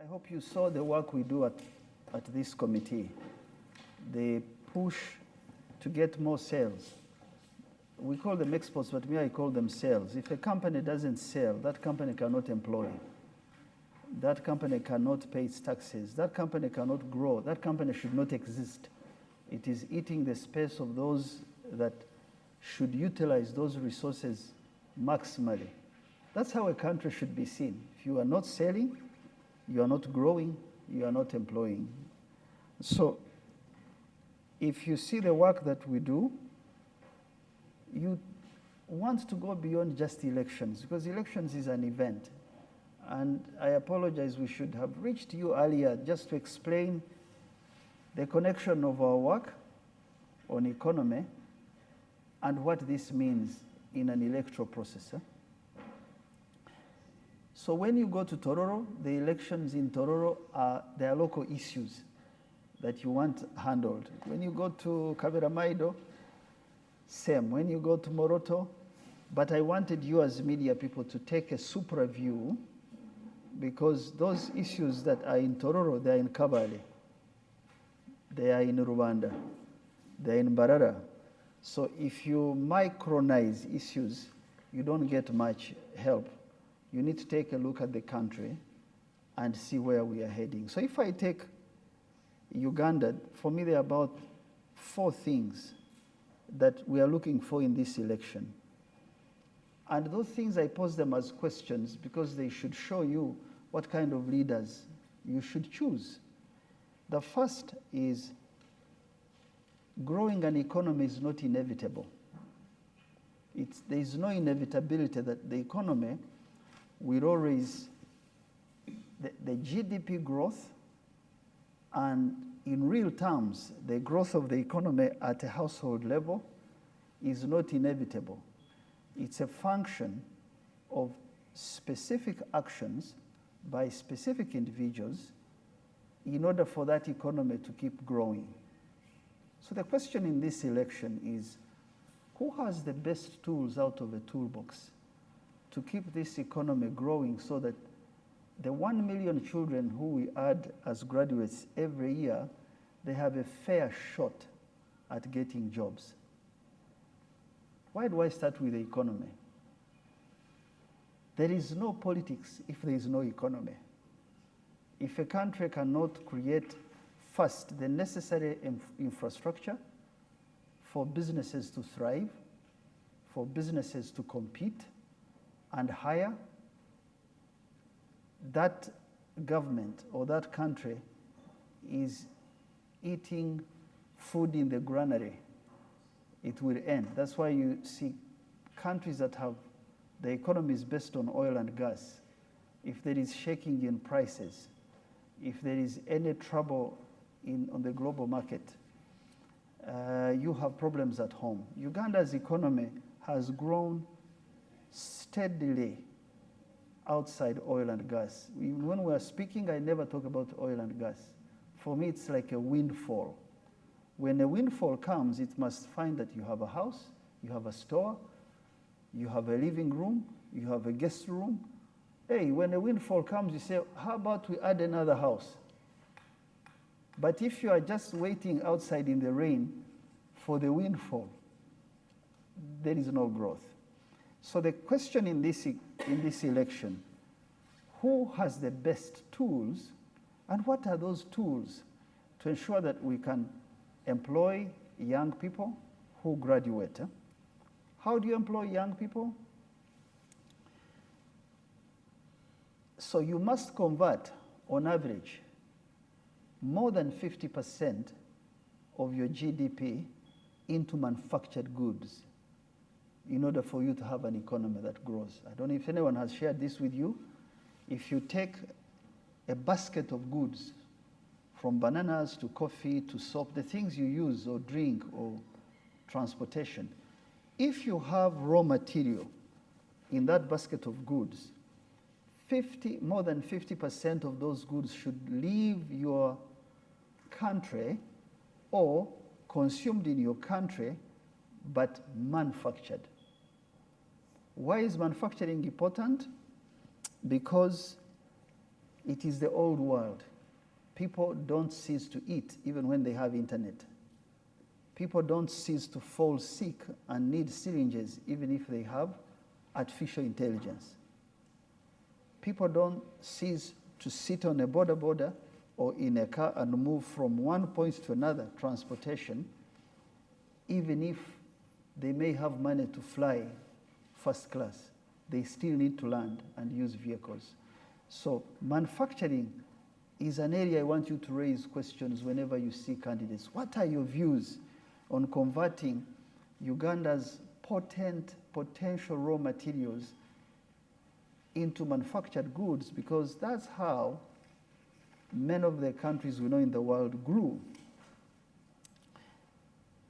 I hope you saw the work we do at this committee. The push to get more sales. We call them exports, but me, I call them sales. If a company doesn't sell, that company cannot employ. That company cannot pay its taxes. That company cannot grow. That company should not exist. It is eating the space of those that should utilize those resources maximally. That's how a country should be seen. If you are not selling, you are not growing, you are not employing. So if you see the work that we do, you want to go beyond just elections, because elections is an event. And I apologize, we should have reached you earlier just to explain the connection of our work on economy and what this means in an electoral process. So when you go to Tororo, the elections in Tororo they are local issues that you want handled. When you go to Kaberamaido, same. When you go to Moroto, but I wanted you as media people to take a supra view, because those issues that are in Tororo, they are in Kabale, they are in Rwanda, they are in Mbarara. So if you micronize issues, you don't get much help. You need to take a look at the country and see where we are heading. So if I take Uganda, for me there are about 4 things that we are looking for in this election. And those things, I pose them as questions because they should show you what kind of leaders you should choose. The first is growing an economy is not inevitable. There is no inevitability that the economy will always, the GDP growth and in real terms, the growth of the economy at a household level is not inevitable. It's a function of specific actions by specific individuals in order for that economy to keep growing. So the question in this election is, who has the best tools out of a toolbox to keep this economy growing so that the 1 million children who we add as graduates every year, they have a fair shot at getting jobs? Why do I start with the economy? There is no politics if there is no economy. If a country cannot create first the necessary infrastructure for businesses to thrive, for businesses to compete and hire, that government or that country is eating food in the granary. It will end. That's why you see countries that have the economy is based on oil and gas. If there is shaking in prices, if there is any trouble on the global market, you have problems at home. Uganda's economy has grown steadily outside oil and gas. When we are speaking, I never talk about oil and gas. For me, it's like a windfall. When a windfall comes, it must find that you have a house, you have a store, you have a living room, you have a guest room. Hey, when a windfall comes, you say, how about we add another house? But if you are just waiting outside in the rain for the windfall, there is no growth. So the question in this election, who has the best tools, and what are those tools to ensure that we can employ young people who graduate? How do you employ young people? So you must convert, on average, more than 50% of your GDP into manufactured goods in order for you to have an economy that grows. I don't know if anyone has shared this with you. If you take a basket of goods, from bananas to coffee to soap, the things you use or drink or transportation, if you have raw material in that basket of goods, more than 50% of those goods should leave your country or consumed in your country, but manufactured. Why is manufacturing important? Because It is the old world. People don't cease to eat even when they have internet. People don't cease to fall sick and need syringes even if they have artificial intelligence. People don't cease to sit on a border or in a car and move from one point to another, transportation, even if they may have money to fly first class. They still need to land and use vehicles. So manufacturing is an area I want you to raise questions whenever you see candidates. What are your views on converting Uganda's potential raw materials into manufactured goods? Because that's how many of the countries we know in the world grew.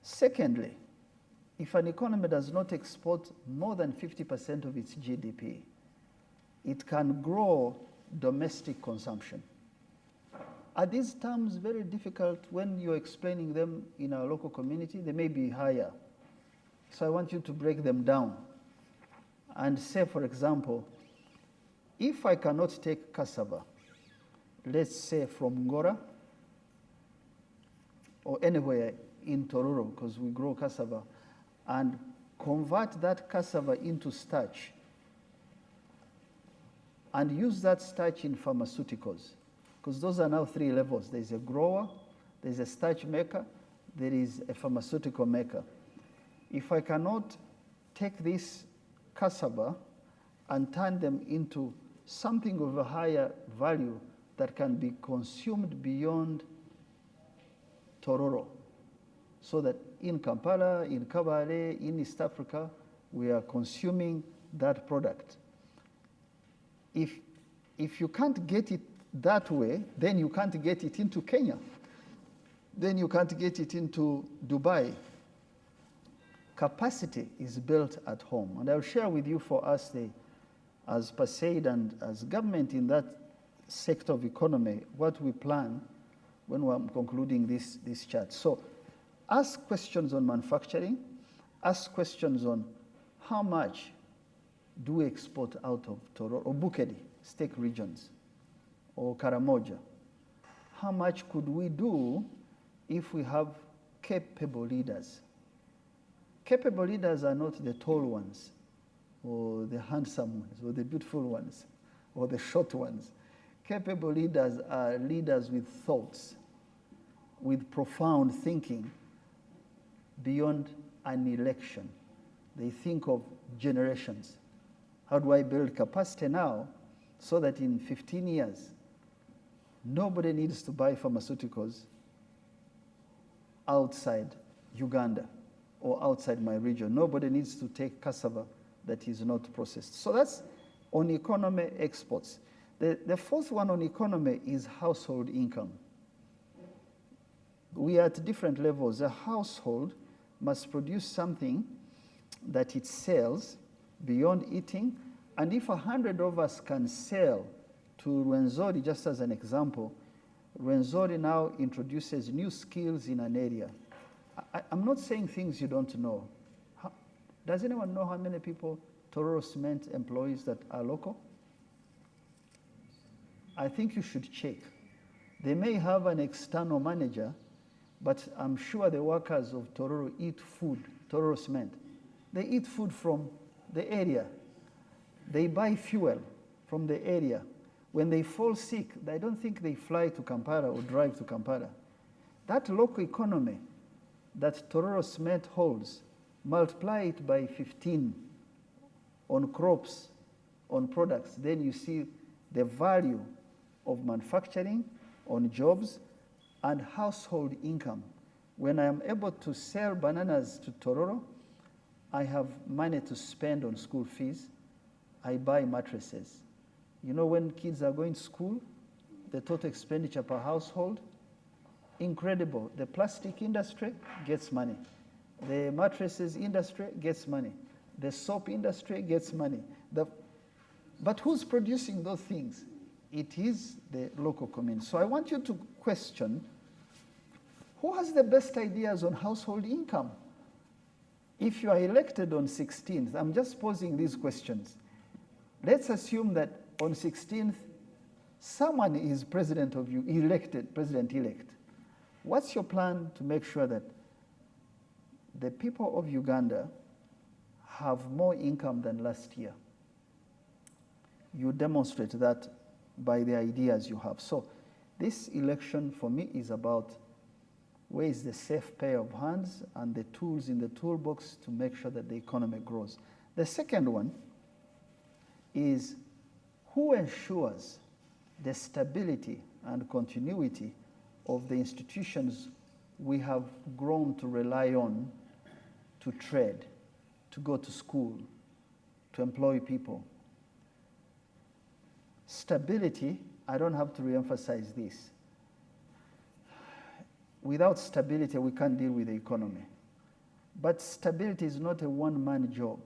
Secondly, if an economy does not export more than 50% of its GDP, it can grow domestic consumption. Are these terms very difficult when you're explaining them in our local community? They may be higher. So I want you to break them down and say, for example, if I cannot take cassava, let's say from Ngora or anywhere in Tororo, because we grow cassava, and convert that cassava into starch and use that starch in pharmaceuticals, because those are now three levels. There's a grower, there's a starch maker, there is a pharmaceutical maker. If I cannot take this cassava and turn them into something of a higher value that can be consumed beyond Tororo, so that in Kampala, in Kabale, in East Africa, we are consuming that product. If you can't get it that way, then you can't get it into Kenya. Then you can't get it into Dubai. Capacity is built at home. And I'll share with you for us, as PASAID and as government in that sector of economy, what we plan when we're concluding this chart. So ask questions on manufacturing, ask questions on how much do we export out of Tororo or Bukedi, Stake regions, or Karamoja? How much could we do if we have capable leaders? Capable leaders are not the tall ones, or the handsome ones, or the beautiful ones, or the short ones. Capable leaders are leaders with thoughts, with profound thinking beyond an election. They think of generations. How do I build capacity now so that in 15 years, nobody needs to buy pharmaceuticals outside Uganda or outside my region? Nobody needs to take cassava that is not processed. So that's on economy exports. The fourth one on economy is household income. We are at different levels. A household must produce something that it sells beyond eating. And if 100 of us can sell to Rwenzori, just as an example, Rwenzori now introduces new skills in an area. I'm not saying things you don't know. Does anyone know how many people Tororo Cement employees that are local? I think you should check. They may have an external manager, but I'm sure the workers of Tororo eat food, Tororo Cement. They eat food from the area. They buy fuel from the area. When they fall sick, I don't think they fly to Kampala or drive to Kampala. That local economy that Tororo Cement holds, multiply it by 15 on crops, on products, then you see the value of manufacturing, on jobs, and household income. When I am able to sell bananas to Tororo, I have money to spend on school fees. I buy mattresses. You know, when kids are going to school, the total expenditure per household, incredible. The plastic industry gets money. The mattresses industry gets money. The soap industry gets money. But who's producing those things? It is the local community. So I want you to question, who has the best ideas on household income? If you are elected on 16th, I'm just posing these questions. Let's assume that on 16th, Someone is president of you, elected, president-elect. What's your plan to make sure that the people of Uganda have more income than last year? You demonstrate that by the ideas you have. So this election for me is about where is the safe pair of hands and the tools in the toolbox to make sure that the economy grows. The second one is who ensures the stability and continuity of the institutions we have grown to rely on to trade, to go to school, to employ people. Stability, I don't have to reemphasize this. Without stability, we can't deal with the economy. But stability is not a one-man job.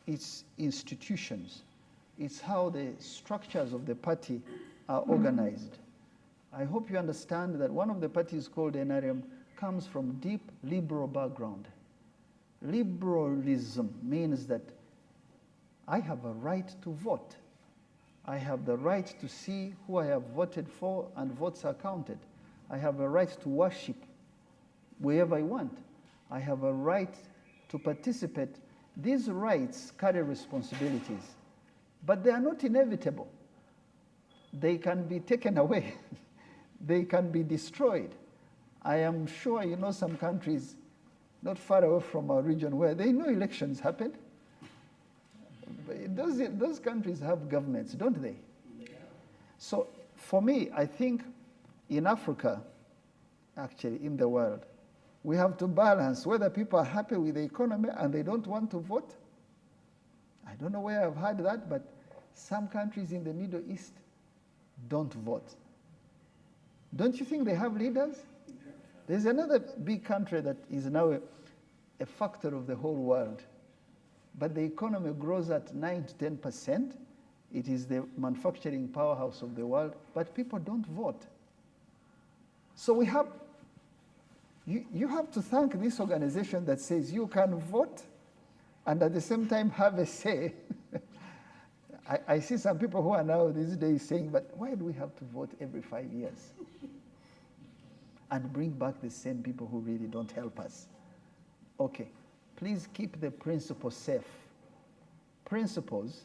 It's institutions. It's how the structures of the party are organized. I hope you understand that one of the parties called NRM comes from deep liberal background. Liberalism means that I have a right to vote. I have the right to see who I have voted for and votes are counted. I have a right to worship wherever I want. I have a right to participate. These rights carry responsibilities, but they are not inevitable. They can be taken away. They can be destroyed. I am sure you know some countries not far away from our region where they know elections happen. Those countries have governments, don't they? Yeah. So for me, I think in Africa, actually in the world, we have to balance whether people are happy with the economy and they don't want to vote. I don't know where I've heard that, but some countries in the Middle East don't vote. Don't you think they have leaders? There's another big country that is now a factor of the whole world, but the economy grows at 9 to 10%. It is the manufacturing powerhouse of the world, but people don't vote. So we have, you have to thank this organization that says you can vote and at the same time have a say. I see some people who are now these days saying, but why do we have to vote every 5 years? And bring back the same people who really don't help us. Okay, please keep the principles safe. Principles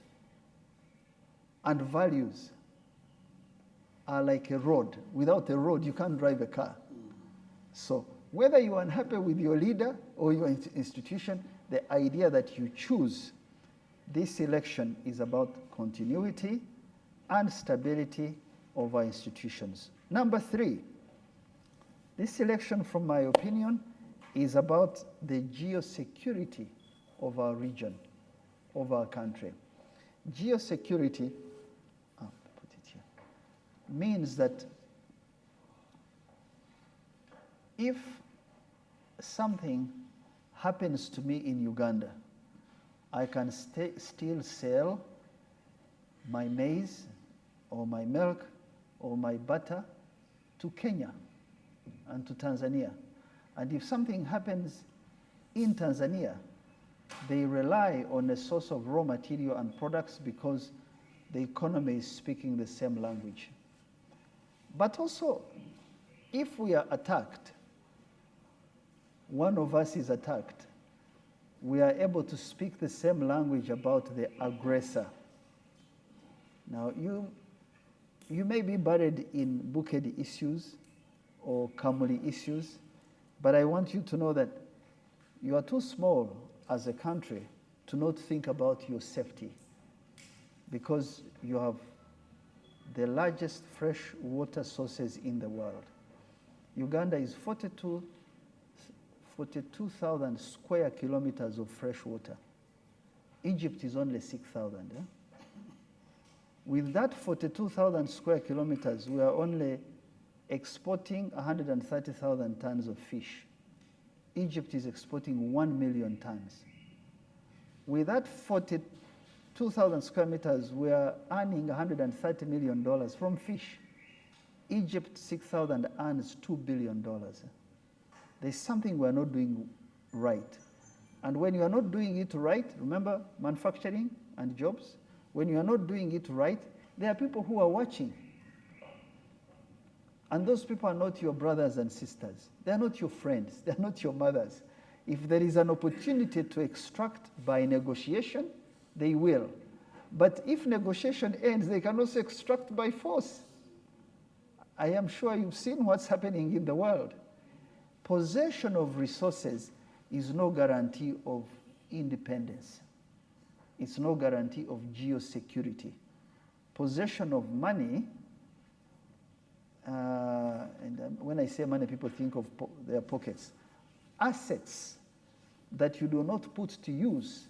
and values are like a road. Without a road, you can't drive a car. So whether you are unhappy with your leader or your institution, the idea that you choose this election is about continuity and stability of our institutions. Number 3, this election, from my opinion, is about the geosecurity of our region, of our country. Geosecurity means that if something happens to me in Uganda, I can still sell my maize or my milk or my butter to Kenya and to Tanzania. And if something happens in Tanzania, they rely on a source of raw material and products because the economy is speaking the same language. But also, if we are attacked, one of us is attacked, we are able to speak the same language about the aggressor. Now, you may be buried in Bukedi issues or Kamuli issues, but I want you to know that you are too small as a country to not think about your safety, because you have the largest fresh water sources in the world. Uganda is 42,000 square kilometers of fresh water. Egypt is only 6,000. Eh? With that 42,000 square kilometers, we are only exporting 130,000 tons of fish. Egypt is exporting 1 million tons. With that 42,000 square meters, we are earning $130 million from fish. Egypt, 6,000 earns $2 billion. There's something we're not doing right. And when you are not doing it right, remember manufacturing and jobs, when you are not doing it right, there are people who are watching. And those people are not your brothers and sisters. They are not your friends. They are not your mothers. If there is an opportunity to extract by negotiation, they will. But if negotiation ends, they can also extract by force. I am sure you've seen what's happening in the world. Possession of resources is no guarantee of independence. It's no guarantee of geosecurity. Possession of money, and when I say money, people think of their pockets. Assets that you do not put to use,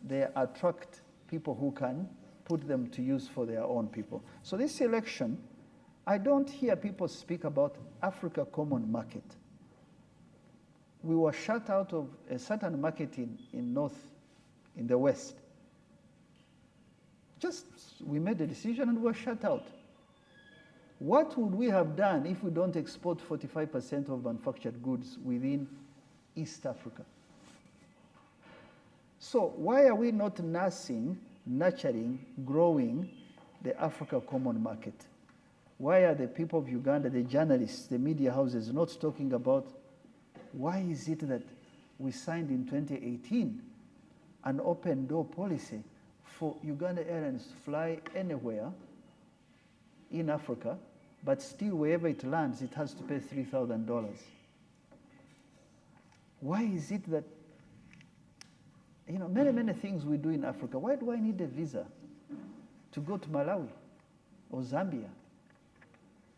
they attract people who can put them to use for their own people. So this election, I don't hear people speak about Africa Common Market. We were shut out of a certain market in the West. Just, we made a decision and we were shut out. What would we have done if we don't export 45% of manufactured goods within East Africa? So why are we not nurturing, growing the Africa Common Market? Why are the people of Uganda, the journalists, the media houses not talking about why is it that we signed in 2018 an open door policy for Uganda Airlines to fly anywhere in Africa, but still wherever it lands, it has to pay $3,000? Why is it that, many things we do in Africa, why do I need a visa to go to Malawi or Zambia?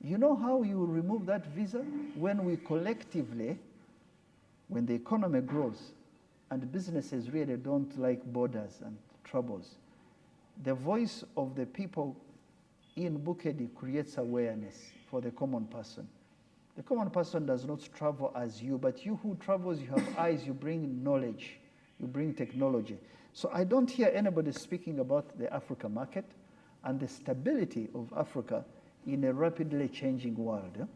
You know how you remove that visa? When we collectively, when the economy grows and businesses really don't like borders and troubles, the voice of the people in Bukedi creates awareness for the common person. The common person does not travel as you, but you who travels, you have eyes, you bring knowledge, you bring technology. So I don't hear anybody speaking about the Africa market and the stability of Africa in a rapidly changing world.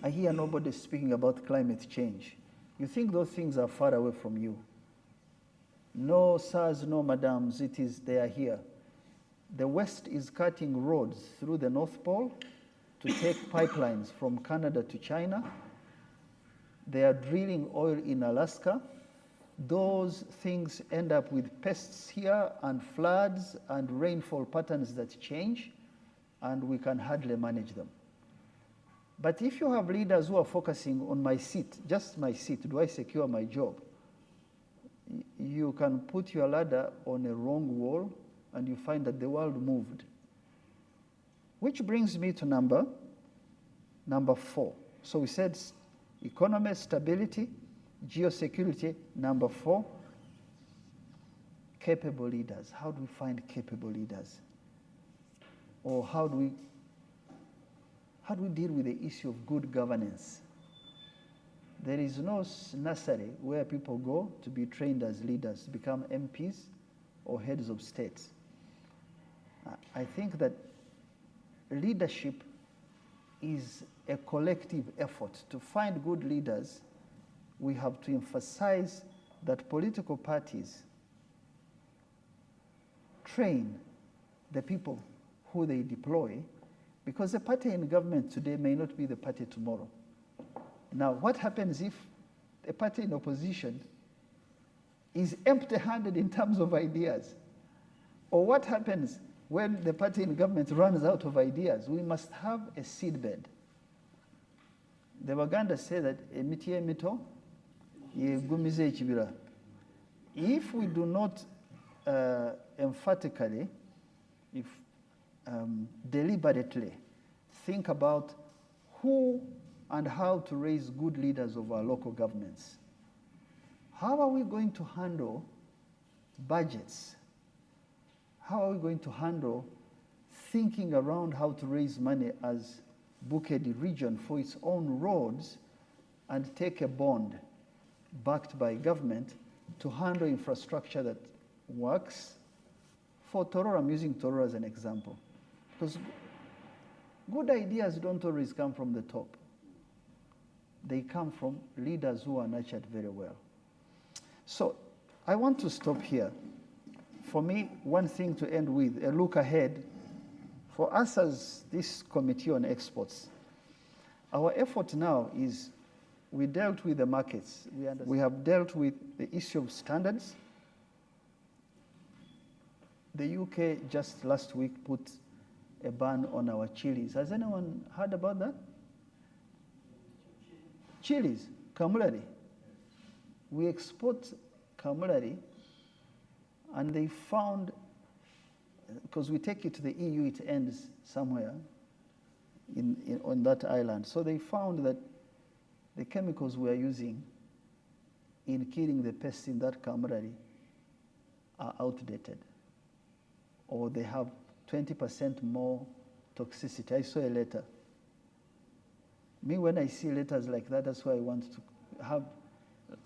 I hear nobody speaking about climate change. You think those things are far away from you. No, sirs, no, madams, they are here. The West is cutting roads through the North Pole to take pipelines from Canada to China. They are drilling oil in Alaska. Those things end up with pests here and floods and rainfall patterns that change, and we can hardly manage them. But if you have leaders who are focusing on my seat, just my seat, do I secure my job? You can put your ladder on a wrong wall and you find that the world moved. Which brings me to number 4. So we said economy, stability, geosecurity. Number 4, capable leaders. How do we find capable leaders? Or how do we deal with the issue of good governance? There is no nursery where people go to be trained as leaders, to become MPs or heads of states. I think that leadership is a collective effort. To find good leaders, we have to emphasize that political parties train the people who they deploy, because the party in government today may not be the party tomorrow. Now, what happens if a party in opposition is empty-handed in terms of ideas? Or what happens when the party in government runs out of ideas? We must have a seedbed. The Baganda say that emiti emito yegumiza ekibira. If we do not emphatically, deliberately think about who and how to raise good leaders of our local governments, how are we going to handle budgets? How are we going to handle thinking around how to raise money as Bukedi region for its own roads and take a bond backed by government to handle infrastructure that works? For Tororo, I'm using Tororo as an example, because good ideas don't always come from the top. They come from leaders who are nurtured very well. So I want to stop here. For me, one thing to end with, a look ahead. For us as this Committee on Exports, Our effort now is we dealt with the markets. We have dealt with the issue of standards. The UK just last week put a ban on our chilies. Has anyone heard about that? Chilies, Kamulari. We export Kamulari, and they found, because we take it to the EU, it ends somewhere on that island. So they found that the chemicals we are using in killing the pests in that Kamulari are outdated, or they have 20% more toxicity. I saw a letter. Me, when I see letters like that, that's why I want to have,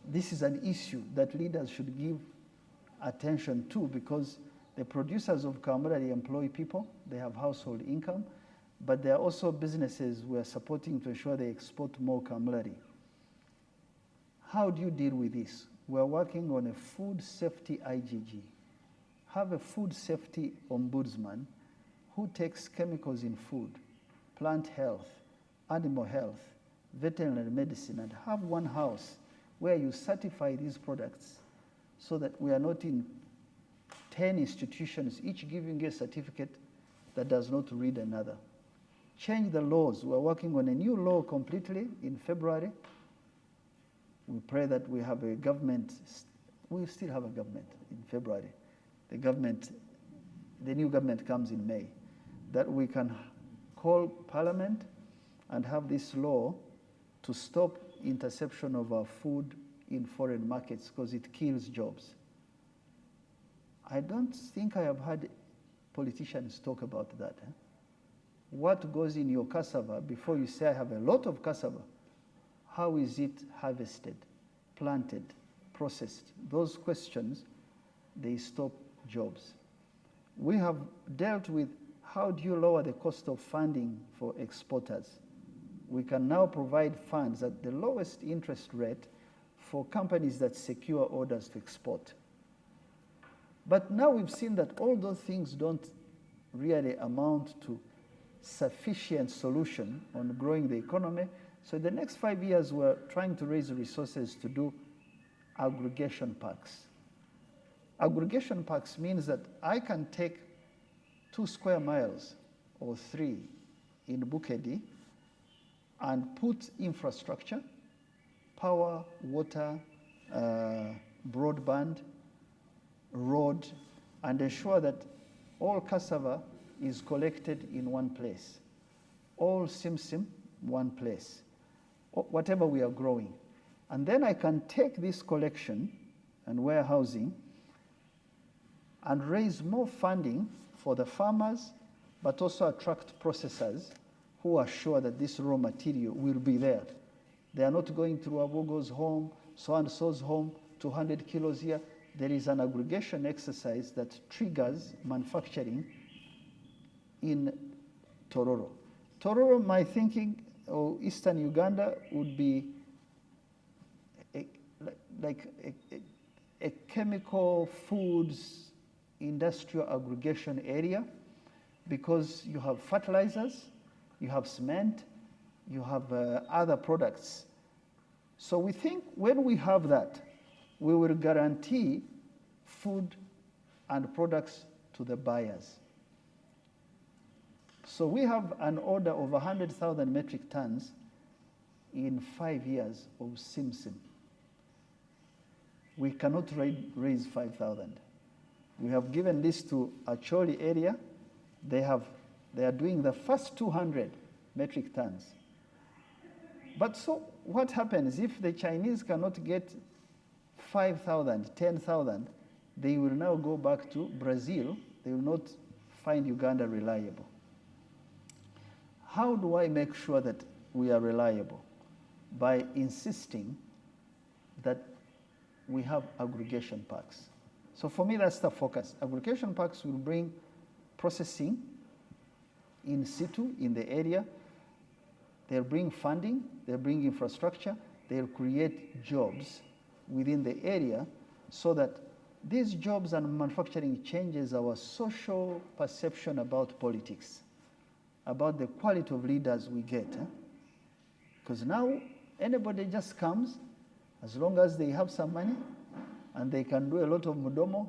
this is an issue that leaders should give attention to, because the producers of Kamulari employ people, they have household income, but there are also businesses we are supporting to ensure they export more Kamulari. How do you deal with this? We are working on a food safety IGG. Have a food safety ombudsman who takes chemicals in food, plant health, animal health, veterinary medicine, and have one house where you certify these products so that we are not in 10 institutions, each giving a certificate that does not read another. Change the laws. We're working on a new law completely in February. We pray that we have a government, we still have a government in February. The new government comes in May, that we can call Parliament and have this law to stop interception of our food in foreign markets, because it kills jobs. I don't think I have heard politicians talk about that. What goes in your cassava before you say, I have a lot of cassava? How is it harvested, planted, processed? Those questions, they stop jobs. We have dealt with how do you lower the cost of funding for exporters? We can now provide funds at the lowest interest rate for companies that secure orders to export. But now we've seen that all those things don't really amount to sufficient solution on growing the economy. So the next 5 years, we're trying to raise resources to do aggregation parks. Aggregation parks means that I can take 2 square miles or 3 in Bukedi and put infrastructure, power, water, broadband, road, and ensure that all cassava is collected in one place, all simsim, one place, whatever we are growing. And then I can take this collection and warehousing and raise more funding for the farmers, but also attract processors who are sure that this raw material will be there. They are not going through Abogo's home, so-and-so's home, 200 kilos here. There is an aggregation exercise that triggers manufacturing in Tororo. Tororo, my thinking, or Eastern Uganda, would be like a chemical foods industrial aggregation area, because you have fertilizers, you have cement, you have other products. So we think when we have that, we will guarantee food and products to the buyers. So we have an order of 100,000 metric tons in 5 years of simsim. We cannot raise 5,000. We have given this to Acholi area. They are doing the first 200 metric tons. But so what happens if the Chinese cannot get 5,000, 10,000? They will now go back to Brazil. They will not find Uganda reliable. How do I make sure that we are reliable? By insisting that we have aggregation parks. So for me, that's the focus. Aggregation parks will bring processing in situ, in the area. They'll bring funding, they'll bring infrastructure, they'll create jobs within the area, so that these jobs and manufacturing changes our social perception about politics, about the quality of leaders we get. Because now anybody just comes, as long as they have some money and they can do a lot of mudomo,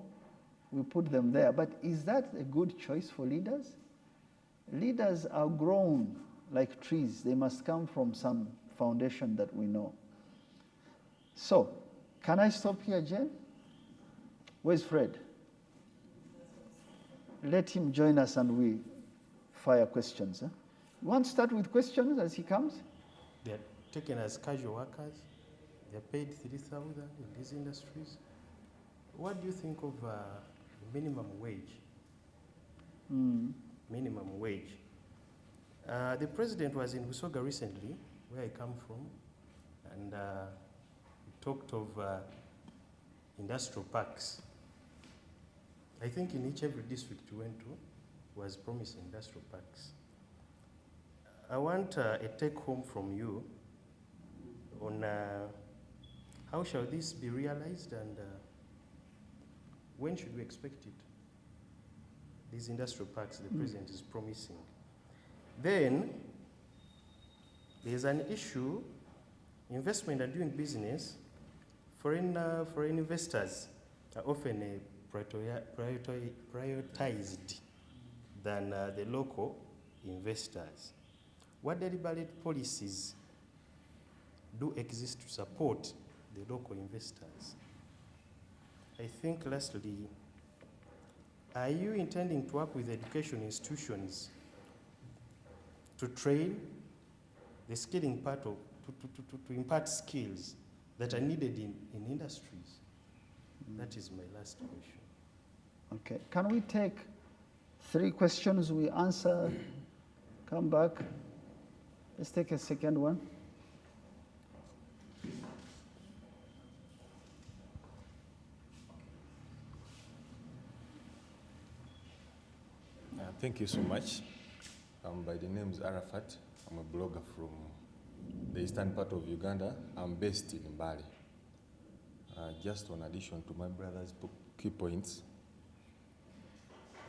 we put them there. But is that a good choice for leaders? Leaders are grown like trees. They must come from some foundation that we know. So, can I stop here, Jen? Where's Fred? Let him join us and we fire questions. Huh? You want to start with questions as he comes? They're taken as casual workers. They're paid 3,000 in these industries. What do you think of minimum wage? Minimum wage. The president was in Busoga recently, where I come from, and he talked of industrial parks. I think in every district you went to was promising industrial parks. I want a take home from you on how shall this be realized and when should we expect it? These industrial parks the president is promising. Then there's an issue, investment and doing business. Foreign investors are often prioritized than the local investors. What deliberate policies do exist to support the local investors? I think lastly, are you intending to work with education institutions to train the skilling part of, to impart skills that are needed in industries? That is my last question. Okay, can we take 3 questions, we answer, come back? Let's take a second one. Thank you so much. By the name is Arafat. I'm a blogger from the eastern part of Uganda. I'm based in Mbale. Just in addition to my brother's key points.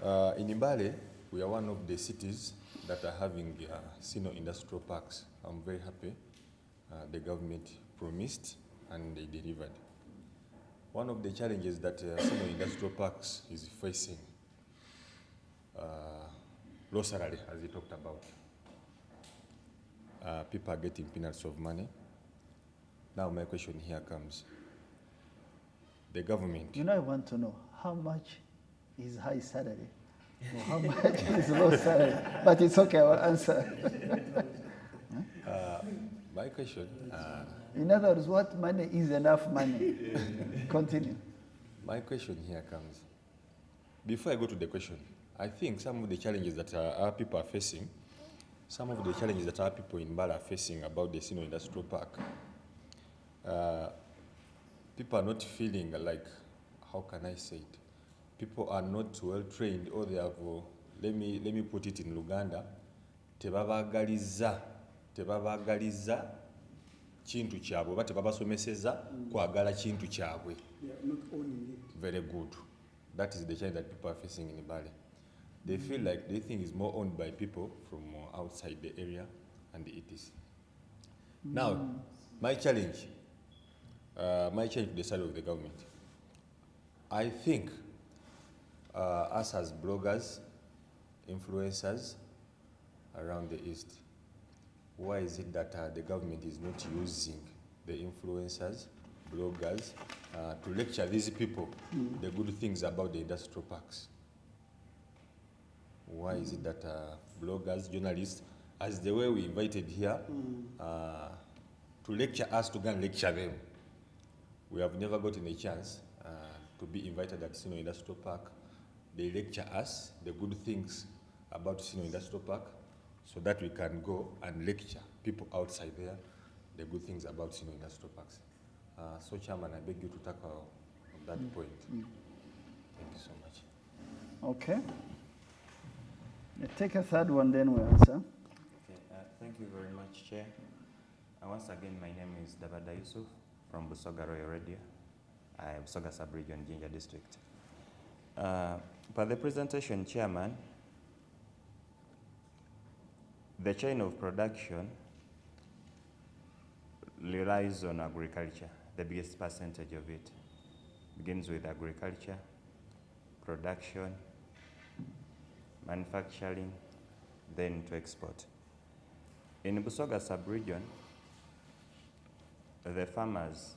In Mbale, we are one of the cities that are having Sino industrial parks. I'm very happy. The government promised and they delivered. One of the challenges that Sino industrial parks is facing, low salary, as he talked about. People are getting peanuts of money. Now my question here comes. The government. You know, I want to know how much is high salary or how much is low salary? But it's okay, I'll answer. My question. In other words, what money is enough money? Continue. My question here comes. Before I go to the question, I think some of the challenges that our people are facing, some of the challenges that our people in Mbale are facing about the Sino Industrial Park, people are not feeling like, how can I say it? People are not well trained, or they have, let me put it in Luganda, tebabagaliza chintu kyabwe, oba tebabasomeseza kwagala chintu kyabwe. Not owning it. Very good. That is the challenge that people are facing in Mbale. They feel like they think it's more owned by people from outside the area and the ETC. Now, my challenge to the side of the government. I think us as bloggers, influencers around the East, why is it that the government is not using the influencers, bloggers, to lecture these people the good things about the industrial parks? Why is it that bloggers, journalists, as the way we invited here, to lecture us to go and lecture them? We have never gotten a chance to be invited at Sino Industrial Park. They lecture us the good things about Sino Industrial Park so that we can go and lecture people outside there the good things about Sino Industrial Parks. So Chairman, I beg you to tackle on that point. Thank you so much. Okay. Take a third one, then we'll answer. Okay, thank you very much, Chair. Once again, my name is Davada Yusuf from Busoga Royal Radio, Busoga Sub-Region, Jinja District. For the presentation, Chairman, the chain of production relies on agriculture. The biggest percentage of it begins with agriculture, production, manufacturing, then to export. In Busoga sub-region, the farmers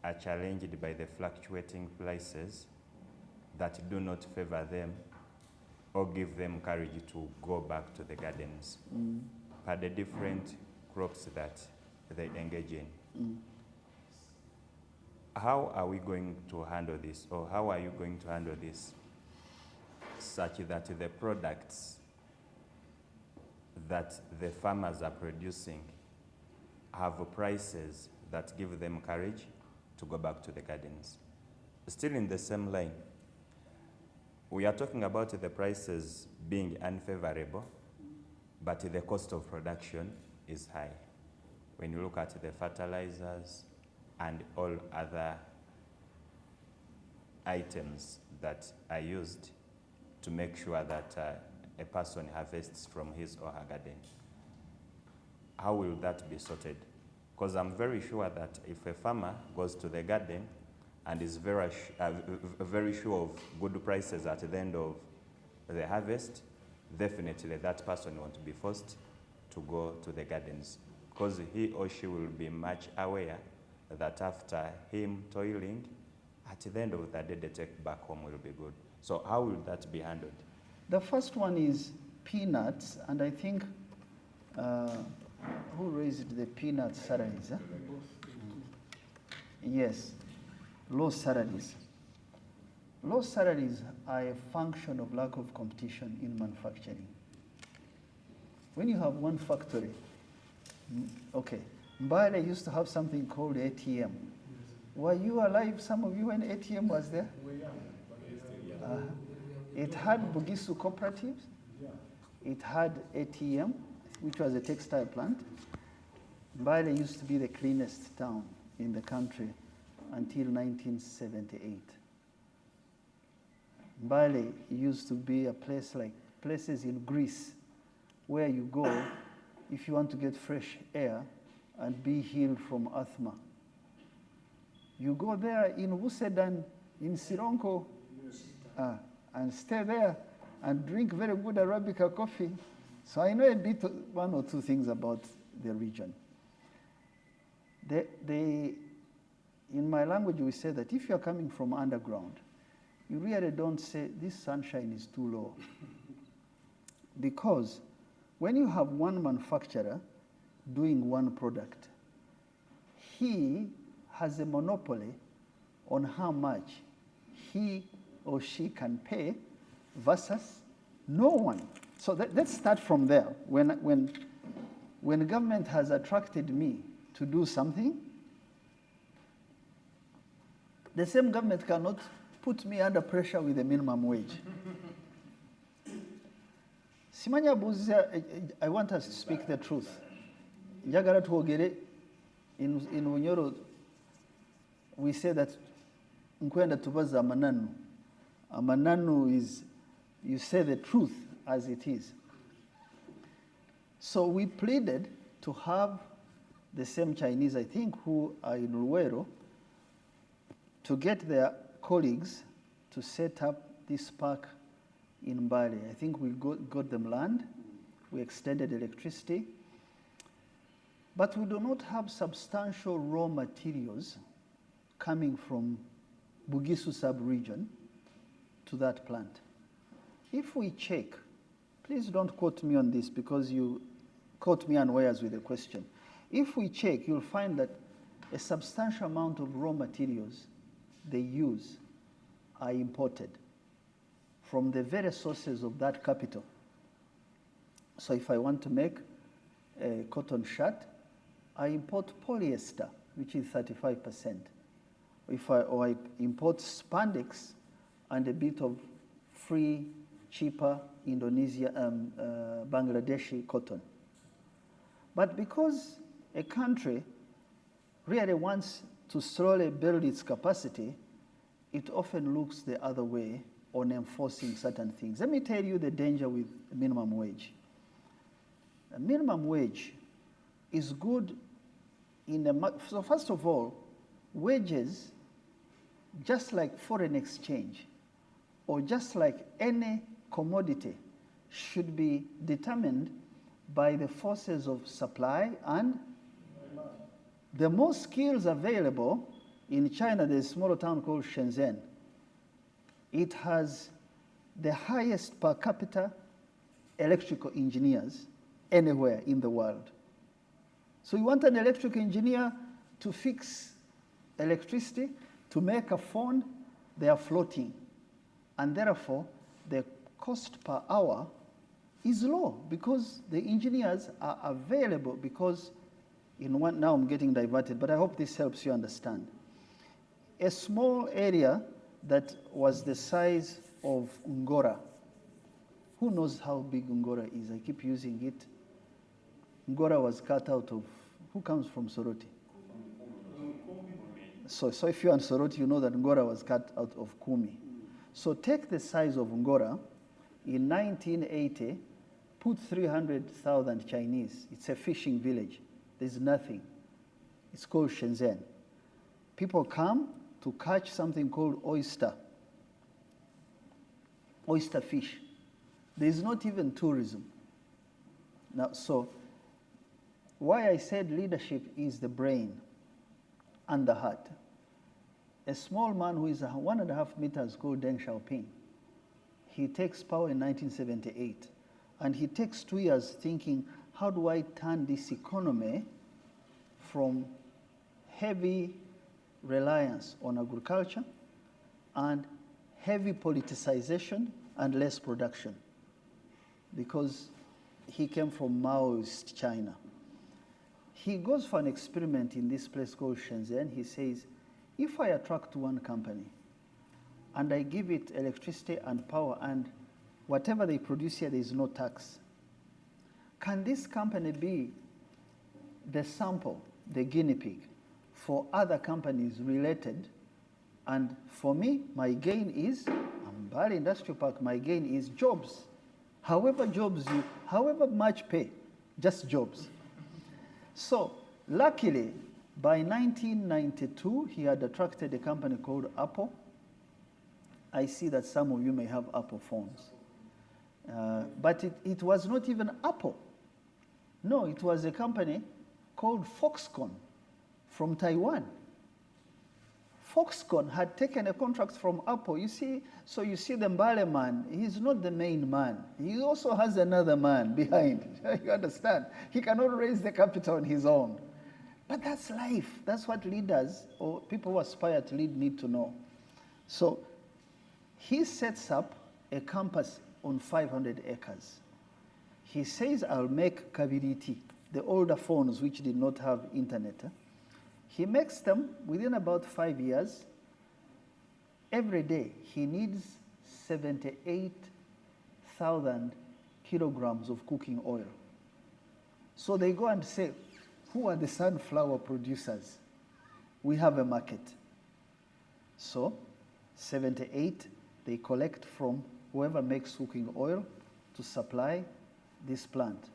are challenged by the fluctuating prices that do not favor them or give them courage to go back to the gardens per the different crops that they engage in. How are we going to handle this, or how are you going to handle this such that the products that the farmers are producing have prices that give them courage to go back to the gardens? Still in the same line, we are talking about the prices being unfavorable, but the cost of production is high. When you look at the fertilizers and all other items that are used to make sure that a person harvests from his or her garden, how will that be sorted? Because I'm very sure that if a farmer goes to the garden and is very sure of good prices at the end of the harvest, definitely that person won't be forced to go to the gardens, because he or she will be much aware that after him toiling, at the end of the day, the take back home will be good. So how will that be handled? The first one is peanuts, and I think who raised the peanut salaries? Huh? Yes, low salaries. Low salaries are a function of lack of competition in manufacturing. When you have one factory, okay, Mbale used to have something called ATM. Were you alive, some of you, when ATM was there? It had Bugisu cooperatives. It had ATM, which was a textile plant. Mbale used to be the cleanest town in the country until 1978. Mbale used to be a place like places in Greece where you go if you want to get fresh air and be healed from asthma. You go there in Wusedan, in Sironko, and stay there and drink very good Arabica coffee. So I know a bit, one or two things about the region. In my language, we say that if you're coming from underground, you really don't say, this sunshine is too low. Because when you have one manufacturer doing one product, he has a monopoly on how much he or she can pay versus no one. So let's start from there. When the government has attracted me to do something, the same government cannot put me under pressure with a minimum wage. Simanya Buzia, I want us to speak the truth. Njagala tuogere in Bunyoro, we say that nkwenda tubaza amananu. Amananu is, you say the truth as it is. So we pleaded to have the same Chinese, I think, who are in Luwero, to get their colleagues to set up this park in Mbale. I think we got them land, we extended electricity, but we do not have substantial raw materials coming from Bugisu sub-region to that plant. If we check, please don't quote me on this because you caught me unawares with a question. If we check, you'll find that a substantial amount of raw materials they use are imported from the various sources of that capital. So if I want to make a cotton shirt, I import polyester, which is 35%. Or I import spandex and a bit of free, cheaper Bangladeshi cotton. But because a country really wants to slowly build its capacity, it often looks the other way on enforcing certain things. Let me tell you the danger with minimum wage. A minimum wage is good So first of all, wages, just like foreign exchange, or just like any commodity, should be determined by the forces of supply and the more skills available. In China, there's a small town called Shenzhen. It has the highest per capita electrical engineers anywhere in the world. So you want an electrical engineer to fix electricity, to make a phone, they are floating. And therefore, the cost per hour is low because the engineers are available because now I'm getting diverted, but I hope this helps you understand. A small area that was the size of Ngora. Who knows how big Ngora is? I keep using it. Ngora was cut out of, who comes from Soroti? So if you're in Soroti, you know that Ngora was cut out of Kumi. So take the size of Ngora. In 1980, put 300,000 Chinese. It's a fishing village. There's nothing. It's called Shenzhen. People come to catch something called oyster fish. There's not even tourism. Now, so why I said leadership is the brain and the heart. A small man who is 1.5 meters called Deng Xiaoping, he takes power in 1978. And he takes 2 years thinking, how do I turn this economy from heavy reliance on agriculture and heavy politicization and less production? Because he came from Maoist China. He goes for an experiment in this place called Shenzhen. He says, if I attract one company and I give it electricity and power and whatever they produce here, there is no tax, can this company be the sample, the guinea pig, for other companies related? And for me, my gain is, Mbale Industrial Park, my gain is jobs. However much pay, just jobs. So luckily, by 1992, he had attracted a company called Apple. I see that some of you may have Apple phones. But it was not even Apple. No, it was a company called Foxconn from Taiwan. Foxconn had taken a contract from Apple. You see, so you see the Mbale man, he's not the main man. He also has another man behind. You understand? He cannot raise the capital on his own. But that's life. That's what leaders or people who aspire to lead need to know. So he sets up a campus on 500 acres. He says, I'll make Kabiriti, the older phones which did not have internet. He makes them within about 5 years. Every day, he needs 78,000 kilograms of cooking oil. So they go and say, who are the sunflower producers? We have a market. So 78, they collect from whoever makes cooking oil to supply this plant.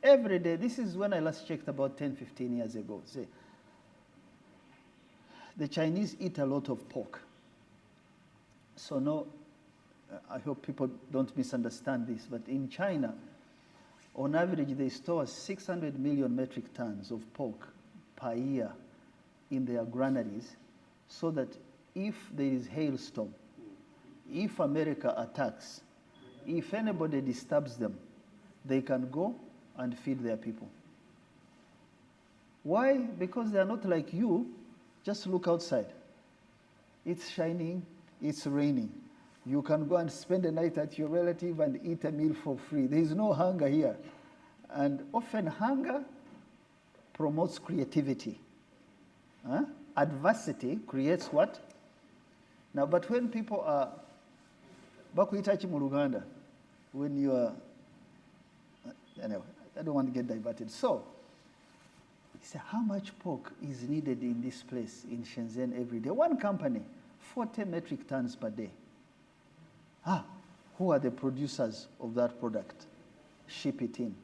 Every day, this is when I last checked about 10, 15 years ago. Say, the Chinese eat a lot of pork. So no, I hope people don't misunderstand this, but in China, on average, they store 600 million metric tons of pork per year in their granaries, so that if there is hailstorm, if America attacks, if anybody disturbs them, they can go and feed their people. Why? Because they are not like you. Just look outside. It's shining, it's raining. You can go and spend the night at your relative and eat a meal for free. There is no hunger here. And often hunger promotes creativity. Adversity creates what? Now, but when people are, bakuitachi mu Luganda, when you are, anyway, I don't want to get diverted. So, he said, how much pork is needed in this place in Shenzhen every day? One company, 40 metric tons per day. Who are the producers of that product? Ship it in.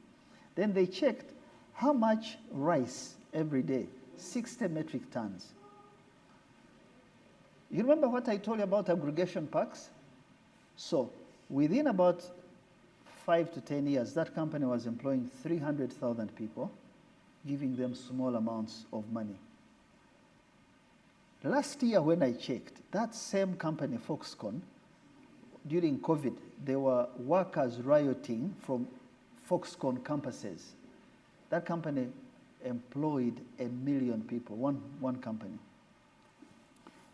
Then they checked how much rice every day, 60 metric tons. You remember what I told you about aggregation parks? So within about 5 to 10 years, that company was employing 300,000 people, giving them small amounts of money. Last year when I checked, that same company, Foxconn, during COVID, there were workers rioting from Foxconn campuses. That company employed 1 million people, one company.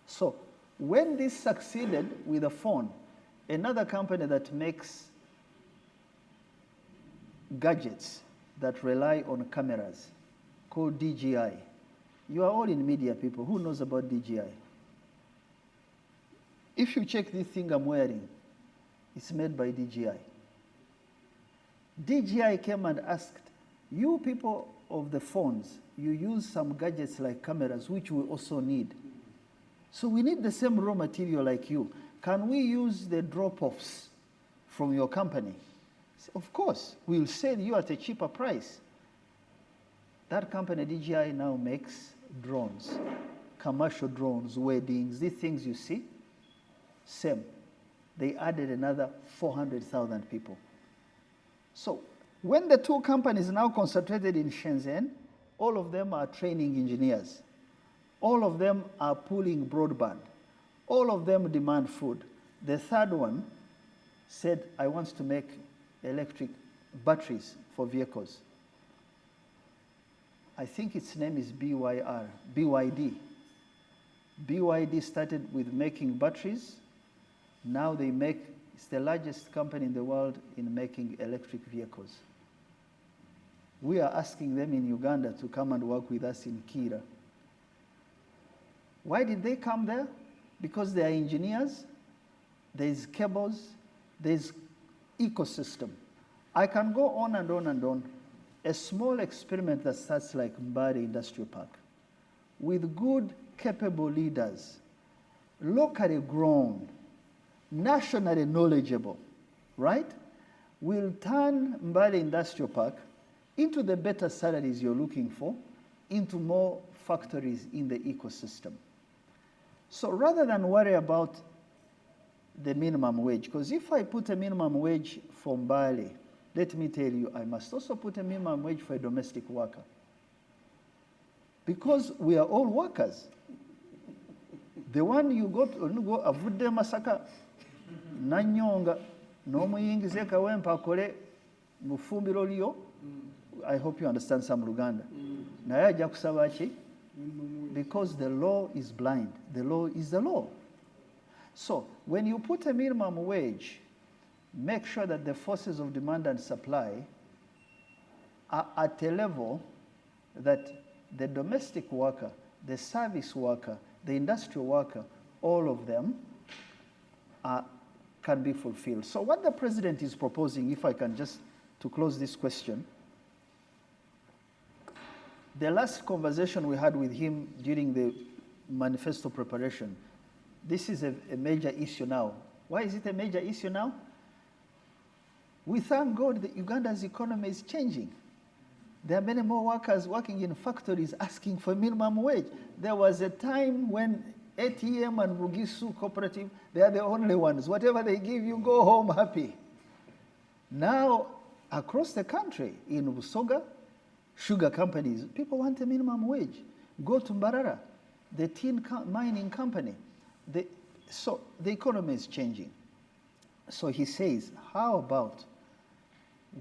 So when this succeeded with a phone, another company that makes gadgets that rely on cameras called DJI. You are all in media, people. Who knows about DJI? If you check this thing I'm wearing, it's made by DJI. DJI came and asked, you people of the phones, you use some gadgets like cameras, which we also need. So we need the same raw material like you. Can we use the drop-offs from your company? Of course, we'll sell you at a cheaper price. That company, DJI, now makes drones, commercial drones, weddings, these things you see, same. They added another 400,000 people. So when the two companies now concentrated in Shenzhen, all of them are training engineers. All of them are pulling broadband. All of them demand food. The third one said, I want to make electric batteries for vehicles. I think its name is BYD. BYD started with making batteries. Now they make, it's the largest company in the world in making electric vehicles. We are asking them in Uganda to come and work with us in Kira. Why did they come there? Because they are engineers, there's cables, there's ecosystem. I can go on and on and on. A small experiment that starts like Mbale Industrial Park with good, capable leaders, locally grown, nationally knowledgeable, right? Will turn Mbale Industrial Park into the better salaries you're looking for, into more factories in the ecosystem. So rather than worry about the minimum wage, because if I put a minimum wage for Mbale, let me tell you, I must also put a minimum wage for a domestic worker. Because we are all workers. The one you go avudde Masaka, nanyonga, n'omuyingize kawempa akole mu ffumbiro lyo. I hope you understand some Luganda. Naye ajja kusaba ki? Because the law is blind. The law is the law. So when you put a minimum wage, make sure that the forces of demand and supply are at a level that the domestic worker, the service worker, the industrial worker, all of them can be fulfilled. So what the president is proposing, if I can just, to close this question, the last conversation we had with him during the manifesto preparation, this is a major issue now. Why is it a major issue now? We thank God that Uganda's economy is changing. There are many more workers working in factories asking for minimum wage. There was a time when ATM and Bugisu Cooperative, they are the only ones. Whatever they give you, go home happy. Now, across the country, in Busoga, sugar companies, people want a minimum wage. Go to Mbarara, the tin mining company. So the economy is changing. So he says, how about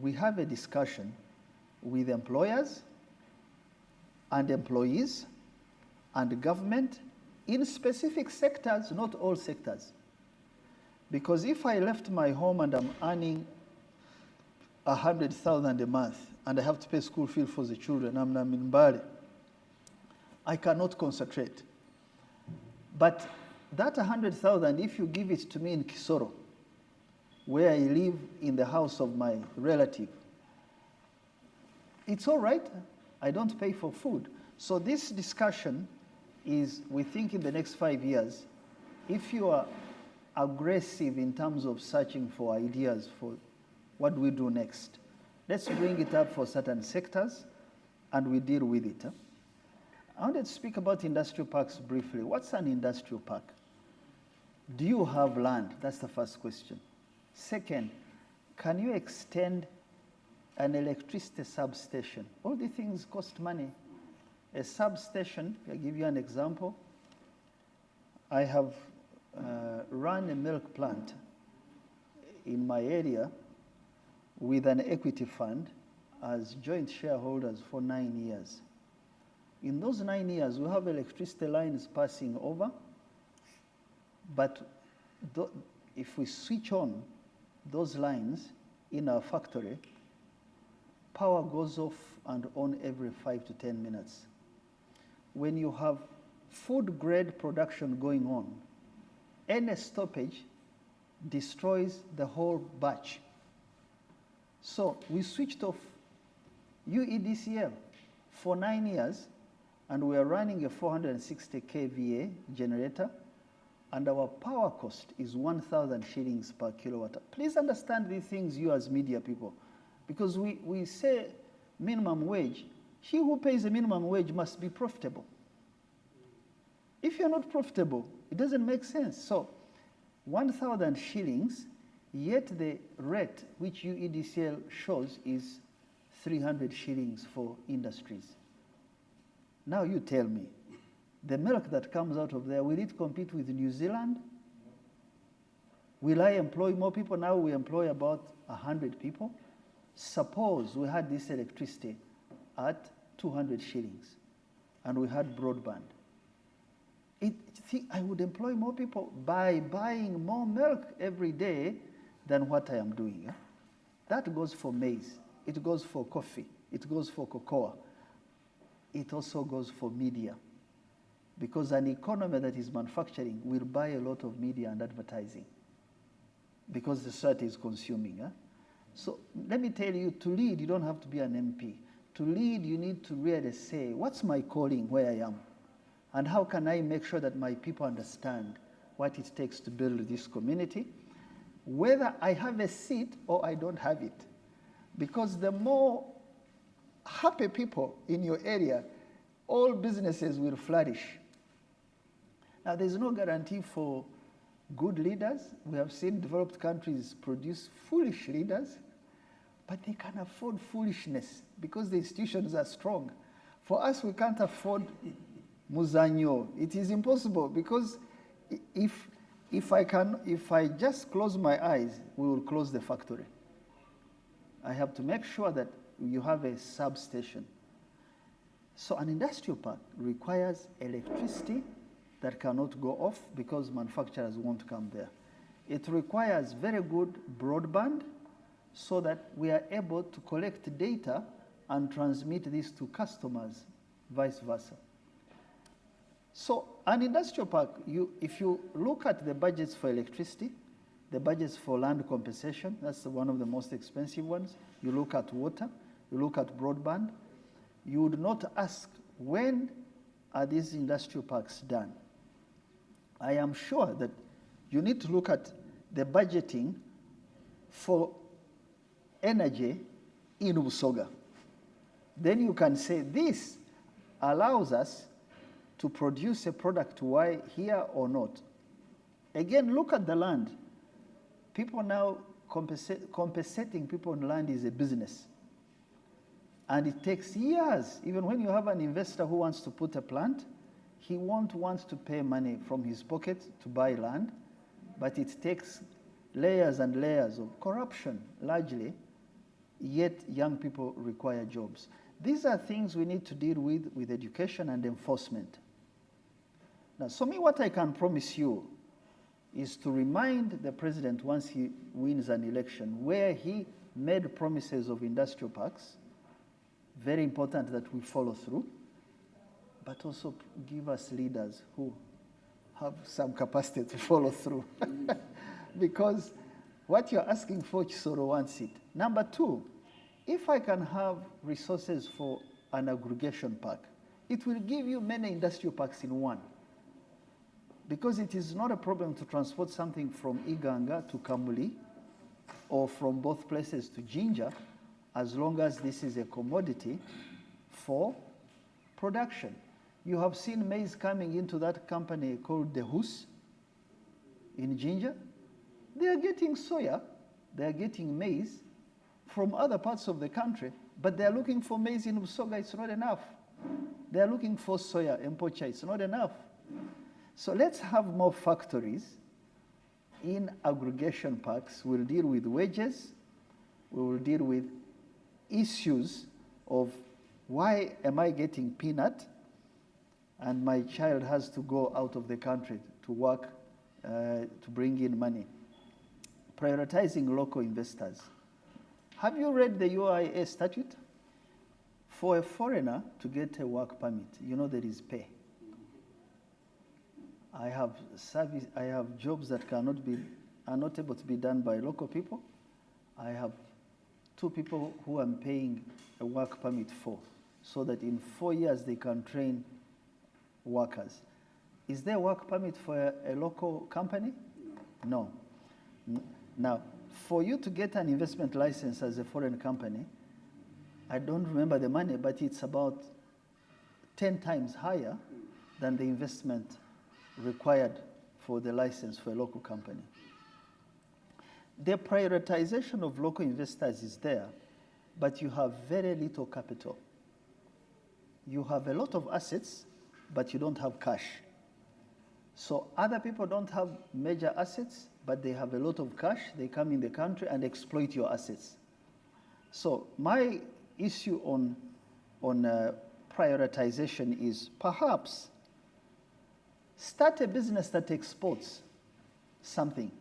we have a discussion with employers and employees and government in specific sectors, not all sectors. Because if I left my home and I'm earning 100,000 a month and I have to pay school fee for the children, I'm in Mbale, I cannot concentrate. But that 100,000, if you give it to me in Kisoro, where I live in the house of my relative, it's all right. I don't pay for food. So this discussion is, we think in the next 5 years, if you are aggressive in terms of searching for ideas for what do we do next, let's bring it up for certain sectors and we deal with it. I wanted to speak about industrial parks briefly. What's an industrial park? Do you have land? That's the first question. Second, can you extend an electricity substation? All these things cost money. A substation, I'll give you an example. I have run a milk plant in my area with an equity fund as joint shareholders for 9 years. In those 9 years, we have electricity lines passing over, but if we switch on those lines in our factory, power goes off and on every 5 to 10 minutes. When you have food grade production going on, any stoppage destroys the whole batch. So we switched off UEDCL for 9 years, and we are running a 460 kVA generator, and our power cost is 1,000 shillings per kilowatt. Please understand these things, you as media people, because we say minimum wage. He who pays the minimum wage must be profitable. If you're not profitable, it doesn't make sense. So 1,000 shillings, yet the rate which UEDCL shows is 300 shillings for industries. Now you tell me, the milk that comes out of there, will it compete with New Zealand? Will I employ more people? Now we employ about 100 people. Suppose we had this electricity at 200 shillings and we had broadband. I would employ more people by buying more milk every day than what I am doing. That goes for maize. It goes for coffee. It goes for cocoa. It also goes for media. Because an economy that is manufacturing will buy a lot of media and advertising because the society is consuming. So let me tell you, to lead, you don't have to be an MP. To lead, you need to really say, what's my calling where I am? And how can I make sure that my people understand what it takes to build this community, whether I have a seat or I don't have it? Because the more happy people in your area, all businesses will flourish. Now, there's no guarantee for good leaders. We have seen developed countries produce foolish leaders, but they can afford foolishness because the institutions are strong. For us, we can't afford muzanyo. It is impossible because if I just close my eyes, we will close the factory. I have to make sure that you have a substation. So an industrial park requires electricity that cannot go off because manufacturers won't come there. It requires very good broadband so that we are able to collect data and transmit this to customers, vice versa. So an industrial park, if you look at the budgets for electricity, the budgets for land compensation, that's one of the most expensive ones. You look at water, you look at broadband, you would not ask, when are these industrial parks done? I am sure that you need to look at the budgeting for energy in Busoga. Then you can say this allows us to produce a product Y here or not. Again, look at the land. People now, compensating people on land is a business. And it takes years. Even when you have an investor who wants to put a plant, he won't want to pay money from his pocket to buy land, but it takes layers and layers of corruption, largely, yet young people require jobs. These are things we need to deal with education and enforcement. Now, so what I can promise you is to remind the president once he wins an election where he made promises of industrial parks. Very important that we follow through, but also give us leaders who have some capacity to follow through. Because what you're asking for, Chisoro wants it. Number two, if I can have resources for an aggregation park, it will give you many industrial parks in one. Because it is not a problem to transport something from Iganga to Kamuli or from both places to Jinja, as long as this is a commodity for production. You have seen maize coming into that company called the Hus in Jinja. They are getting soya, they are getting maize from other parts of the country, but they are looking for maize in Busoga, it's not enough. They are looking for soya in Pocha, it's not enough. So let's have more factories in aggregation parks. We'll deal with wages, we will deal with issues of why am I getting peanut and my child has to go out of the country to work to bring in money. Prioritizing local investors. Have you read the UIA statute? For a foreigner to get a work permit, you know there is pay. I have jobs that are not able to be done by local people. I have 2 people who I'm paying a work permit for, so that in 4 years they can train workers. Is there a work permit for a local company? No. Now, for you to get an investment license as a foreign company, I don't remember the money, but it's about 10 times higher than the investment required for the license for a local company. The prioritization of local investors is there, but you have very little capital. You have a lot of assets, but you don't have cash. So other people don't have major assets, but they have a lot of cash. They come in the country and exploit your assets. So my issue on prioritization is perhaps start a business that exports something.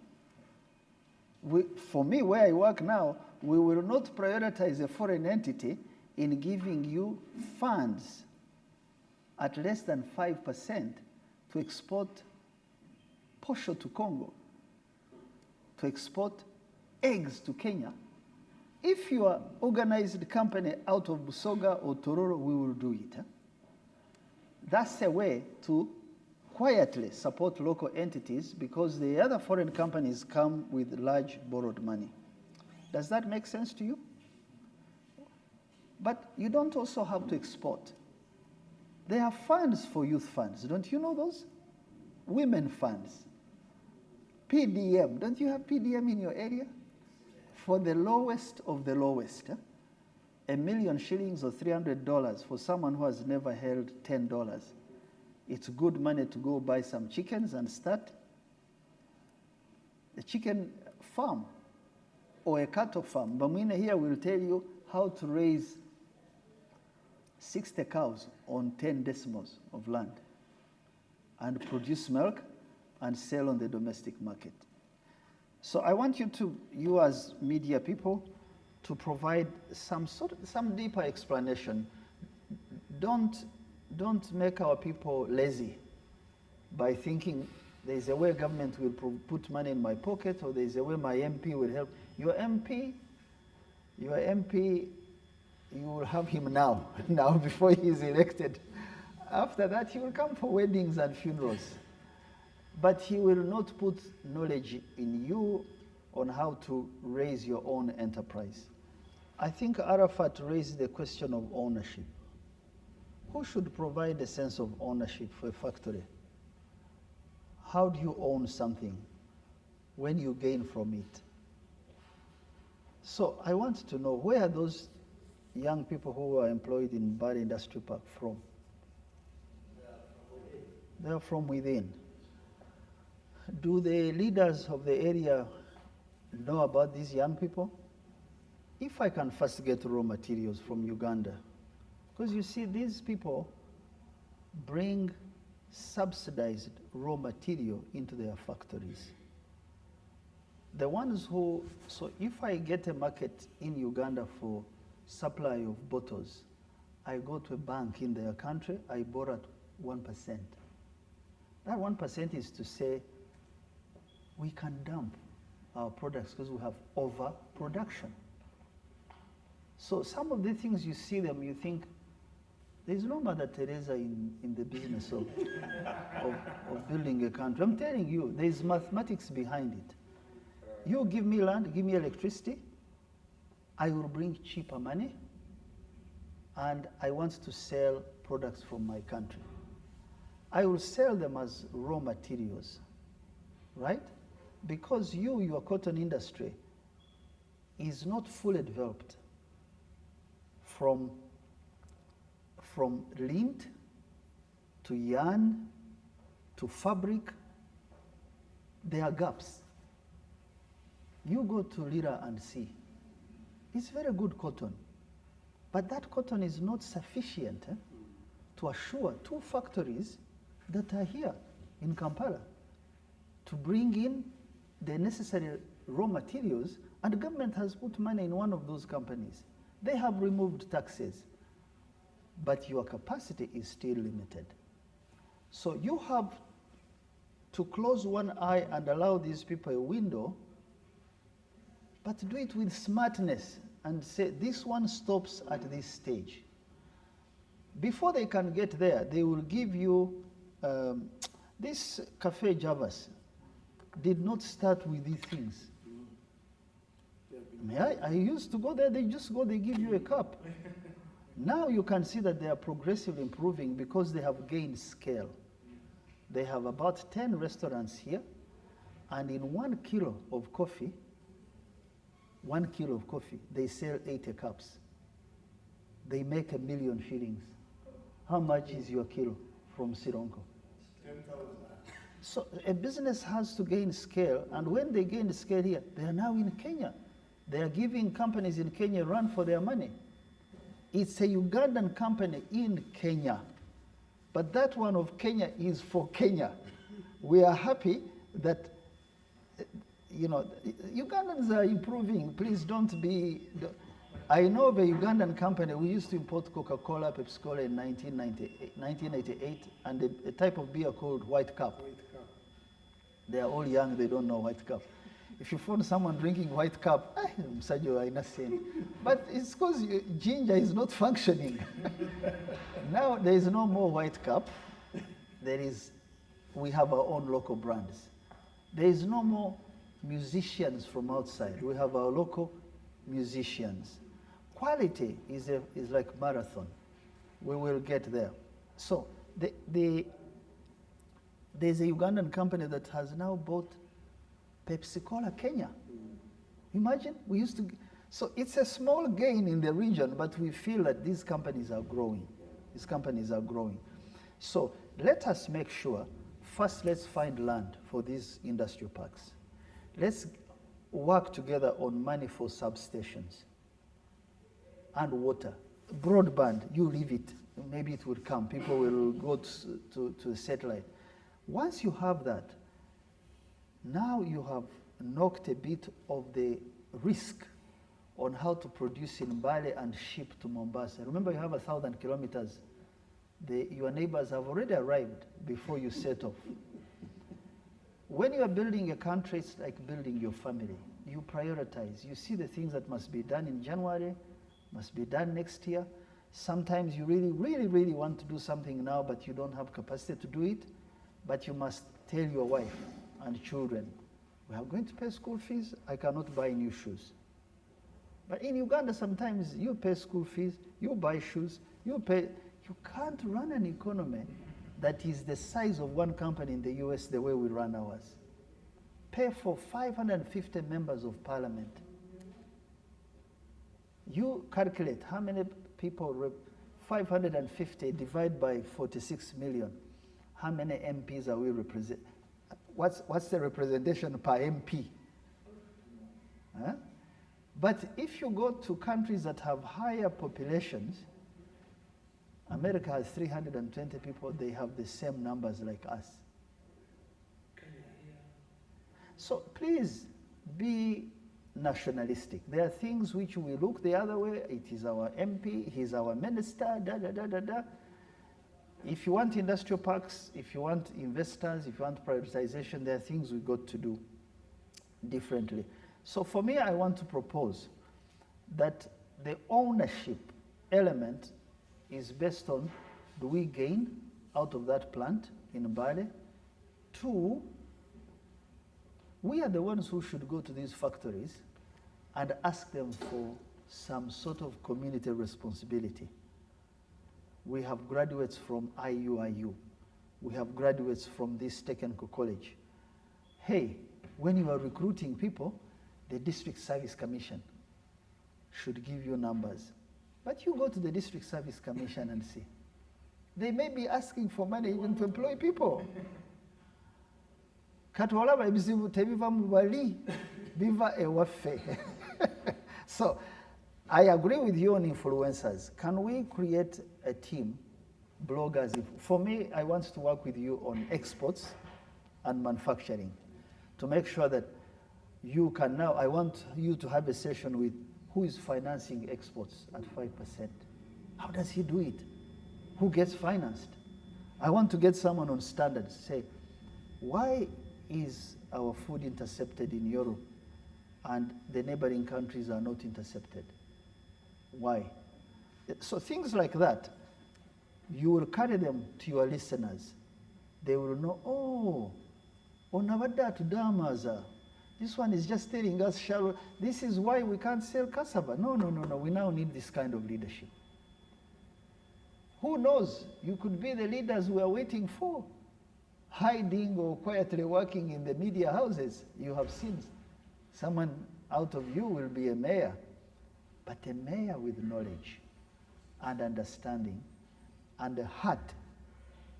For me, where I work now, we will not prioritize a foreign entity in giving you funds at less than 5% to export posho to Congo, to export eggs to Kenya. If you are organized company out of Busoga or Tororo, we will do it. That's a way to quietly support local entities, because the other foreign companies come with large borrowed money. Does that make sense to you? But you don't also have to export. There are funds for youth funds. Don't you know those? Women funds. PDM. Don't you have PDM in your area? For the lowest of the lowest, $1 million shillings or $300 for someone who has never held $10. It's good money to go buy some chickens and start a chicken farm or a cattle farm. Bamwine here will tell you how to raise 60 cows on 10 decimals of land and produce milk and sell on the domestic market. So I want you as media people, to provide some deeper explanation. Don't make our people lazy by thinking there's a way government will put money in my pocket, or there's a way my MP will help. Your MP, you will have him now before he's elected. After that, he will come for weddings and funerals. But he will not put knowledge in you on how to raise your own enterprise. I think Arafat raised the question of ownership. Who should provide a sense of ownership for a factory? How do you own something when you gain from it? So I want to know, where are those young people who are employed in Bari Industrial Park from? They are from within. Do the leaders of the area know about these young people? If I can first get raw materials from Uganda, because you see, these people bring subsidized raw material into their factories. The ones who, so if I get a market in Uganda for supply of bottles, I go to a bank in their country, I borrow at 1%. That 1% is to say, we can dump our products because we have overproduction. So some of the things you see them, you think, there's no Mother Teresa in the business of building a country. I'm telling you, there's mathematics behind it. You give me land, give me electricity, I will bring cheaper money, and I want to sell products from my country. I will sell them as raw materials, right? Because your cotton industry is not fully developed from lint to yarn to fabric. There are gaps. You go to Lira and see. It's very good cotton, but that cotton is not sufficient to assure 2 factories that are here in Kampala to bring in the necessary raw materials, and the government has put money in one of those companies. They have removed taxes, but your capacity is still limited. So you have to close one eye and allow these people a window, but do it with smartness and say, this one stops at this stage. Before they can get there, they will give you, this Cafe Javas did not start with these things. I used to go there, they just go, they give you a cup. Now you can see that they are progressively improving because they have gained scale. They have about 10 restaurants here, and in 1 kilo of coffee, 1 kilo of coffee, they sell 80 cups. They make 1 million shillings. How much is your kilo from Sironko? 10,000. So a business has to gain scale, and when they gain scale here, they are now in Kenya. They are giving companies in Kenya a run for their money. It's a Ugandan company in Kenya, but that one of Kenya is for Kenya. We are happy that, you know, Ugandans are improving. Please don't be. I know of a Ugandan company. We used to import Coca-Cola, Pepsi-Cola in 1988, and a type of beer called White Cup. They are all young, they don't know White Cup. If you find someone drinking White Cup, but it's because ginger is not functioning. Now there is no more White Cup. We have our own local brands. There is no more musicians from outside. We have our local musicians. Quality is like marathon. We will get there. So there's a Ugandan company that has now bought Pepsi-Cola Kenya. Imagine, we used to, so it's a small gain in the region, but we feel that these companies are growing. These companies are growing. So let us make sure, first let's find land for these industrial parks. Let's work together on money for substations and water. Broadband, you leave it, maybe it will come. People will go to the satellite. Once you have that, now you have knocked a bit of the risk on how to produce in Mbale and ship to Mombasa. Remember, you have 1,000 kilometers. Your neighbors have already arrived before you set off. When you are building a country, it's like building your family. You prioritize. You see the things that must be done in January, must be done next year. Sometimes you really, really, really want to do something now, but you don't have capacity to do it. But you must tell your wife and children, we are going to pay school fees, I cannot buy new shoes. But in Uganda, sometimes you pay school fees, you buy shoes, you can't run an economy that is the size of one company in the US the way we run ours. Pay for 550 members of parliament. You calculate how many people, 550 divided by 46 million. How many MPs are we represent? What's the representation per MP? Huh? But if you go to countries that have higher populations, America has 320 people, they have the same numbers like us. So please be nationalistic. There are things which we look the other way. It is our MP, he's our minister, da da da da da. If you want industrial parks, if you want investors, if you want privatization, there are things we've got to do differently. So for me, I want to propose that the ownership element is based on, do we gain out of that plant in Mbale? 2, we are the ones who should go to these factories and ask them for some sort of community responsibility. We have graduates from IUIU. we have graduates from this technical college. Hey, when you are recruiting people, the District Service Commission should give you numbers. But you go to the District Service Commission and see. They may be asking for money even to employ people. Katwalaba ebizibu tebiva mu bali, biva ewaffe. So, I agree with you on influencers. Can we create a team, bloggers? For me, I want to work with you on exports and manufacturing to make sure that you can now, I want you to have a session with who is financing exports at 5%. How does he do it? Who gets financed? I want to get someone on standards, say, why is our food intercepted in Europe and the neighboring countries are not intercepted? Why? So things like that, you will carry them to your listeners. They will know, oh, onabadda tudamaza. This one is just telling us, this is why we can't sell cassava. No, no, no, no, we now need this kind of leadership. Who knows? You could be the leaders we are waiting for, hiding or quietly working in the media houses. You have seen someone out of you will be a mayor, but a mayor with knowledge and understanding and a heart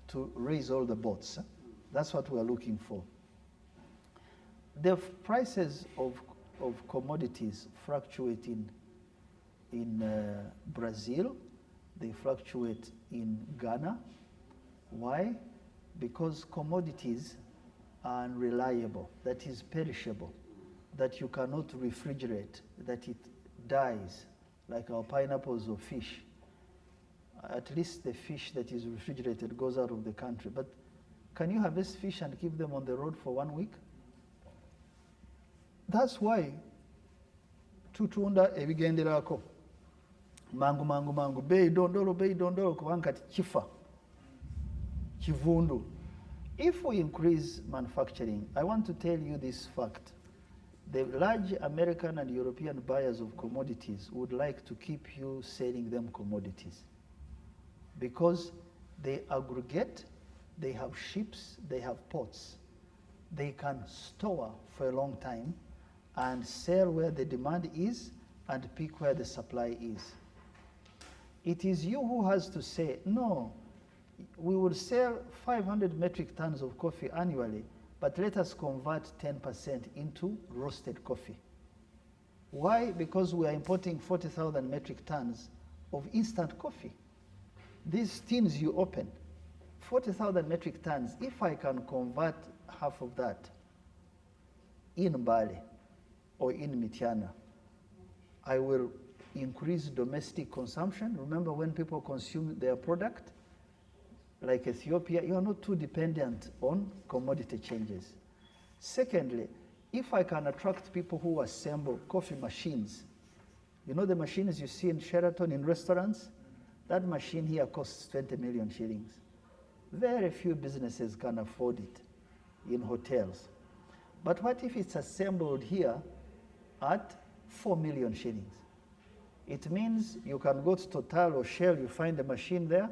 to raise all the boats. That's what we are looking for. The prices of commodities fluctuate in Brazil. They fluctuate in Ghana. Why? Because commodities are unreliable, that is perishable, that you cannot refrigerate, that it dies, like our pineapples or fish. At least the fish that is refrigerated goes out of the country. But can you harvest fish and keep them on the road for 1 week? That's why tutunda ebigenderako mangu bei dondolo kubanga kati kifa kivundu. If we increase manufacturing, I want to tell you this fact. The large American and European buyers of commodities would like to keep you selling them commodities because they aggregate, they have ships, they have ports. They can store for a long time and sell where the demand is and pick where the supply is. It is you who has to say, no, we will sell 500 metric tons of coffee annually, but let us convert 10% into roasted coffee. Why? Because we are importing 40,000 metric tons of instant coffee. These tins you open, 40,000 metric tons, if I can convert half of that in Mbale or in Mityana, I will increase domestic consumption. Remember when people consume their product, like Ethiopia, you are not too dependent on commodity changes. Secondly, if I can attract people who assemble coffee machines, you know the machines you see in Sheraton in restaurants? That machine here costs 20 million shillings. Very few businesses can afford it in hotels. But what if it's assembled here at 4 million shillings? It means you can go to Total or Shell, you find a machine there.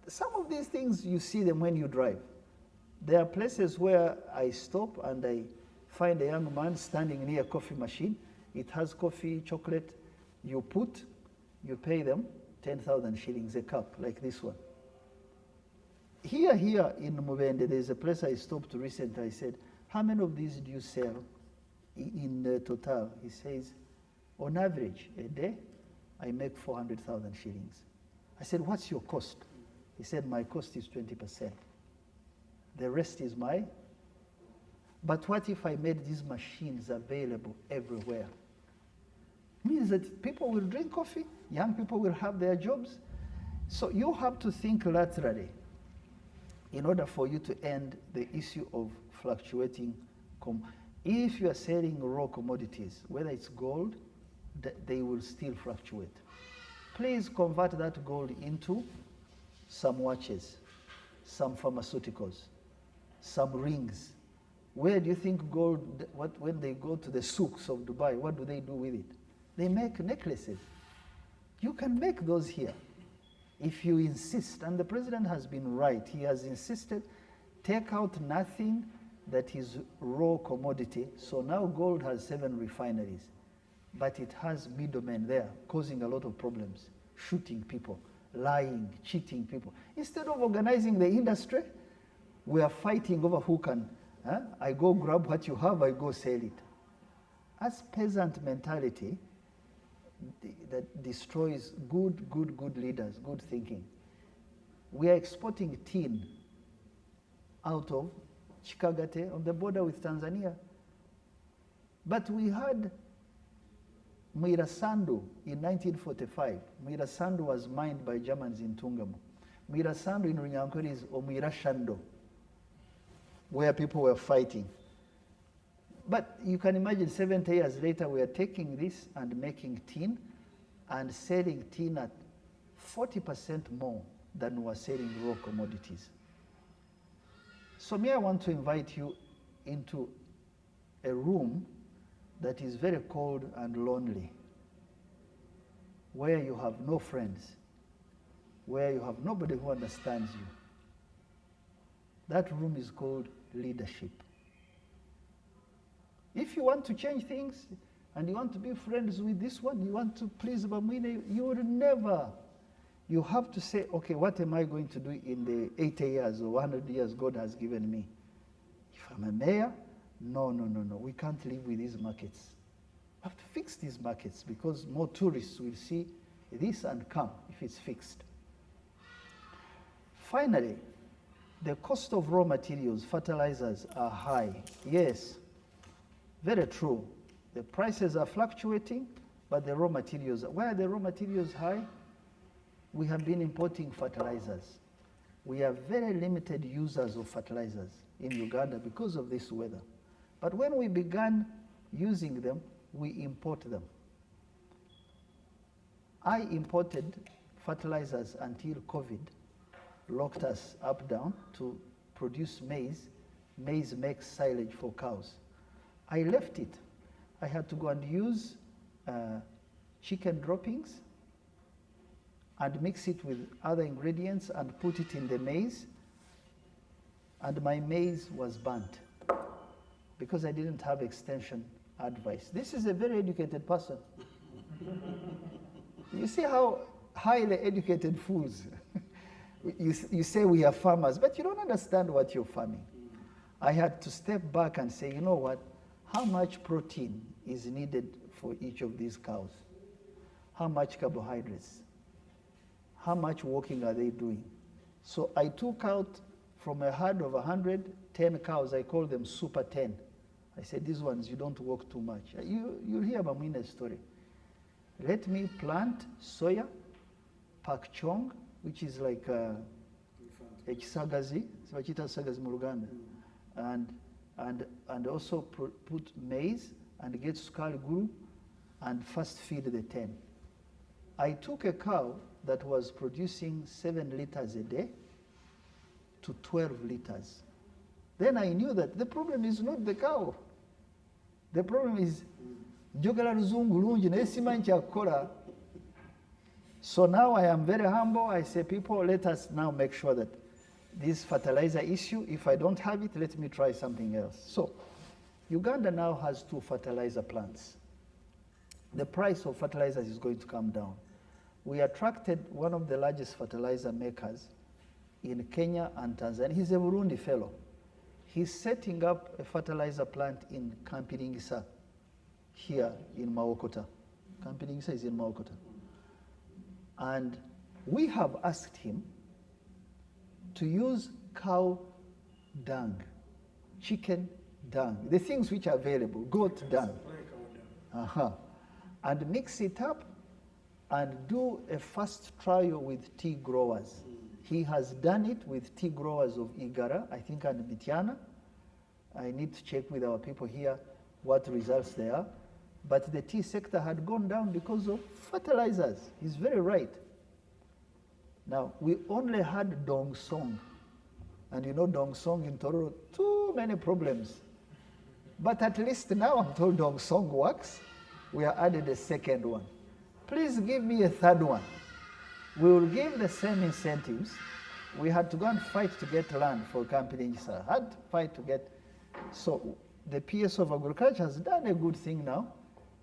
Some of these things, you see them when you drive. There are places where I stop and I find a young man standing near a coffee machine. It has coffee, chocolate. You pay them 10,000 shillings a cup, like this one. Here in Mubende, there's a place I stopped recently. I said, how many of these do you sell in Total? He says, on average, a day, I make 400,000 shillings. I said, what's your cost? He said, my cost is 20%. The rest is my. But what if I made these machines available everywhere? Means that people will drink coffee, young people will have their jobs. So you have to think laterally in order for you to end the issue of fluctuating. If you are selling raw commodities, whether it's gold, they will still fluctuate. Please convert that gold into some watches, some pharmaceuticals, some rings. Where do you think gold, when they go to the souks of Dubai, what do they do with it? They make necklaces. You can make those here. If you insist, and the president has been right, he has insisted, take out nothing that is raw commodity. So now gold has 7 refineries, but it has middlemen there causing a lot of problems, shooting people, lying, cheating people. Instead of organizing the industry, we are fighting over who can. I go grab what you have, I go sell it. As peasant mentality that destroys good leaders, good thinking. We are exporting tin out of Chikagate on the border with Tanzania. But we had Mwirasandu in 1945. Mwirasandu was mined by Germans in Tungamo. Mwirasandu in Runyankore is Omwirashando, where people were fighting. But you can imagine 70 years later, we are taking this and making tin and selling tin at 40% more than we were selling raw commodities. So I want to invite you into a room that is very cold and lonely, where you have no friends, where you have nobody who understands you. That room is called leadership. If you want to change things and you want to be friends with this one, you want to please Bamwine, you will never. You have to say, okay, what am I going to do in the 80 years or 100 years God has given me? If I'm a mayor, no, we can't live with these markets. We have to fix these markets because more tourists will see this and come if it's fixed. Finally, the cost of raw materials, fertilizers, are high. Yes, very true. The prices are fluctuating, but the raw materials, why are the raw materials high? We have been importing fertilizers. We are very limited users of fertilizers in Uganda because of this weather. But when we began using them, we import them. I imported fertilizers until COVID locked us up down to produce maize. Maize makes silage for cows. I left it. I had to go and use chicken droppings and mix it with other ingredients and put it in the maize. And my maize was burnt because I didn't have extension advice. This is a very educated person. You see how highly educated fools. You say we are farmers, but you don't understand what you're farming. I had to step back and say, you know what? How much protein is needed for each of these cows? How much carbohydrates? How much walking are they doing? So I took out from a herd of 110 cows, I call them Super 10. I said, these ones, you don't walk too much. You'll hear Bamwina's story. Let me plant soya, pak chong, which is like a kisagazi, and also put maize and get sukari guru and first feed the 10. I took a cow that was producing 7 liters a day to 12 liters. Then I knew that the problem is not the cow. The problem is njogala luzungu lungi naye simanyi kyakukola. So now I am very humble. I say, people, let us now make sure that this fertilizer issue, if I don't have it, let me try something else. So Uganda now has 2 fertilizer plants. The price of fertilizers is going to come down. We attracted one of the largest fertilizer makers in Kenya and Tanzania. He's a Burundi fellow. He's setting up a fertilizer plant in Kampiringisa, here in Mawokota. Kampiringisa is in Mawokota. And we have asked him to use cow dung, chicken dung, the things which are available, goat dung, and mix it up and do a first trial with tea growers. He has done it with tea growers of Igara, I think, and Bitiana. I need to check with our people here what results there are. But the tea sector had gone down because of fertilizers. He's very right. Now, we only had Dong Song. And you know Dong Song in Tororo, too many problems. But at least now I'm told Dong Song works. We have added a second one. Please give me a third one. We will give the same incentives. We had to go and fight to get land for Kampirinjisa. Had to fight to get. So the PS of Agriculture has done a good thing now.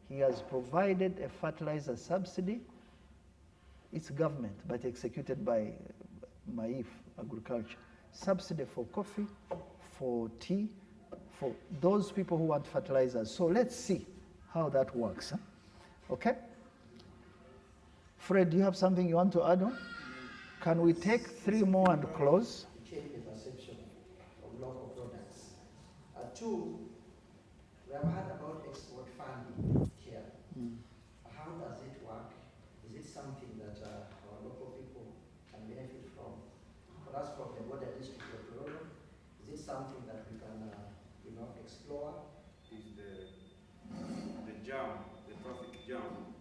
He has provided a fertilizer subsidy. It's government, but executed by Maif Agriculture. Subsidy for coffee, for tea, for those people who want fertilizers. So let's see how that works. Huh? Okay? Fred, do you have something you want to add on? Can we take 3 more and close? Change the perception of local products. Two, we have heard about export funding here. How does it work? Is it something that our local people can benefit from? For us from the border district of Tororo, is it something that we can explore? Is the jam, the traffic jam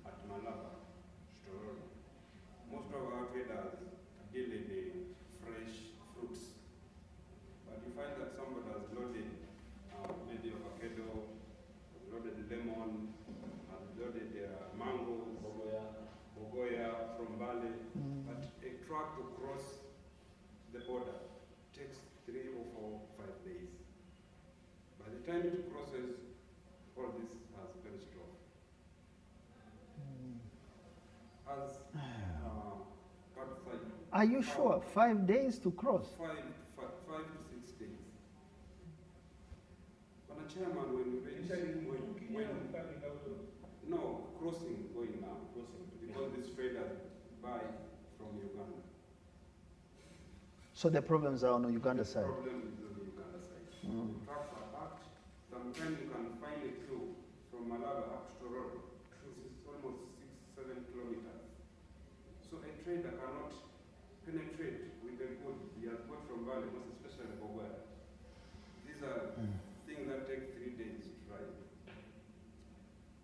at Malaba, Tororo. Most of our traders deal in the fresh fruits, but you find that somebody has loaded maybe avocado, loaded lemon, has loaded mangoes, bogoya from Bali, but a truck to cross the border takes 3 or 4, 5 days. By the time it crosses, all this has perished off. As Are you sure? 5 days to cross? 5 to 6 days. But a chairman, no, crossing going now, because these traders buy from Uganda. So the problems are on the Uganda side. The problem is on the Uganda side. The trucks are packed. Sometimes you can find a queue from Malaba up to Tororo. This is almost 6-7 kilometers. So a trader cannot penetrate with the goods he has bought from Valley, most especially Bogoya. These are things that take 3 days to drive.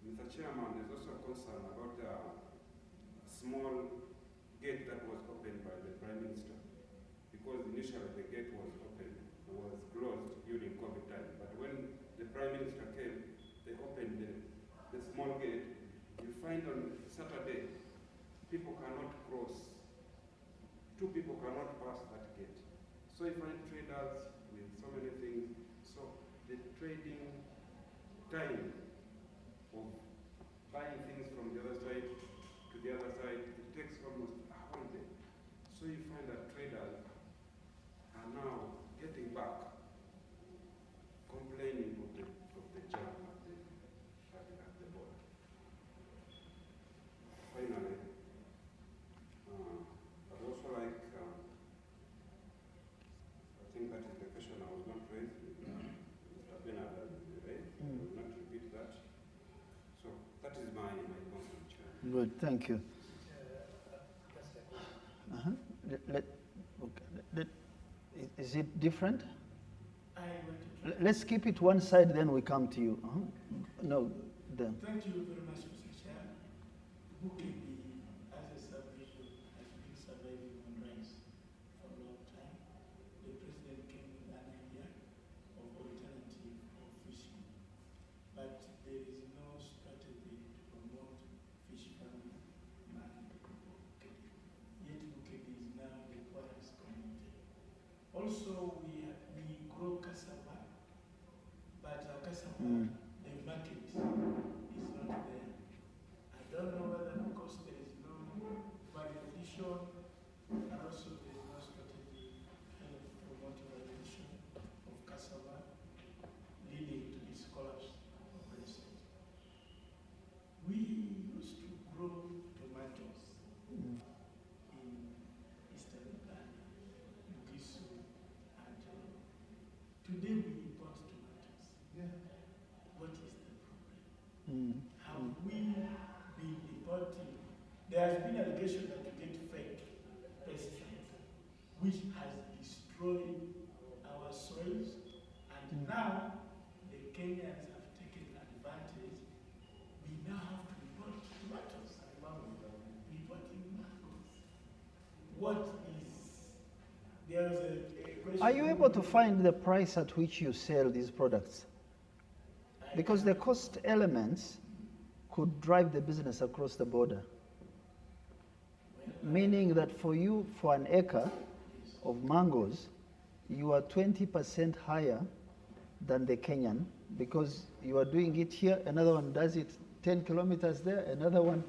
Mr. Chairman, there's also a concern about a small gate that was opened by the Prime Minister, because initially the gate was closed during COVID time. But when the Prime Minister came, they opened the small gate. You find on Saturday, people cannot cross. 2 people cannot pass that gate. So you find traders with so many things. So the trading time of buying things from the other side to the other side, it takes almost a whole day. So you find that traders are now getting back, complaining of the jam at the border. Finally, I'd also like, I think that is the question I was going to raise with Mr. Bernard, right? I will not repeat that. So that is my concern, Chair. Good, thank you. Is it different? Let's keep it one side, then we come to you. No, then. Thank you very much, Mr. Chair. Bukindi, as a sub-region, has been surviving on rice for a long time. The president came with an idea of alternative of fishing, but there is no strategy to promote fish farming and Bukindi. Yet Bukindi is now the poorest community. Also, we grow cassava, but cassava, the market is not there. I don't know whether because there is no value addition, and also there is no strategy to promote value addition of cassava, leading to this collapse of the state. We used to grow tomatoes in eastern Uganda, Bugisu, and today we import tomatoes. What is the problem? Have we been importing? There has been allegation that we get fake pesticides, which has destroyed our soils, and now the Kenyans have taken advantage. We now have to import tomatoes and mangoes. Importing mangoes. What is, there is a question. Are you able to find the price at which you sell these products? Because the cost elements could drive the business across the border. Well, Meaning that for you, for an acre of mangoes, you are 20% higher than the Kenyan because you are doing it here, another one does it 10 kilometers there, another one.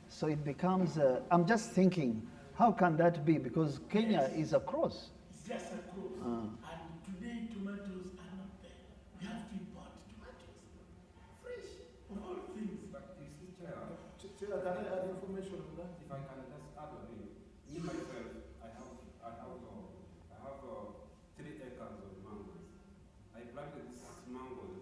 So it becomes, I'm just thinking, how can that be? Because Kenya is across. It's just across. And today tomatoes are not there. We have to import tomatoes. Fresh, of all things. But you see, Chair, Chair, can I add information on that? if I can just add a bit, me myself, I have 3 acres of mangoes. I planted these mangoes,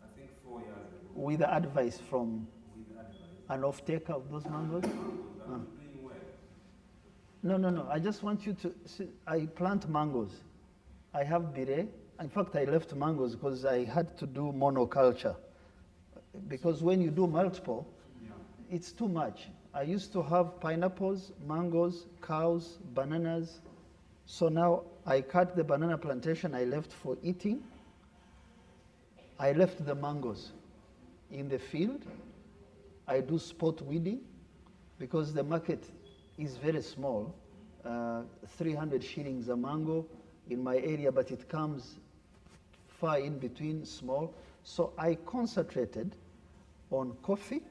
I think 4 years ago. With the advice from With advice. an off-taker of those mangoes? Mangoes are not doing well. No. I just want you to see, I plant mangoes. I have bire. In fact, I left mangoes because I had to do monoculture. Because when you do multiple, Yeah. it's too much. I used to have pineapples, mangoes, cows, bananas. So now I cut the banana plantation I left for eating. I left the mangoes in the field. I do spot weeding because the market is very small, 300 shillings a mango in my area, but it comes far in between, small. So I concentrated on coffee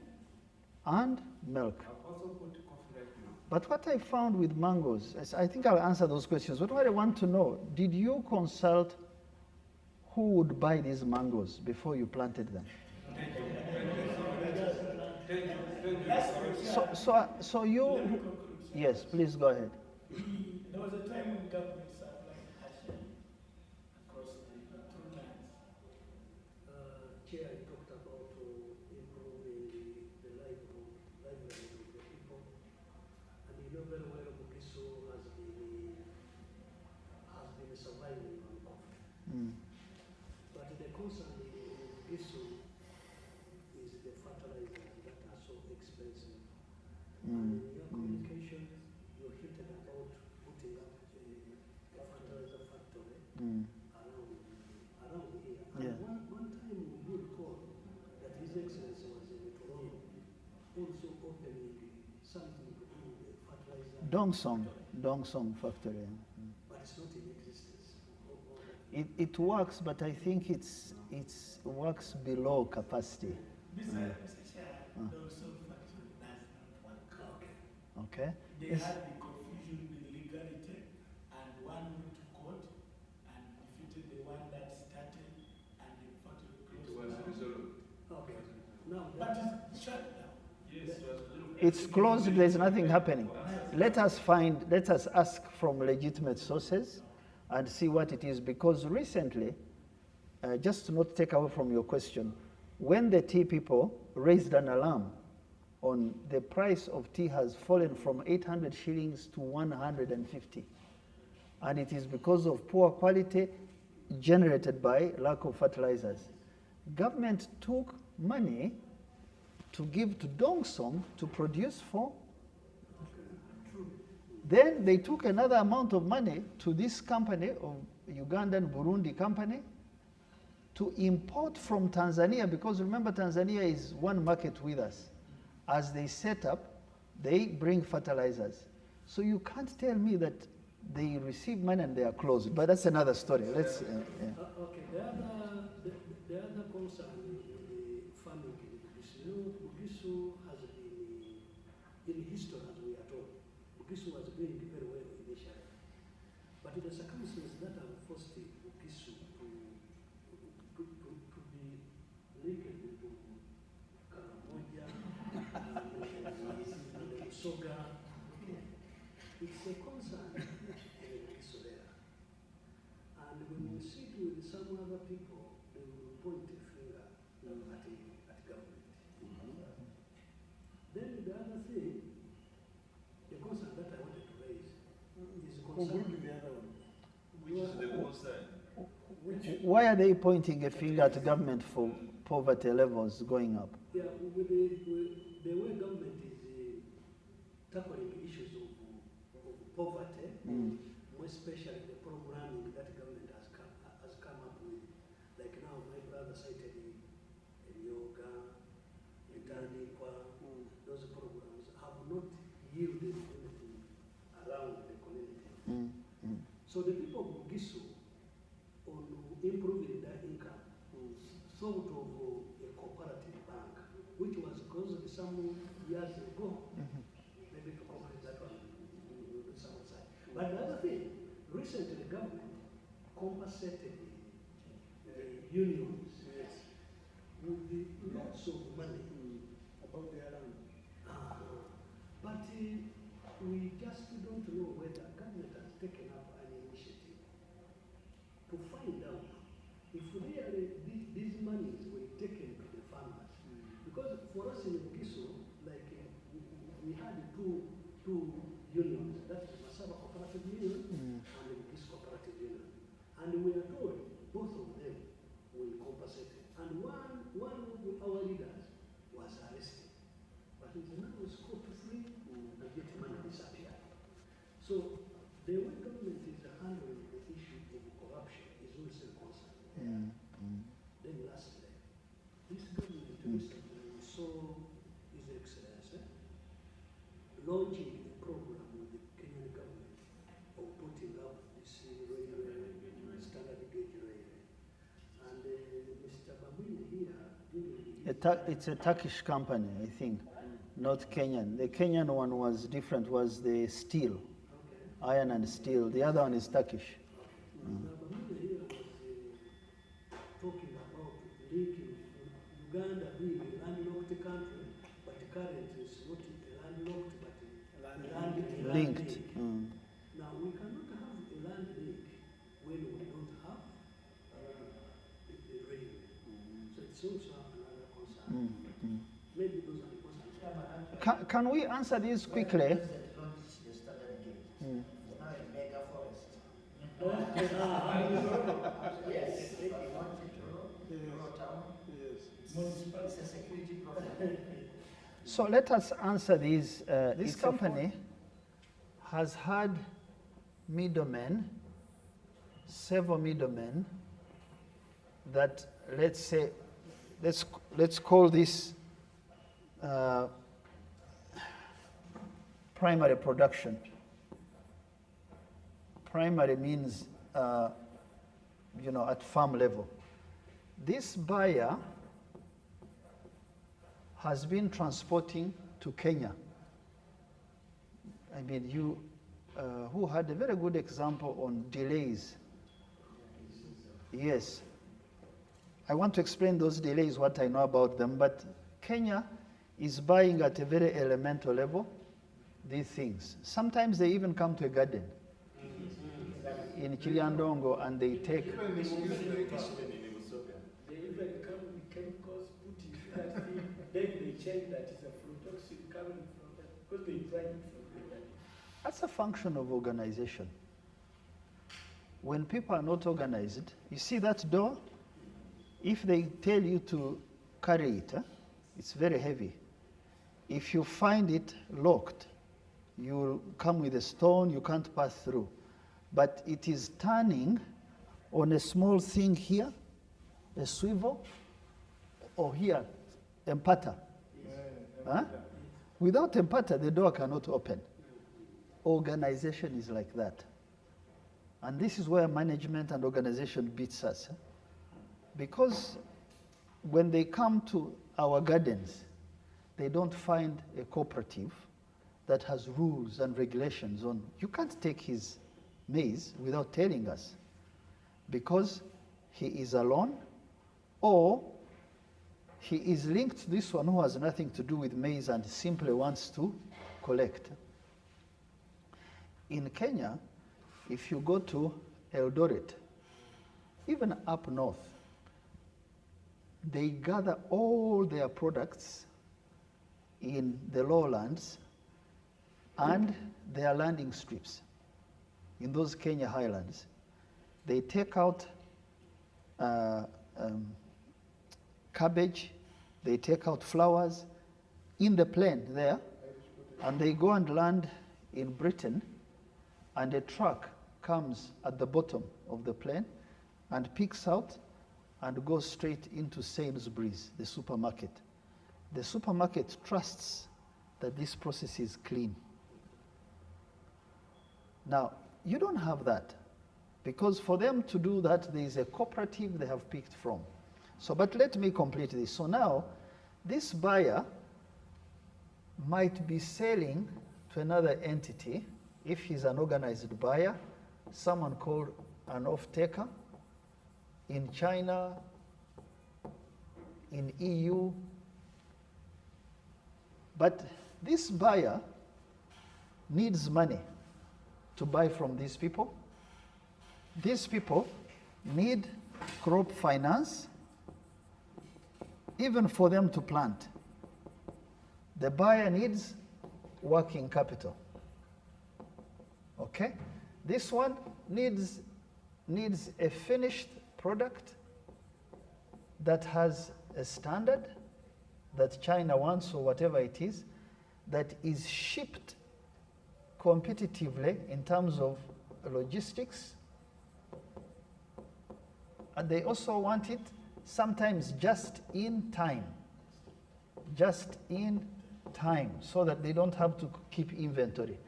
and milk. I've also put coffee right now. But what I found with mangoes, I think I'll answer those questions. But what I want to know, did you consult who would buy these mangoes before you planted them? So you, yes, please go ahead. There was a time when government supplied Hashem across the two lands. Chair, you talked about improving the livelihood of the people. And you know very well Bugisu has been surviving on coffee. But the concern in Bugisu is the fertilizers that are so expensive. And in your communication, you hinted about putting up a fertilizer factory around here. And Yeah. one time we do recall that His Excellency was in Toronto, also opening something to do with the fertilizer. Dongsong factory. But it's not in existence. It works, but I think it works below capacity. Mr. Chair, the Osol factory does not work. Okay? They It's- had the confusion with legality, and one went to court and defeated the one that started, and the factory closed. Okay. Now, But it's shut down. It's closed, there's nothing happening. Let us ask from legitimate sources and see what it is, because recently, just to not take away from your question, when the tea people raised an alarm on the price of tea has fallen from 800 shillings to 150. And it is because of poor quality generated by lack of fertilizers. Government took money to give to Dongsong to produce for. Then they took another amount of money to this company, of Ugandan Burundi company, to import from Tanzania, because remember Tanzania is one market with us. As they set up, they bring fertilizers. So you can't tell me that they receive money and they are closed, but that's another story. Let's. Okay, the other concern with the farming in Bugisu, you know, Bugisu has been, in history as we are told, Bugisu was doing very well initially. But the circumstances that have forced Bugisu to be linked to Karamoja and Soga, it's a concern in Bugisu there. And when you sit with some other people, they will point a finger at government. Then the other thing, the concern that I wanted to raise is concern. The other one. Why are they pointing a finger at government for poverty levels going up? Yeah, with the way government is tackling issues of poverty, more especially the programming that government has come up with. Like now, my brother cited in yoga, in Tanikwa, those programs have not yielded anything out of a cooperative bank, which was closed some years ago. Maybe to complete that one, we'll do some outside. But the other thing, recently the government compensated unions with lots of money About the land. But we just don't know whether government has taken up an initiative to find out if really these monies were taken to the farmers. Because for us in Bugiso, like we had two unions, that's the Masaba Cooperative Union and the Bugiso Cooperative Union. And we are told both of them will compensate. And one of our leaders was arrested. But he's now scot-free and yet money disappeared. So the way government is handling the issue of corruption is also a concern. Then lastly, this government recently we saw His Excellency launching a program with the Kenyan government of putting up this railway, standard gauge railway. And Mr. Babwini here, It's a Turkish company, I think, not Kenyan. The Kenyan one was different, was the steel, iron and steel. The other one is Turkish. Babwini here was talking about linking Uganda being a landlocked country, but currently it's not a landlocked, but a land Linked. link. Now, we cannot have a land link when we don't have the railway. So it's also another concern. Maybe those are the concerns. Can we answer this quickly? The president launched the standard gauge. It's now a mega forest. Yes, if I wanted to grow town, it's a security problem. So let us answer these. This company has had middlemen, several middlemen, that let's say, let's call this primary production. Primary means, at farm level. This buyer has been transporting to Kenya. I mean, who had a very good example on delays. Yes. I want to explain those delays, what I know about them, but Kenya is buying at a very elemental level these things. Sometimes they even come to a garden in Kiliandongo and they take. They even come with chemicals, put in that thing, then they check that it's a aflatoxin coming from that, because they tried it from the That's a function of organization. When people are not organized, you see that door? If they tell you to carry it, it's very heavy. If you find it locked, you come with a stone, you can't pass through. But it is turning on a small thing here, a swivel, or here, empata. Without empata, the door cannot open. Organization is like that. And this is where management and organization beats us. Because when they come to our gardens, they don't find a cooperative that has rules and regulations on. You can't take his maize without telling us, because he is alone, or he is linked to this one who has nothing to do with maize and simply wants to collect. In Kenya, if you go to Eldoret, even up north, they gather all their products in the lowlands and their landing strips in those Kenya highlands. They take out cabbage, they take out flowers in the plain there, and they go and land in Britain, and a truck comes at the bottom of the plain and picks out and goes straight into Sainsbury's, the supermarket. The supermarket trusts that this process is clean. Now, you don't have that, because for them to do that, there is a cooperative they have picked from. So, but let me complete this. So now, this buyer might be selling to another entity, if he's an organized buyer, someone called an off-taker, in China, in EU. But this buyer needs money to buy from these people. These people need crop finance, even for them to plant. The buyer needs working capital. Okay? This one needs a finished product that has a standard that China wants, or whatever it is, that is shipped competitively in terms of logistics. And they also want it sometimes just in time. Just in time, so that they don't have to keep inventory.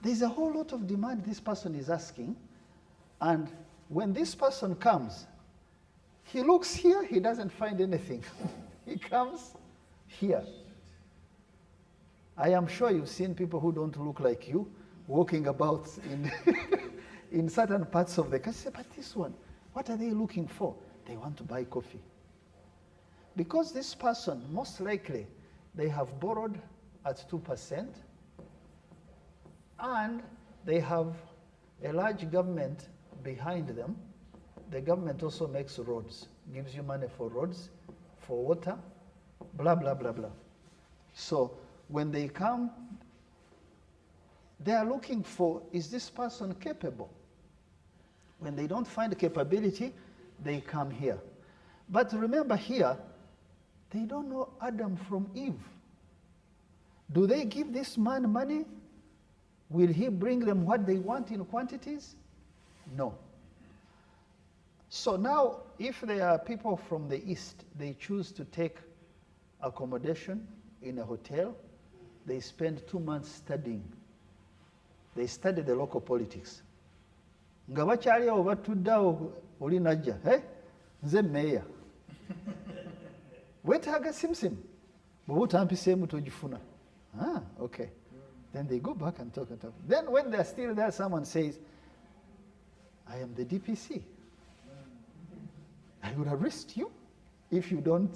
There's a whole lot of demand this person is asking, and when this person comes, he looks here, he doesn't find anything. He comes here. I am sure you've seen people who don't look like you walking about in, in certain parts of the country. But this one, what are they looking for? They want to buy coffee. Because this person, most likely, they have borrowed at 2%, and they have a large government behind them. The government also makes roads, gives you money for roads, for water, blah, blah, blah, blah. So when they come, they are looking for, is this person capable? When they don't find capability, they come here. But remember here, they don't know Adam from Eve. Do they give this man money? Will he bring them what they want in quantities? No. So now, if there are people from the East, they choose to take accommodation in a hotel, they spend 2 months studying. They study the local politics. Nga bakyali awo batudde awo oli najja, nze meeya. Weetaaga simsim. Bw'oba otampiseemu togifuna. Ah, okay. Then they go back and talk and talk. Then when they're still there, someone says, I am the DPC. I will arrest you if you don't.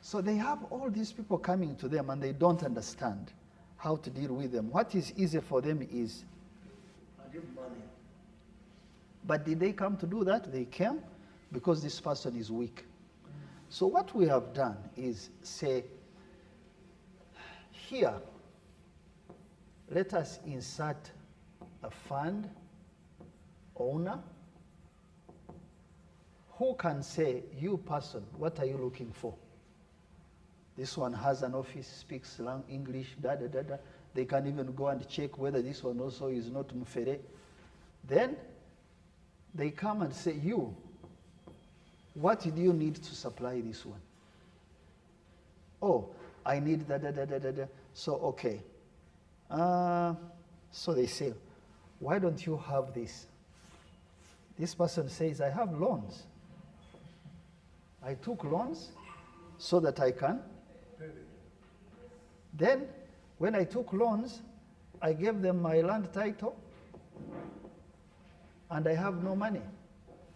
So they have all these people coming to them, and they don't understand how to deal with them. What is easy for them is, I give money. but did they come to do that? They came because this person is weak. So what we have done is say, here, let us insert a fund owner who can say, you person, what are you looking for? This one has an office, speaks English, da da da da. They can even go and check whether this one also is not Mufere. Then they come and say, you, what do you need to supply this one? Oh, I need da da da da da da. So, okay. So they say, why don't you have this? This person says, I have loans. I took loans so that I can. Then, when I took loans, I gave them my land title, and I have no money.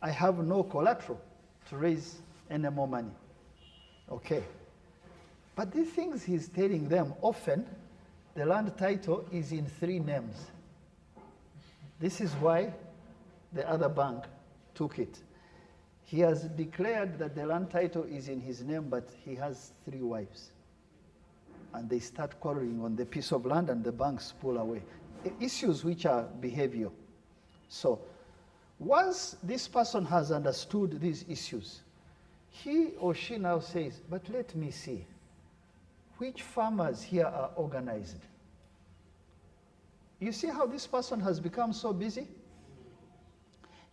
I have no collateral to raise any more money. Okay. But these things he's telling them, often the land title is in 3 names. This is why the other bank took it. He has declared that the land title is in his name, but he has 3 wives. And they start quarreling on the piece of land, and the banks pull away. Issues which are behavioral. So once this person has understood these issues, he or she now says, but let me see, which farmers here are organized? You see how this person has become so busy?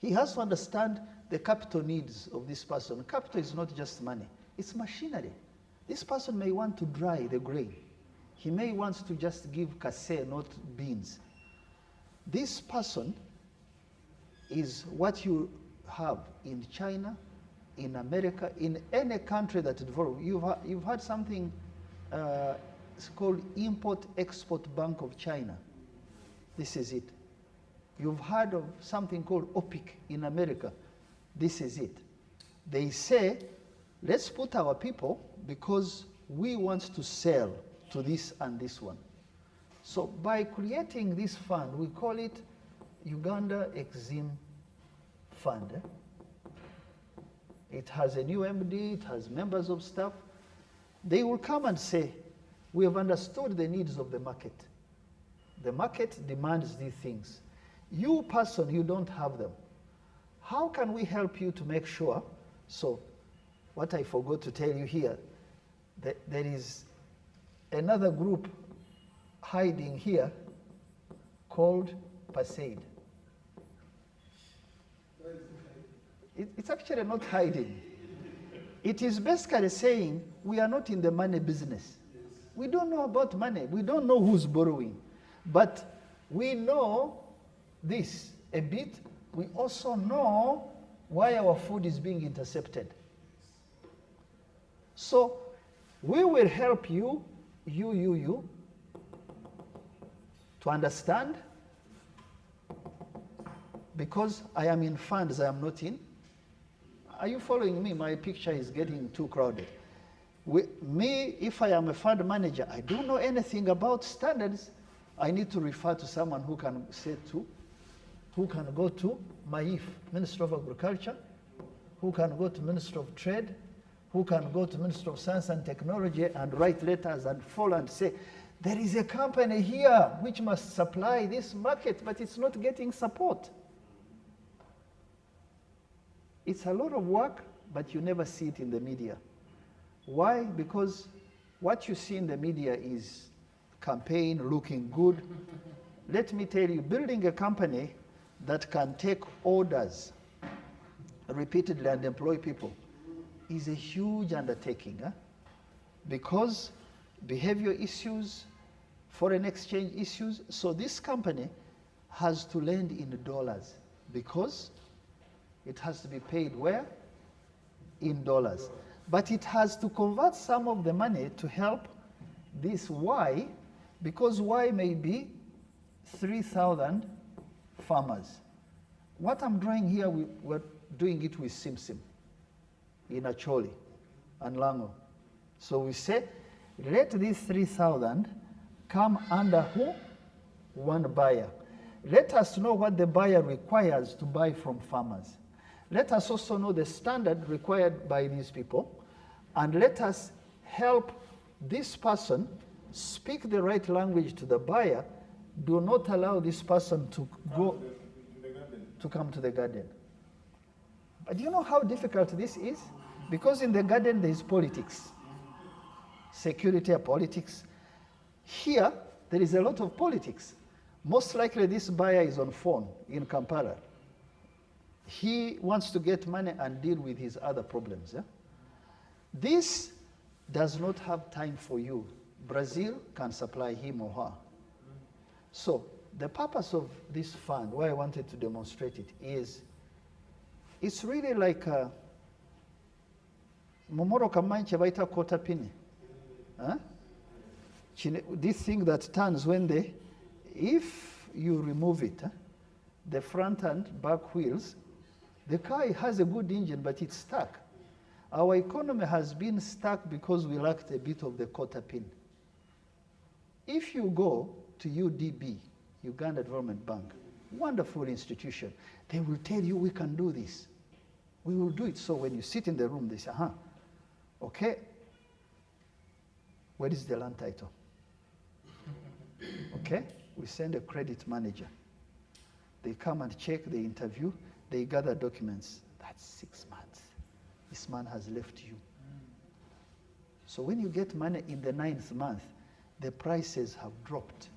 He has to understand the capital needs of this person. Capital is not just money, it's machinery. This person may want to dry the grain. He may want to just give kase, not beans. This person is what you have in China, in America, in any country that developed. You've had something, it's called Import-Export Bank of China. This is it. You've heard of something called OPIC in America. This is it. They say, let's put our people because we want to sell to this and this one. So by creating this fund, we call it Uganda Exim Fund. It has a new MD, it has members of staff. They will come and say, we have understood the needs of the market. The market demands these things. You person, you don't have them. How can we help you to make sure? So what I forgot to tell you here, that there is another group hiding here called PASAID. It's actually not hiding. It is basically saying we are not in the money business. We don't know about money. We don't know who's borrowing. But we know this a bit. We also know why our food is being intercepted. So we will help you to understand, because I am in funds I am not in. Are you following me? My picture is getting too crowded. Me, if I am a fund manager, I don't know anything about standards. I need to refer to someone who can who can go to MAIF, Minister of Agriculture, who can go to Minister of Trade, who can go to Minister of Science and Technology and write letters and follow and say, there is a company here which must supply this market, but it's not getting support. It's a lot of work, but you never see it in the media. Why? Because what you see in the media is campaign looking good. Let me tell you, building a company that can take orders repeatedly and employ people is a huge undertaking, because behavior issues, foreign exchange issues. So this company has to lend in dollars because it has to be paid where? In dollars. But it has to convert some of the money to help this Y, because Y may be 3,000 farmers. What I'm drawing here, we're doing it with Simsim in Acholi and Lango. So we say, let these 3,000 come under who? One buyer. Let us know what the buyer requires to buy from farmers. Let us also know the standard required by these people, and let us help this person speak the right language to the buyer. Do not allow this person to go to come to the garden. But do you know how difficult this is? Because in the garden there is politics, security politics. Here there is a lot of politics. Most likely this buyer is on phone in Kampala. He wants to get money and deal with his other problems. Yeah? This does not have time for you. Brazil can supply him or her. So the purpose of this fund, why I wanted to demonstrate it, is it's really like Momoro Kamanche Baita Kota Pini. This thing that turns when if you remove it, the front and back wheels, the car has a good engine, but it's stuck. Our economy has been stuck because we lacked a bit of the quarter pin. If you go to UDB, Uganda Development Bank, wonderful institution, they will tell you we can do this. We will do it. So when you sit in the room, they say, okay, where is the land title? Okay, we send a credit manager. They come and check, they interview, they gather documents. That's 6 months. This man has left you. So when you get money in the 9th month, the prices have dropped.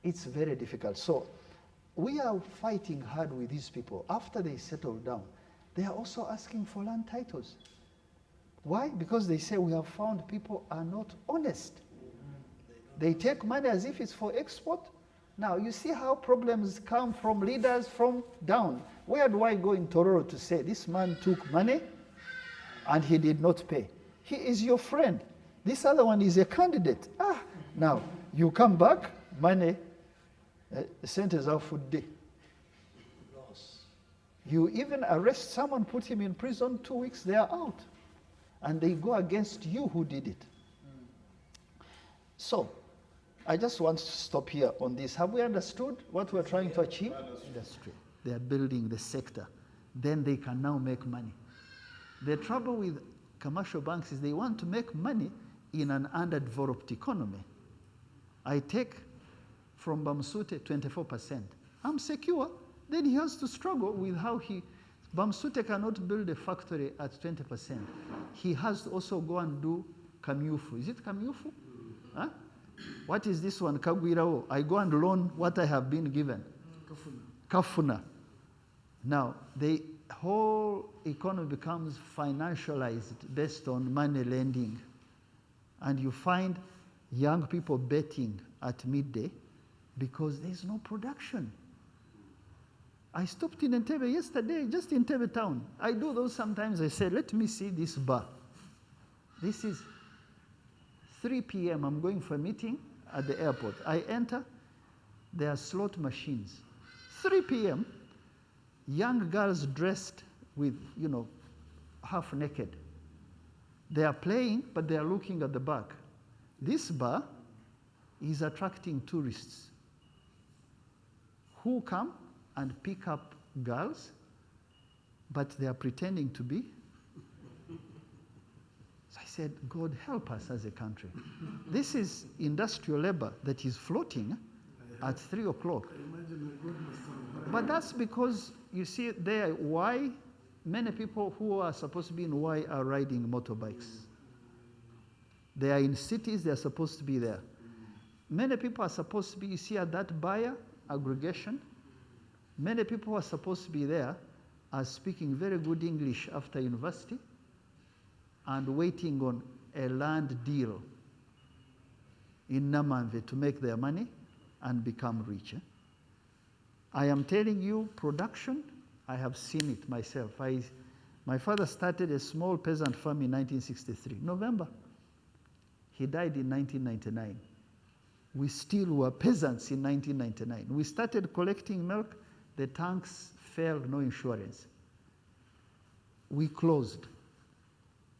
It's very difficult. So we are fighting hard with these people. After they settle down, they are also asking for land titles. Why? Because they say we have found people are not honest. They take money as if it's for export. Now, you see how problems come from leaders from down. Where do I go in Tororo to say this man took money and he did not pay? He is your friend. This other one is a candidate. Now, you come back, money, sentence out for day. You even arrest someone, put him in prison, 2 weeks, they are out. And they go against you who did it. So, I just want to stop here on this. Have we understood what we're trying to achieve? Industry. They are building the sector. Then they can now make money. The trouble with commercial banks is they want to make money in an underdeveloped economy. I take from Bamsute 24%. I'm secure. Then he has to struggle with how Bamsute cannot build a factory at 20%. He has to also go and do Kamyufu. Is it Kamyufu? Huh? What is this one? Kagwirao. I go and loan what I have been given. Kafuna. Now, the whole economy becomes financialized based on money lending. And you find young people betting at midday because there's no production. I stopped in Entebbe yesterday, just in Entebbe town. I do those sometimes. I say, let me see this bar. This is 3 p.m. I'm going for a meeting at the airport. I enter, there are slot machines. 3 p.m., young girls dressed with, half naked. They are playing, but they are looking at the back. This bar is attracting tourists who come and pick up girls, but they are pretending to be. So I said, God help us as a country. This is industrial labor that is floating at 3 o'clock. But that's because, you see there, why many people who are supposed to be in Y are riding motorbikes. They are in cities, they are supposed to be there. Many people are supposed to be, you see at that buyer aggregation, many people who are supposed to be there are speaking very good English after university and waiting on a land deal in Namanve to make their money and become rich. I am telling you, production, I have seen it myself. My father started a small peasant farm in 1963, November. He died in 1999. We still were peasants in 1999. We started collecting milk. The tanks failed, no insurance. We closed.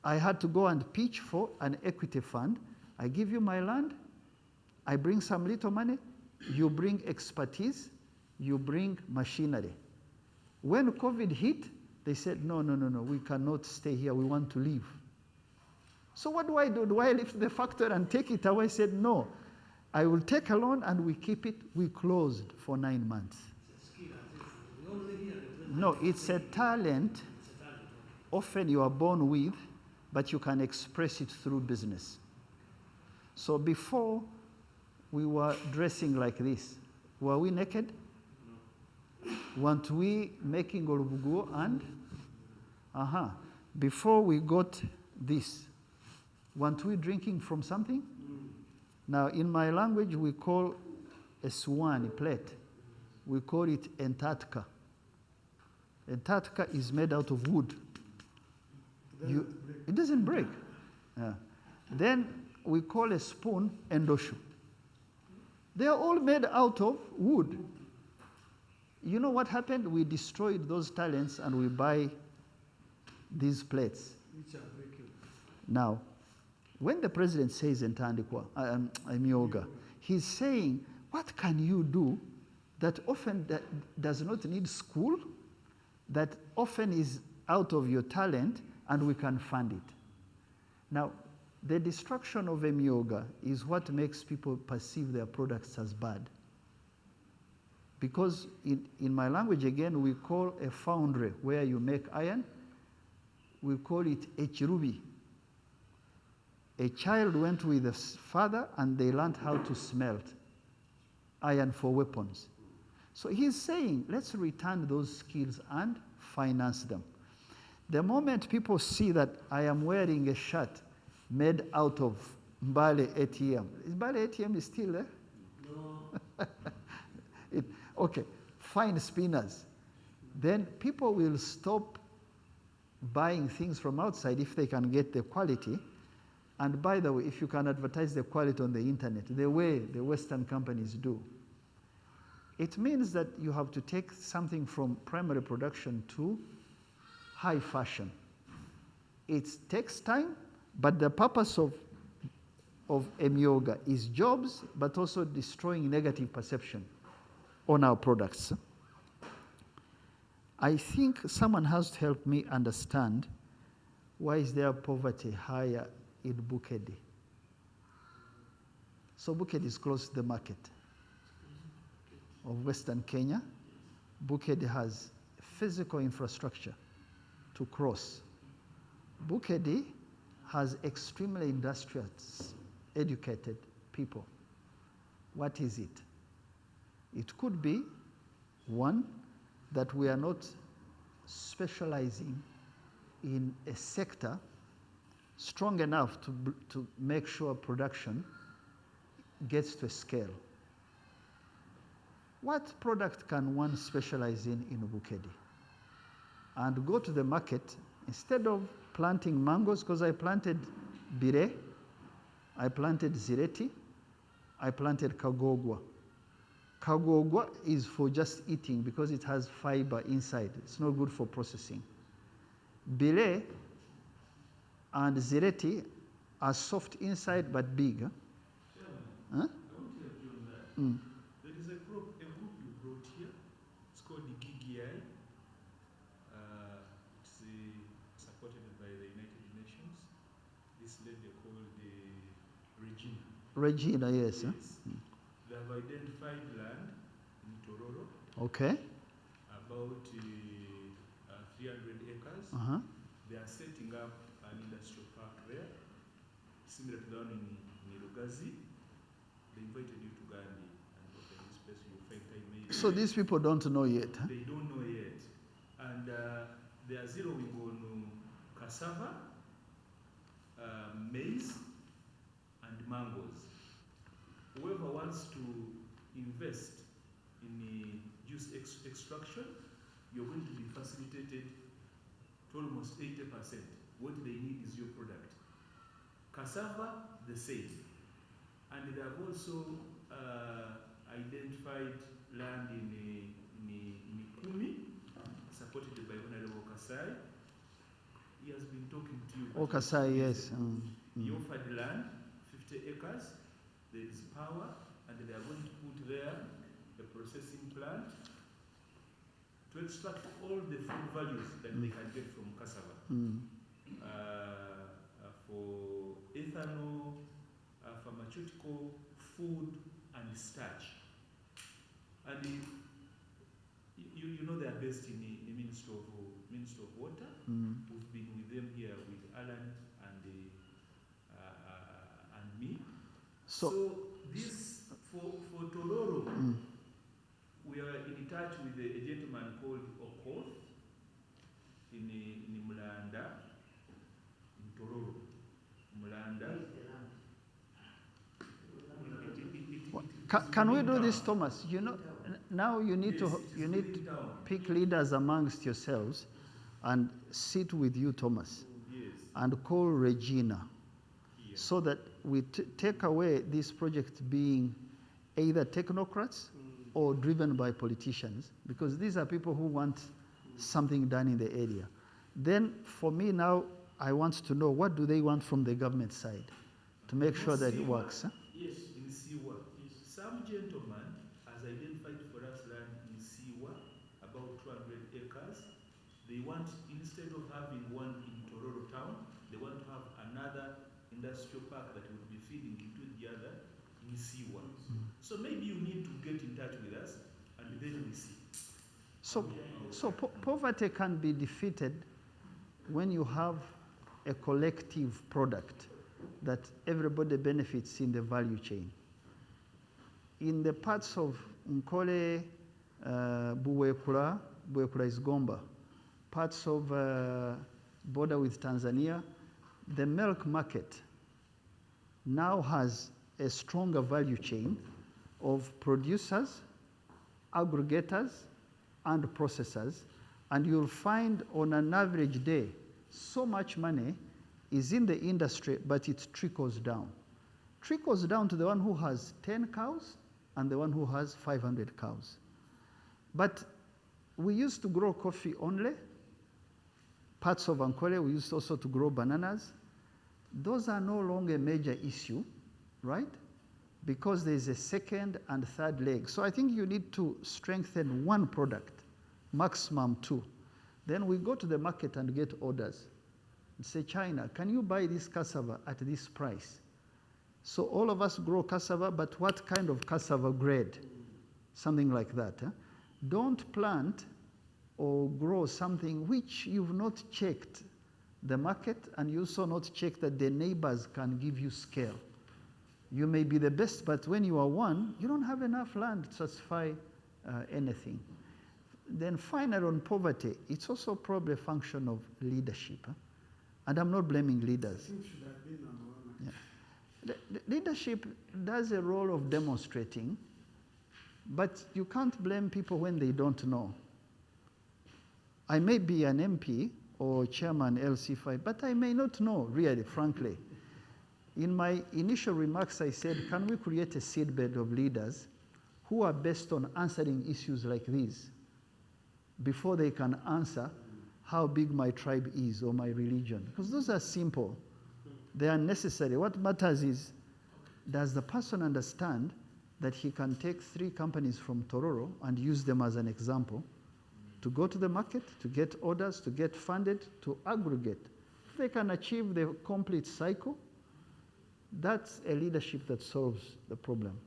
I had to go and pitch for an equity fund. I give you my land. I bring some little money. You bring expertise. You bring machinery. When COVID hit, they said, no, we cannot stay here. We want to leave. So what do? Do I lift the factory and take it away? I said, no. I will take a loan and we keep it. We closed for 9 months. No, it's a talent. Often you are born with, but you can express it through business. So before, we were dressing like this. Were we naked? Weren't we making Olubugo and? Before we got this, weren't we drinking from something? Now, in my language, we call a swan, a plate. We call it Antarctica. Antarctica is made out of wood. It doesn't break. Then we call a spoon endoshu. They are all made out of wood. You know what happened? We destroyed those talents and we buy these plates. Now, when the president says Entandikwa, Emyoga, he's saying, what can you do that often does not need school, that often is out of your talent, and we can fund it. Now, the destruction of Emyoga is what makes people perceive their products as bad. Because in my language, again, we call a foundry where you make iron, we call it a chirubi. A child went with a father and they learned how to smelt iron for weapons. So he's saying, let's return those skills and finance them. The moment people see that I am wearing a shirt made out of Mbale ATM, Mbale ATM is still there? No. Okay, fine spinners. then people will stop buying things from outside if they can get the quality. And by the way, if you can advertise the quality on the internet, the way the Western companies do, it means that you have to take something from primary production to high fashion. It takes time, but the purpose of Emyoga is jobs, but also destroying negative perception on our products. I think someone has to help me understand why is there poverty higher in Bukedi. So Bukedi is close to the market of Western Kenya. Bukedi has physical infrastructure to cross. Bukedi has extremely industrious, educated people. What is it? It could be, one, that we are not specializing in a sector strong enough to make sure production gets to a scale. What product can one specialize in Bukedi? And go to the market, instead of planting mangoes, because I planted Bire, I planted Zireti, I planted Kagogwa. Kagogwa is for just eating because it has fiber inside. It's not good for processing. Bire and Zireti are soft inside but big. Huh? Huh? I want to help you on that. There is a group you brought here. It's called the GGI. It's supported by the United Nations. This lady called Regina. Regina, yes. Huh? They have identified land in Tororo. Okay. About 300 acres. Uh-huh. They are setting up an industrial park there, similar to the one in Lugazi. They invited you to Gandhi and open this place. You'll find time maybe. So these people don't know yet. Huh? They don't know yet. And they are zeroing on cassava, maize, and mangoes. Whoever wants to invest in juice extraction, you're going to be facilitated to almost 80%. What they need is your product. Cassava, the same. And they have also identified land in Kumi, supported by Honorable Kasai. He has been talking to you. Kasai, yes. He offered land, 50 acres. There is power, and they are going to put there a processing plant to extract all the food values that they can get from cassava. For ethanol, pharmaceutical, food, and starch. And you know they are based in the Ministry of Water. We've been with them here with Alan and me. So this for Tororo, we are in touch with a gentleman called Okoth in Mulanda, in Tororo. Mulanda. Can we do this, Thomas? You know, now you need to pick leaders amongst yourselves and sit with you, Thomas, and call Regina, so that we take away this project being either technocrats or driven by politicians, because these are people who want something done in the area. Then for me now, I want to know, what do they want from the government side to make sure that it works? Huh? Yes, in Siwa. Some gentleman has identified for us land in Siwa, about 200 acres. They want, instead of having one in Tororo town, they want to have another industrial park that will be feeding into the other in Siwa. So maybe you need to get in touch with us, and then we see. So poverty can be defeated when you have a collective product that everybody benefits in the value chain. In the parts of Nkole, Buwekura is Gomba, parts of border with Tanzania, the milk market now has a stronger value chain of producers, aggregators, and processors, And you'll find on an average day, so much money is in the industry, but it trickles down. Trickles down to the one who has 10 cows and the one who has 500 cows. But we used to grow coffee only. Parts of Ankole, we used also to grow bananas. Those are no longer a major issue, right? Because there's a second and third leg. So I think you need to strengthen one product, maximum two. Then we go to the market and get orders. And say, China, can you buy this cassava at this price? So all of us grow cassava, but what kind of cassava grade? Something like that. Huh? Don't plant or grow something which you've not checked the market, and you also not check that the neighbors can give you scale. You may be the best, but when you are one, you don't have enough land to satisfy anything. Then finally on poverty, it's also probably a function of leadership. Huh? And I'm not blaming leaders. I think should have been number one. Yeah. The leadership does a role of demonstrating, but you can't blame people when they don't know. I may be an MP or chairman LC5, but I may not know, really, frankly. In my initial remarks, I said, can we create a seedbed of leaders who are based on answering issues like these before they can answer how big my tribe is or my religion? Because those are simple. They are necessary. What matters is, does the person understand that he can take 3 companies from Tororo and use them as an example to go to the market, to get orders, to get funded, to aggregate? If they can achieve the complete cycle, that's a leadership that solves the problem.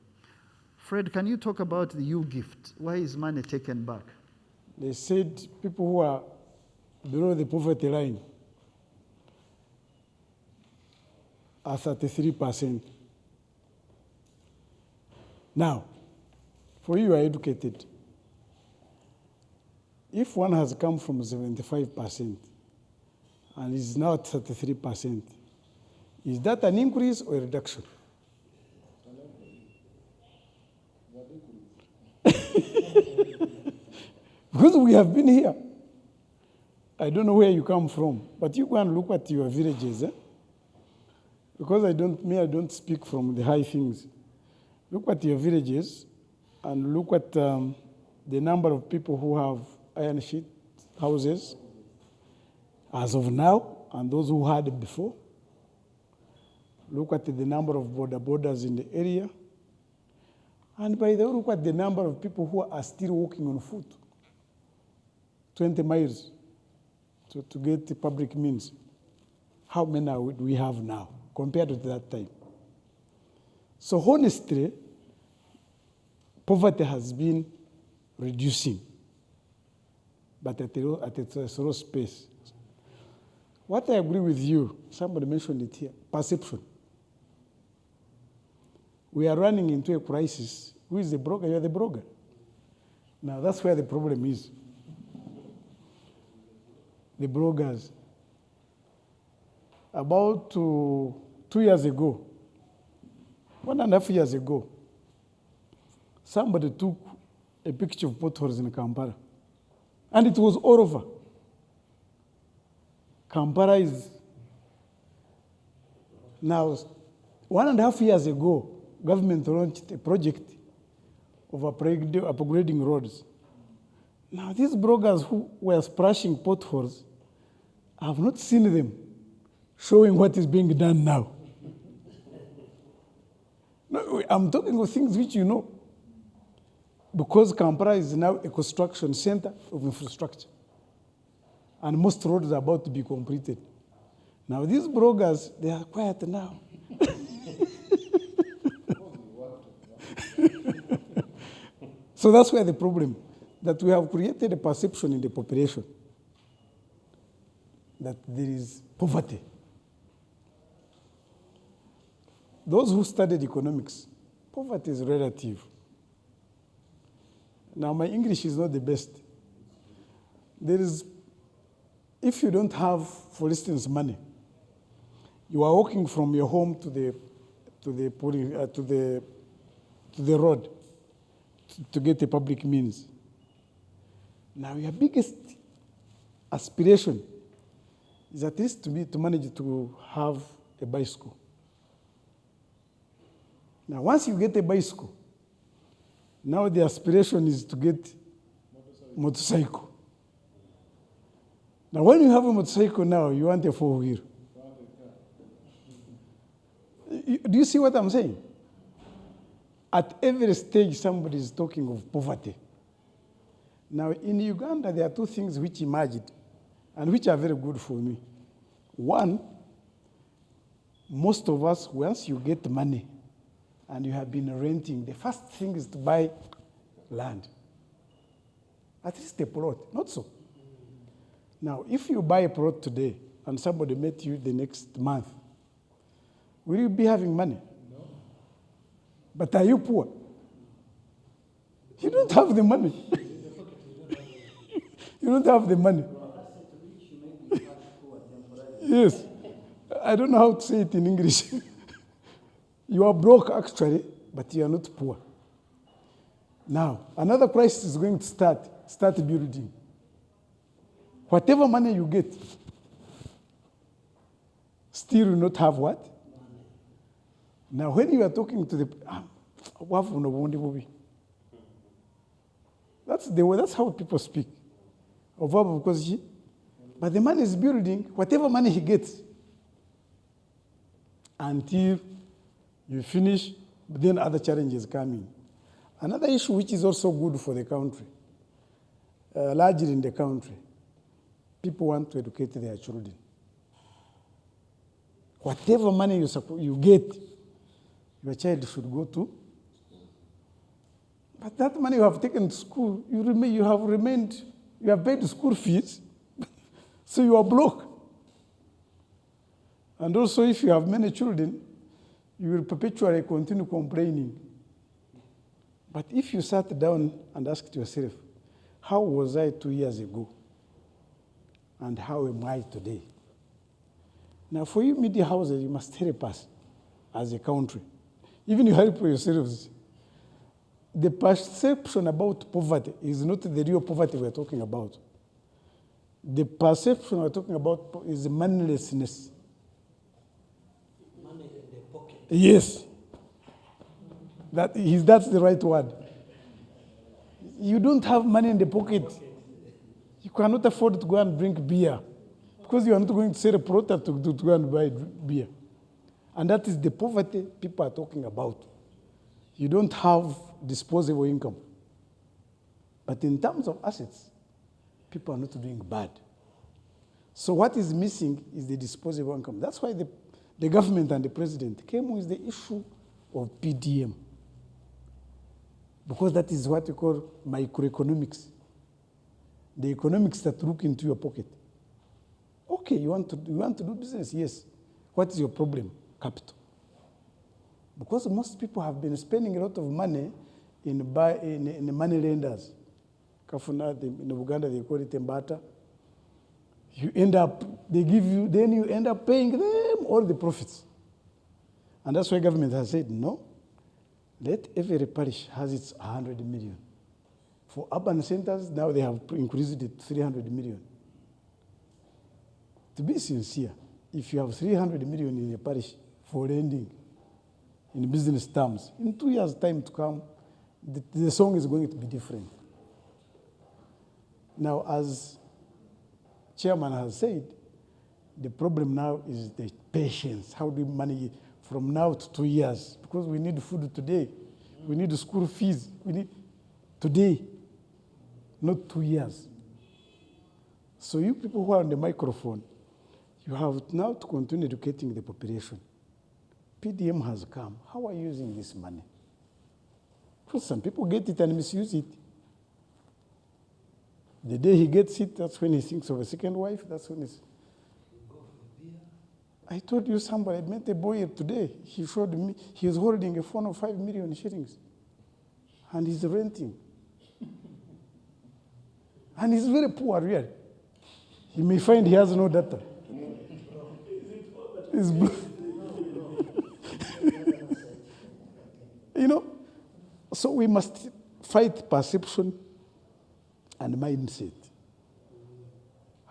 Fred, can you talk about the U-Gift? Why is money taken back? They said people who are below the poverty line are 33%. Now, for you are educated. If one has come from 75% and is now at 33%, is that an increase or a reduction? Because we have been here. I don't know where you come from, but you go and look at your villages. Because I don't speak from the high things. Look at your villages and look at the number of people who have iron sheet houses as of now and those who had it before. Look at the number of borders in the area. And by the way, look at the number of people who are still walking on foot, 20 miles to get the public means. How many do we have now compared to that time? So honestly, poverty has been reducing, but at a slow pace. What I agree with you, somebody mentioned it here, perception. We are running into a crisis. Who is the broker? You're the broker. Now that's where the problem is. The brokers. About 2 years ago, 1.5 years ago, somebody took a picture of potholes in Kampala. And it was all over. Kampala is now 1.5 years ago, government launched a project of upgrading roads. Now these brokers who were splashing potholes, I have not seen them showing what is being done now. No, I'm talking of things which you know. Because Kampala is now a construction center of infrastructure. And most roads are about to be completed. Now these brokers, they are quiet now. So that's where the problem, that we have created a perception in the population that there is poverty. Those who studied economics, poverty is relative. Now my English is not the best. There is, if you don't have, for instance, money, you are walking from your home to the road to get a public means. Now your biggest aspiration is at least to manage to have a bicycle. Now, once you get a bicycle, now the aspiration is to get motorcycle. Now, when you have a motorcycle now, you want a four-wheel. Do you see what I'm saying? At every stage, somebody is talking of poverty. Now, in Uganda, there are two things which emerged and which are very good for me. One, most of us, once you get money and you have been renting, the first thing is to buy land. At least a plot, not so. Now, if you buy a plot today and somebody met you the next month, will you be having money? No. But are you poor? You don't have the money. You don't have the money. Yes. I don't know how to say it in English. You are broke actually, but you are not poor. Now, another crisis is going to start building. Whatever money you get, still will not have what? Now, when you are talking to the that's how people speak. But the man is building whatever money he gets until you finish, then other challenges come in. Another issue which is also good for the country, largely in the country, people want to educate their children. Whatever money you get, your child should go to. But that money you have taken to school, you have paid school fees, so you are broke. And also, if you have many children, you will perpetually continue complaining. But if you sat down and asked yourself, how was I 2 years ago? And how am I today? Now, for you media houses, you must help us as a country. Even you help yourselves. The perception about poverty is not the real poverty we're talking about. The perception we're talking about is moneylessness. Money in the pocket. Yes. That's the right word. You don't have money in the pocket. You cannot afford to go and drink beer because you are not going to sell a product to go and buy beer. And that is the poverty people are talking about. You don't have disposable income. But in terms of assets, people are not doing bad. So what is missing is the disposable income. That's why the government and the president came with the issue of PDM. Because that is what we call microeconomics. The economics that look into your pocket. Okay, you want to do business? Yes. What is your problem? Capital. Because most people have been spending a lot of money in money lenders. In Uganda, they call it Mbata. Then you end up paying them all the profits. And that's why government has said, no, let every parish has its 100 million. For urban centers, now they have increased it to 300 million. To be sincere, if you have 300 million in a parish for lending, in business terms, in 2 years' time to come, the song is going to be different. Now, as Chairman has said, the problem now is the patience. How do we manage it from now to 2 years? Because we need food today. We need school fees. We need today, not 2 years. So you people who are on the microphone, you have now to continue educating the population. PDM has come. How are you using this money? Because some people get it and misuse it. The day he gets it, that's when he thinks of a second wife. That's when it's... I told you somebody, I met a boy today. He showed me, he was holding a phone of 5 million shillings. And he's renting. And he's very poor, really. He may find he has no data. You know, so we must fight perception and mindset.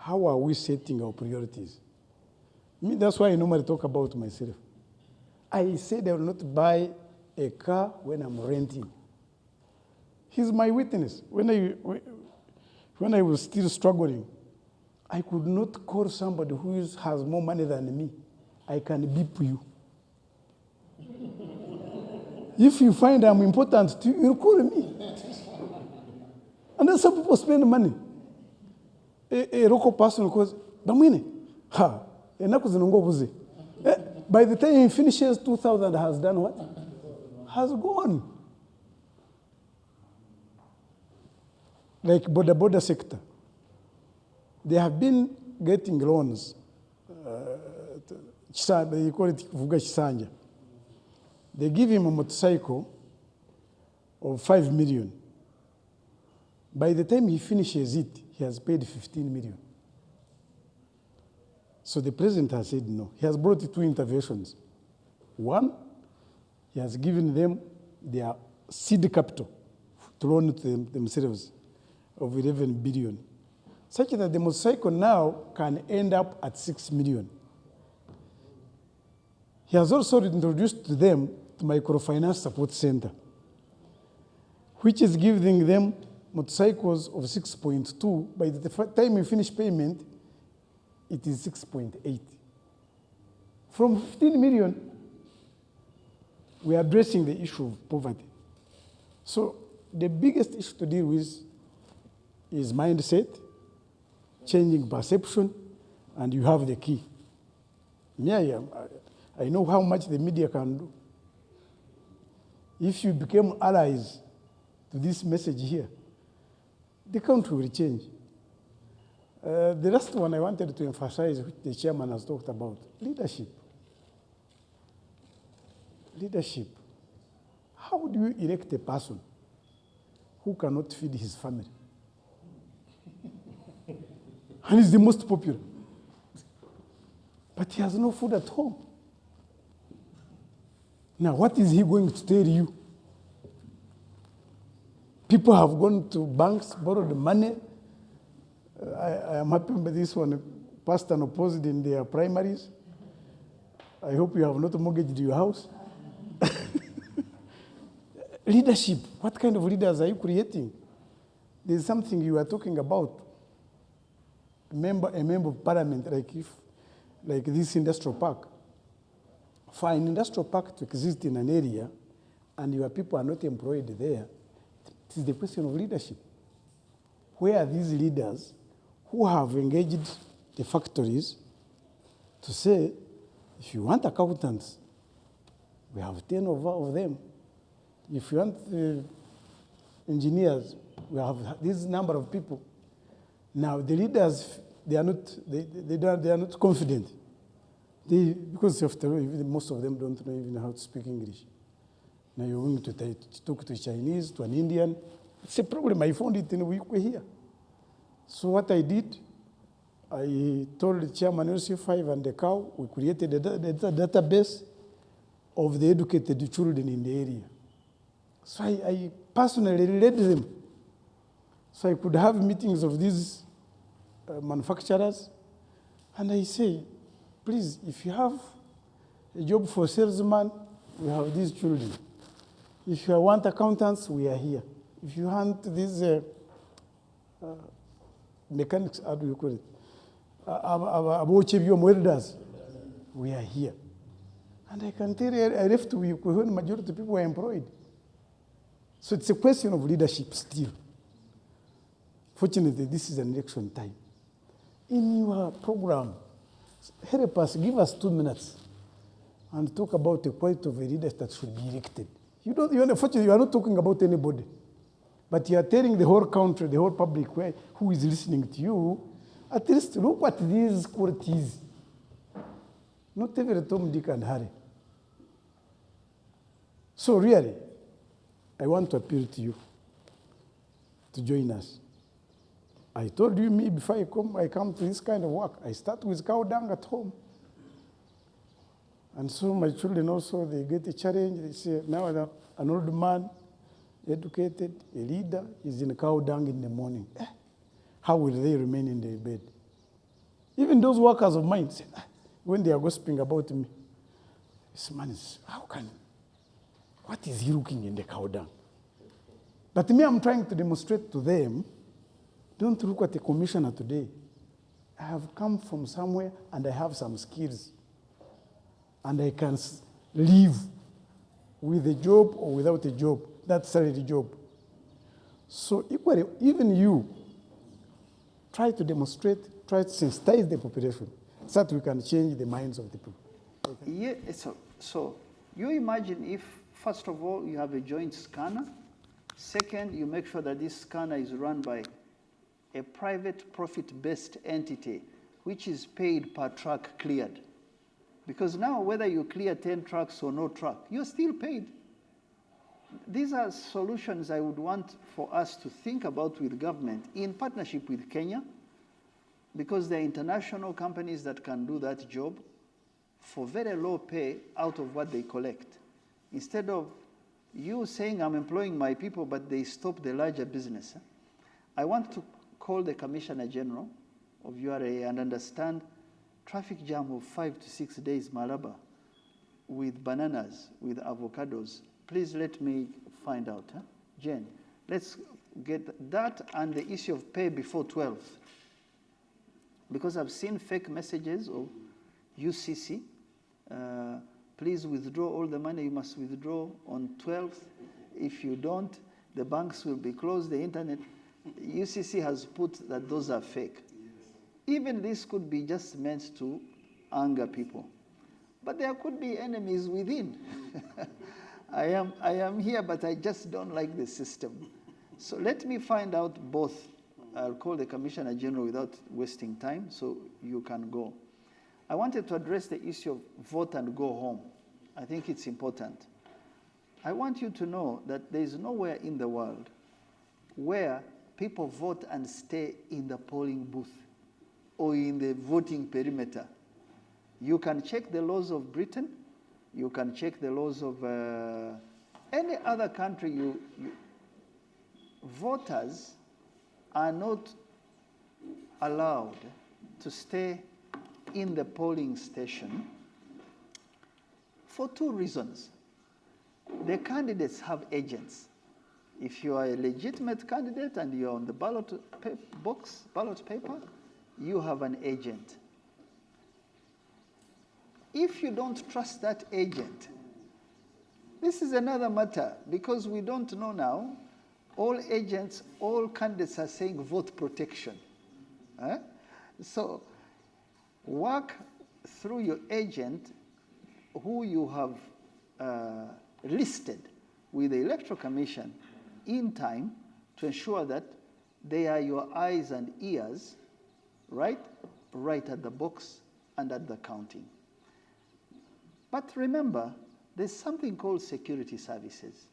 how are we setting our priorities? Me, that's why I normally talk about myself. I said I will not buy a car when I'm renting. He's my witness. When I was still struggling, I could not call somebody who has more money than me. I can beep you. If you find I'm important to you, you'll call me. And then some people spend money. A local person goes, Damwine, ha, by the time he finishes, 2,000 has done what? Has gone. Like border sector. They have been getting loans. They call it Vuga Chisanja. They give him a motorcycle of 5 million. By the time he finishes it, he has paid 15 million. So the president has said no. He has brought 2 interventions. One, he has given them their seed capital to loan to themselves of 11 billion, such that the motorcycle now can end up at 6 million. He has also introduced to them the microfinance support center, which is giving them motorcycles of 6.2. By the time you finish payment, it is 6.8. From 15 million, we are addressing the issue of poverty. So the biggest issue to deal with is mindset, changing perception, and you have the key. Me, I know how much the media can do. If you become allies to this message here, the country will change. The last one I wanted to emphasize, which the chairman has talked about, leadership. Leadership. How do you elect a person who cannot feed his family? And he's the most popular. But he has no food at home. Now, what is he going to tell you? People have gone to banks, borrowed money. I am happy with this one. Passed and opposed in their primaries. I hope you have not mortgaged your house. Leadership. What kind of leaders are you creating? There's something you are talking about. A member of parliament, like this industrial park. For an industrial park to exist in an area and your people are not employed there, it is the question of leadership. Where are these leaders who have engaged the factories to say, if you want accountants, we have 10 of them. If you want engineers, we have this number of people. Now, the leaders, they are not confident. Because after all, most of them don't know even how to speak English. Now you're going to talk to a Chinese, to an Indian. It's a problem. I found it in a week here. So what I did, I told the chairman LC5 and the cow, we created a database of the educated children in the area. So I personally led them. So I could have meetings of these manufacturers. And I say, please, if you have a job for salesman, we have these children. If you want accountants, we are here. If you want these mechanics, how do you call it? Welders, we are here. And I can tell you, I left when the majority of people were employed. So it's a question of leadership still. Fortunately, this is an election time. In your program, help us, give us 2 minutes and talk about the quality of a leader that should be elected. Unfortunately, you are not talking about anybody, but you are telling the whole country, the whole public who is listening to you, at least look at these qualities. Not every Tom, Dick, and Harry. So really, I want to appeal to you to join us. I told you, me, before I come to this kind of work, I start with cow dung at home. And so my children also, they get a challenge. They say, now an old man, educated, a leader, is in cow dung in the morning. How will they remain in their bed? Even those workers of mine say, "Ah, when they are gossiping about me, this man is, how can, what is he looking in the cow dung? But me, I'm trying to demonstrate to them, don't look at the commissioner today. I have come from somewhere and I have some skills. And I can live with a job or without a job, that salary job. So equally, even you, try to demonstrate, try to sensitize the population so that we can change the minds of the people. Yeah, so you imagine if, first of all, you have a joint scanner. Second, you make sure that this scanner is run by a private profit-based entity, which is paid per truck cleared. Because now, whether you clear 10 trucks or no truck, you're still paid. These are solutions I would want for us to think about with government in partnership with Kenya, because there are international companies that can do that job for very low pay out of what they collect. Instead of you saying, I'm employing my people, but they stop the larger business. I want to call the Commissioner General of URA and understand traffic jam of 5 to 6 days, Malaba, with bananas, with avocados. Please let me find out. Huh? Jen, let's get that and the issue of pay before 12. Because I've seen fake messages of UCC. Please withdraw all the money you must withdraw on 12th. If you don't, the banks will be closed, the internet. UCC has put that those are fake. Even this could be just meant to anger people. But there could be enemies within. I am here, but I just don't like the system. So let me find out both. I'll call the Commissioner General without wasting time, so you can go. I wanted to address the issue of vote and go home. I think it's important. I want you to know that there is nowhere in the world where people vote and stay in the polling booth or in the voting perimeter. You can check the laws of Britain. You can check the laws of any other country. Voters are not allowed to stay in the polling station for two reasons. The candidates have agents. If you are a legitimate candidate and you're on the ballot paper, you have an agent. If you don't trust that agent, this is another matter, because we don't know now. All agents, all candidates are saying vote protection. So work through your agent who you have listed with the Electoral Commission in time to ensure that they are your eyes and ears, right at the box and at the counting. But remember, there's something called security services.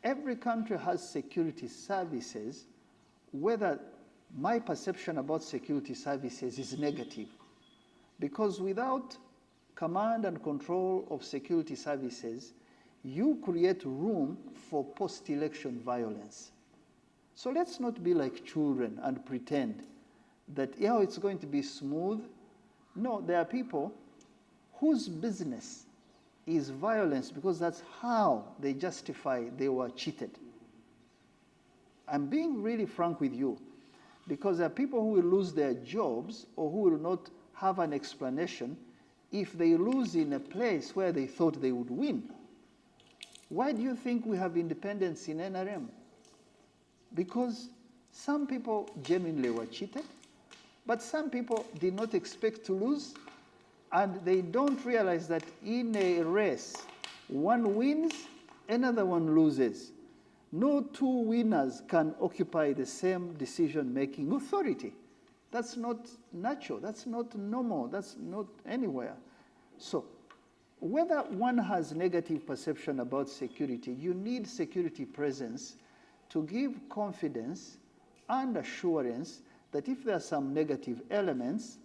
Every country has security services, whether my perception about security services is negative. Because without command and control of security services, you create room for post-election violence. So let's not be like children and pretend that, it's going to be smooth. No, there are people whose business is violence because that's how they justify they were cheated. I'm being really frank with you, because there are people who will lose their jobs or who will not have an explanation if they lose in a place where they thought they would win. Why do you think we have independence in NRM? Because some people genuinely were cheated, but some people did not expect to lose, and they don't realize that in a race, one wins, another one loses. No two winners can occupy the same decision-making authority. That's not natural, that's not normal, that's not anywhere. So, whether one has negative perception about security, you need security presence to give confidence and assurance that if there are some negative elements,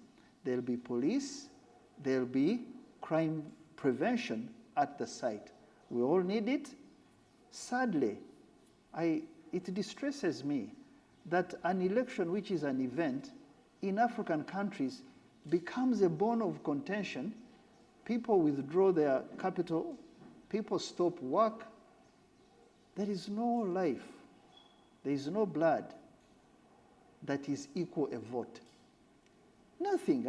there'll be police, there'll be crime prevention at the site. We all need it. Sadly, it distresses me that an election, which is an event, in African countries becomes a bone of contention. People withdraw their capital, people stop work. There is no life, there is no blood that is equal a vote. Nothing.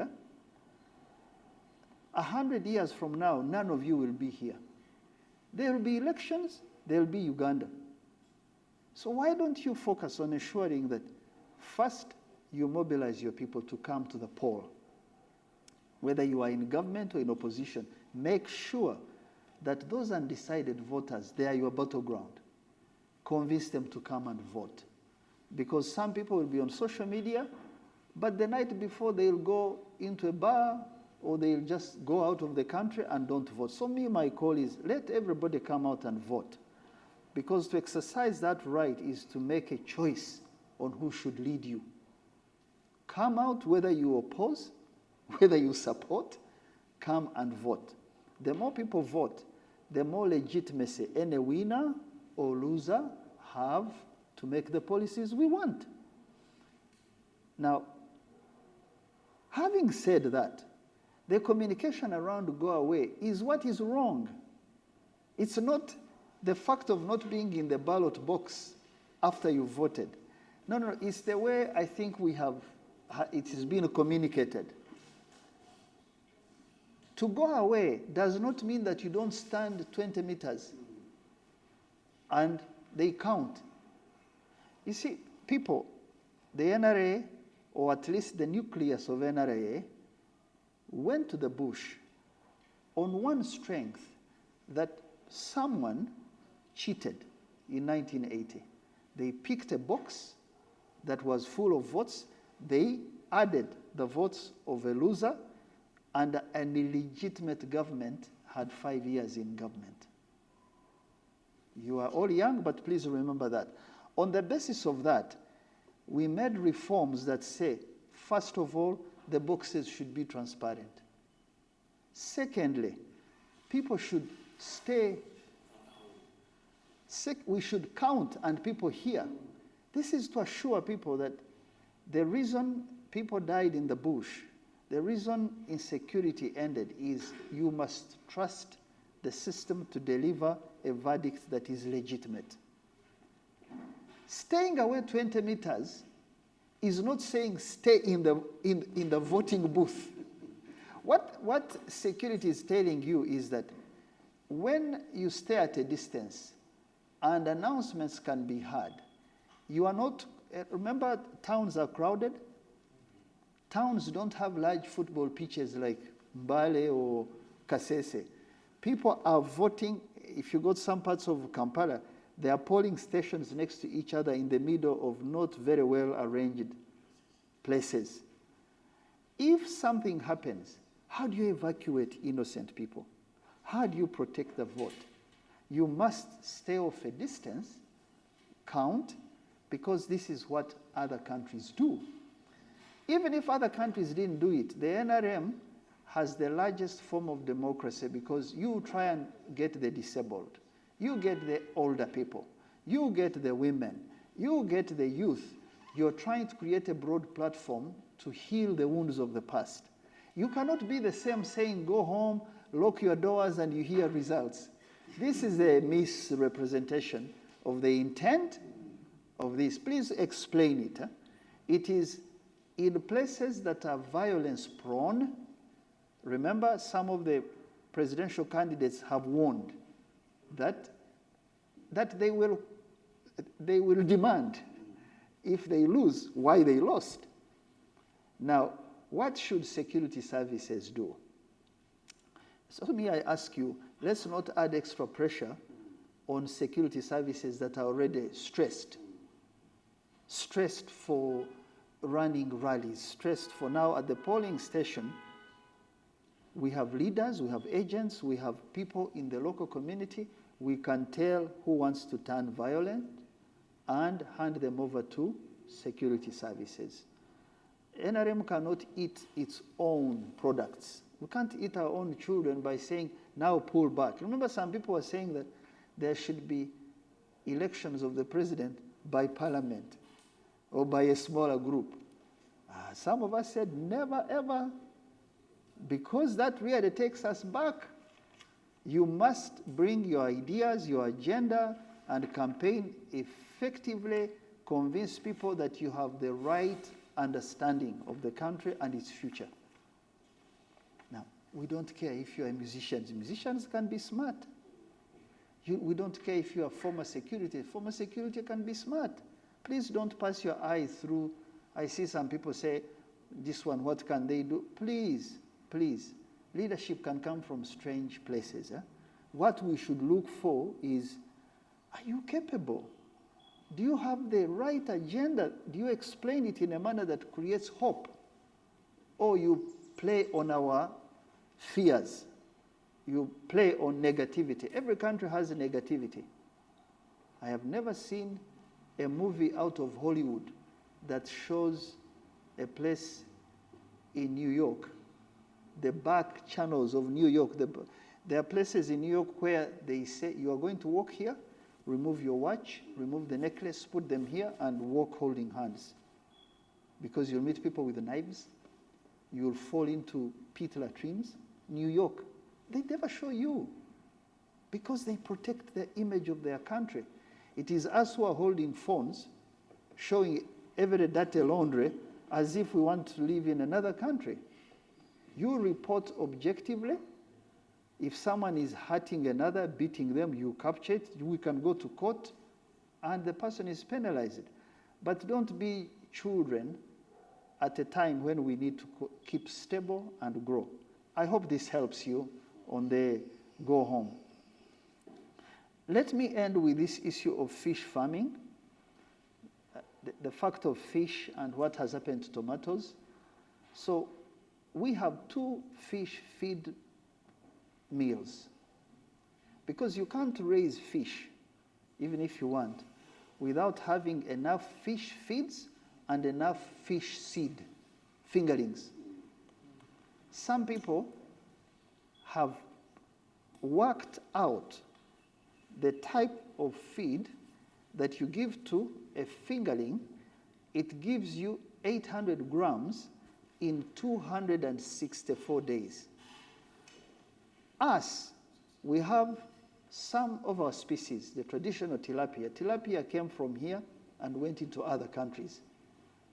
100 years from now, none of you will be here. There will be elections, there will be Uganda. So why don't you focus on ensuring that first you mobilize your people to come to the poll? Whether you are in government or in opposition, make sure that those undecided voters, they are your battleground. Convince them to come and vote. Because some people will be on social media, but the night before they'll go into a bar or they'll just go out of the country and don't vote. So my call is let everybody come out and vote. Because to exercise that right is to make a choice on who should lead you. Come out whether you oppose, whether you support, come and vote. The more people vote, the more legitimacy any winner or loser have to make the policies we want. Now, having said that, the communication around go away is what is wrong. It's not the fact of not being in the ballot box after you voted. No, it's the way I think it has been communicated. To go away does not mean that you don't stand 20 meters and they count. You see, people, the NRA, or at least the nucleus of NRA, went to the bush on one strength, that someone cheated in 1980. They picked a box that was full of votes. They added the votes of a loser, and an illegitimate government had 5 years in government. You are all young, but please remember that. On the basis of that, we made reforms that say, first of all, the boxes should be transparent. Secondly, people should we should count and people hear. This is to assure people that the reason people died in the bush, the reason insecurity ended is you must trust the system to deliver a verdict that is legitimate. Staying away 20 meters is not saying stay in the voting booth. What security is telling you is that when you stay at a distance and announcements can be heard, you are not, remember, towns are crowded. Towns don't have large football pitches like Mbale or Kasese. People are voting. If you go to some parts of Kampala, there are polling stations next to each other in the middle of not very well arranged places. If something happens, how do you evacuate innocent people? How do you protect the vote? You must stay off a distance, count, because this is what other countries do. Even if other countries didn't do it, the NRM has the largest form of democracy because you try and get the disabled, you get the older people, you get the women, you get the youth. You're trying to create a broad platform to heal the wounds of the past. You cannot be the same saying, go home, lock your doors, and you hear results. This is a misrepresentation of the intent of this. Please explain it. It is in places that are violence prone. Remember, some of the presidential candidates have warned that they will demand, if they lose, why they lost. Now, what should security services do? So I ask you, let's not add extra pressure on security services that are already stressed for running rallies, stressed for now at the polling station. We have leaders, we have agents, we have people in the local community. We can tell who wants to turn violent and hand them over to security services. NRM cannot eat its own products. We can't eat our own children by saying, now pull back. Remember, some people were saying that there should be elections of the president by parliament or by a smaller group. Some of us said, never, ever because that really takes us back. You must bring your ideas, your agenda, and campaign effectively, convince people that you have the right understanding of the country and its future. Now, we don't care if you are musicians. Musicians can be smart. We don't care if you are former security. Former security can be smart. Please don't pass your eye through. I see some people say, this one, what can they do? Please, please. Leadership can come from strange places. What we should look for is, are you capable? Do you have the right agenda? Do you explain it in a manner that creates hope? Or you play on our fears? You play on negativity. Every country has a negativity. I have never seen a movie out of Hollywood that shows a place in New York, the back channels of New York. There are places in New York where they say, you are going to walk here, remove your watch, remove the necklace, put them here, and walk holding hands. Because you'll meet people with knives. You'll fall into pit latrines. New York, they never show you because they protect the image of their country. It is us who are holding phones, showing every dirty laundry as if we want to live in another country. You report objectively. If someone is hurting another, beating them, you capture it. We can go to court, and the person is penalized. But don't be children at a time when we need to keep stable and grow. I hope this helps you on the go home. Let me end with this issue of fish farming, the fact of fish and what has happened to tomatoes. So we have 2 fish feed mills, because you can't raise fish, even if you want, without having enough fish feeds and enough fish seed, fingerlings. Some people have worked out the type of feed that you give to a fingerling. It gives you 800 grams in 264 days. Us, we have some of our species, the traditional tilapia. Tilapia came from here and went into other countries.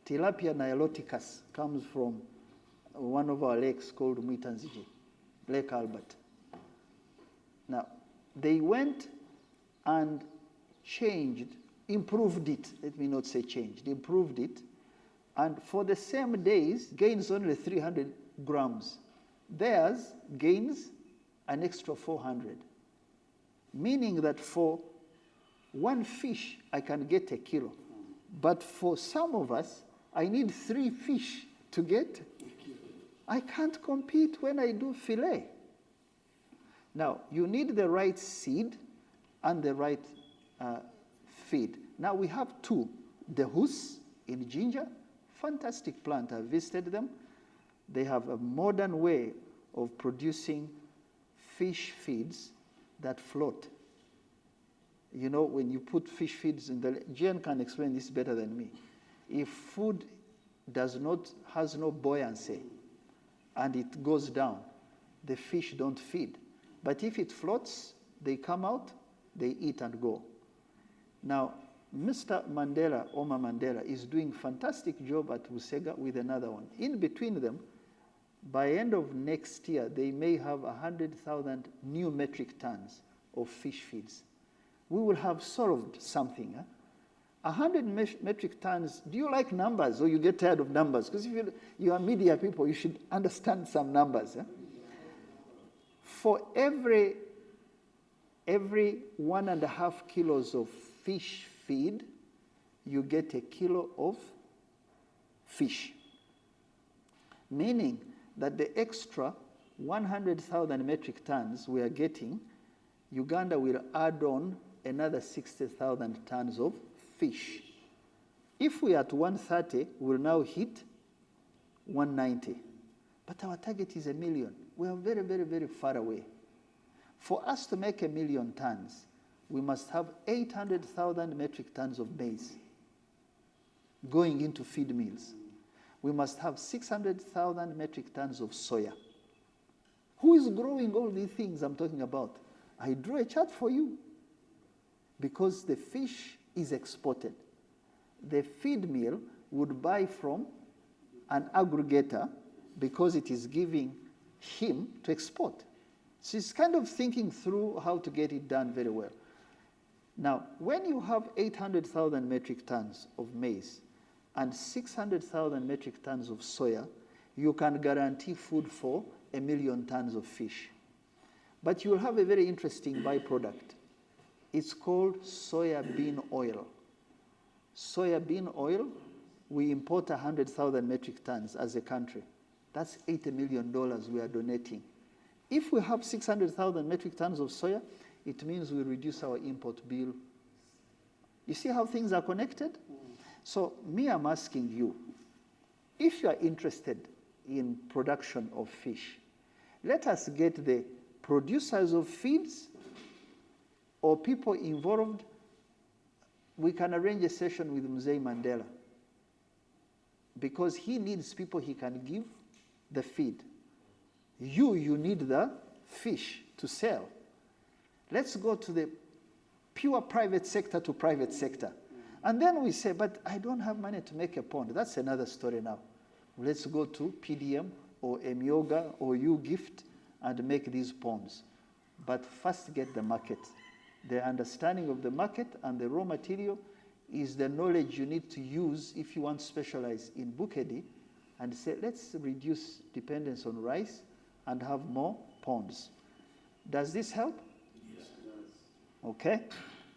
Tilapia niloticus comes from one of our lakes called Mwitanzige, Lake Albert. Now, they went and changed, improved it. Let me not say changed, improved it. And for the same days, gains only 300 grams. Theirs gains an extra 400. Meaning that for one fish, I can get a kilo. But for some of us, I need 3 fish to get. I can't compete when I do fillet. Now, you need the right seed and the right feed. Now, we have 2. The Hus in Jinja, fantastic plant. I've visited them. They have a modern way of producing fish feeds that float. You know, when you put fish feeds in the... Jen can explain this better than me. If food has no buoyancy and it goes down, the fish don't feed. But if it floats, they come out, they eat and go. Now, Mr. Mandela, Omar Mandela, is doing a fantastic job at Busega with another one. In between them, by end of next year, they may have 100,000 new metric tons of fish feeds. We will have solved something. 100 metric tons, do you like numbers or you get tired of numbers? Because if you are media people, you should understand some numbers. For every 1.5 kilos of fish feed, you get a kilo of fish. Meaning that the extra 100,000 metric tons we are getting, Uganda will add on another 60,000 tons of fish. If we are at 130, we'll now hit 190. But our target is 1 million. We are very, very, very far away. For us to make 1 million tons, we must have 800,000 metric tons of maize going into feed mills. We must have 600,000 metric tons of soya. Who is growing all these things I'm talking about? I drew a chart for you. Because the fish is exported. The feed mill would buy from an aggregator because it is giving him to export. So he's kind of thinking through how to get it done very well. Now, when you have 800,000 metric tons of maize and 600,000 metric tons of soya, you can guarantee food for 1 million tons of fish. But you'll have a very interesting byproduct. It's called soya bean oil. Soya bean oil, we import 100,000 metric tons as a country. That's $80 million we are donating. If we have 600,000 metric tons of soya, it means we reduce our import bill. You see how things are connected? So me, I'm asking you, if you are interested in production of fish, let us get the producers of feeds or people involved. We can arrange a session with Mzee Mandela because he needs people he can give the feed. You need the fish to sell. Let's go to the pure private sector to private sector. And then we say, but I don't have money to make a pond. That's another story now. Let's go to PDM or Emyoga or YouGift and make these ponds. But first get the market. The understanding of the market and the raw material is the knowledge you need to use if you want to specialize in Bukedi and say, let's reduce dependence on rice and have more ponds. Does this help? Yes, it does. Okay.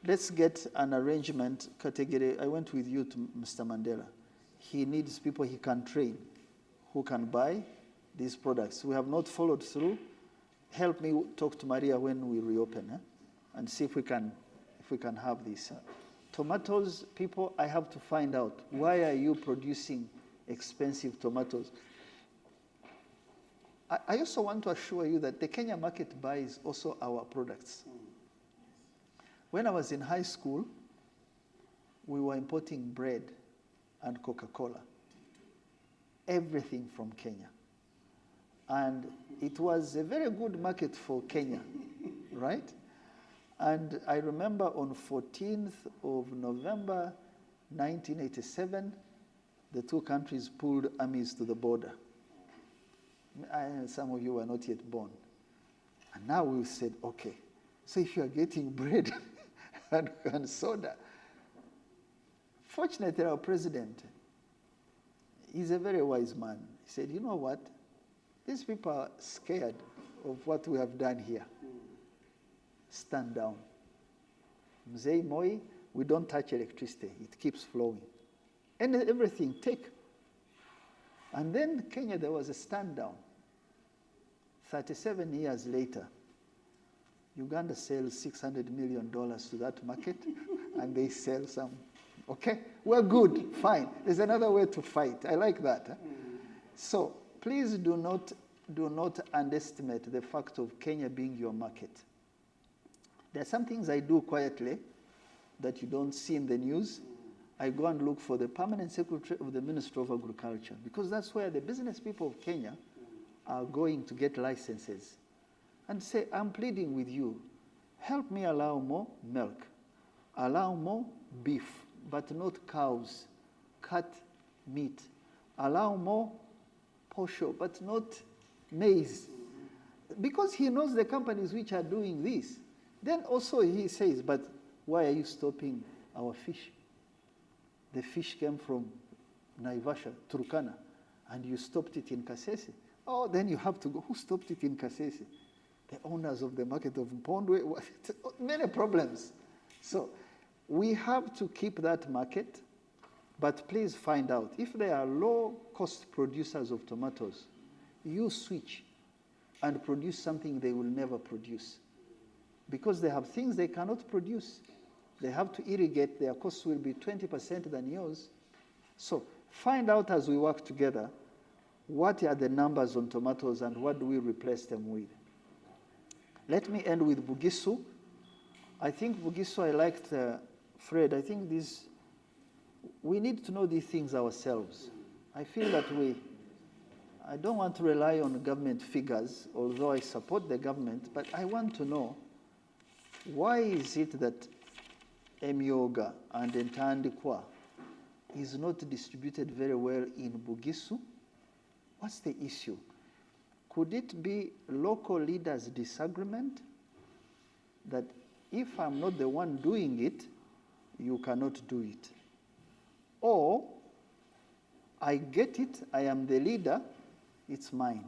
Let's get an arrangement category. I went with you to Mr. Mandela. He needs people he can train who can buy these products. We have not followed through. Help me talk to Maria when we reopen, and see if we can have this. Tomatoes, people, I have to find out, why are you producing expensive tomatoes? I also want to assure you that the Kenya market buys also our products. When I was in high school, we were importing bread and Coca-Cola, everything from Kenya. And it was a very good market for Kenya, right? And I remember on 14th of November, 1987, the two countries pulled armies to the border. Some of you were not yet born. And now we said, okay, so if you are getting bread and soda, fortunately our president, he's a very wise man. He said, you know what? These people are scared of what we have done here. Stand down. Mzee Moi, we don't touch electricity. It keeps flowing. And everything, take. And then Kenya, there was a stand down. 37 years later, Uganda sells $600 million to that market, and they sell some. Okay? We're good, fine. There's another way to fight. I like that. So please do not underestimate the fact of Kenya being your market. There are some things I do quietly that you don't see in the news. I go and look for the permanent secretary of the Ministry of Agriculture, because that's where the business people of Kenya are going to get licenses. And say, I'm pleading with you, help me allow more milk, allow more beef, but not cows, cut meat, allow more posho, but not maize. Because he knows the companies which are doing this. Then also he says, but why are you stopping our fish? The fish came from Naivasha, Turkana, and you stopped it in Kasese. Oh, then you have to go. Who stopped it in Kasese? The owners of the market of Mpondwe. Many problems. So we have to keep that market, but please find out. If there are low-cost producers of tomatoes, you switch and produce something they will never produce. Because they have things they cannot produce. They have to irrigate, their costs will be 20% than yours. So find out as we work together, what are the numbers on tomatoes and what do we replace them with? Let me end with Bugisu. I think Bugisu, I liked Fred. I think we need to know these things ourselves. I feel that I don't want to rely on government figures, although I support the government, but I want to know, why is it that Emyoga and Entandikwa is not distributed very well in Bugisu? What's the issue? Could it be local leaders' disagreement that if I'm not the one doing it, you cannot do it? Or I get it, I am the leader, it's mine.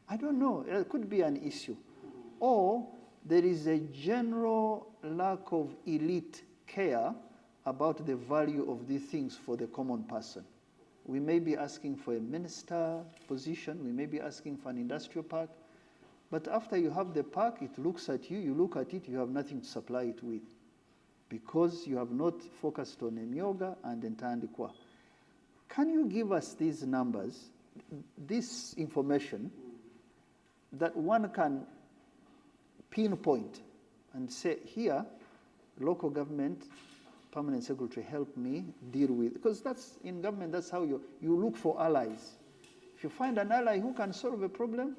I don't know, it could be an issue. Or there is a general lack of elite care about the value of these things for the common person. We may be asking for a minister position, we may be asking for an industrial park, but after you have the park, it looks at you, you look at it, you have nothing to supply it with, because you have not focused on Emyoga and Entandikwa. Can you give us these numbers, this information, that one can pinpoint and say, here, local government, permanent secretary, help me deal with, because that's, in government, that's how you look for allies. If you find an ally who can solve a problem,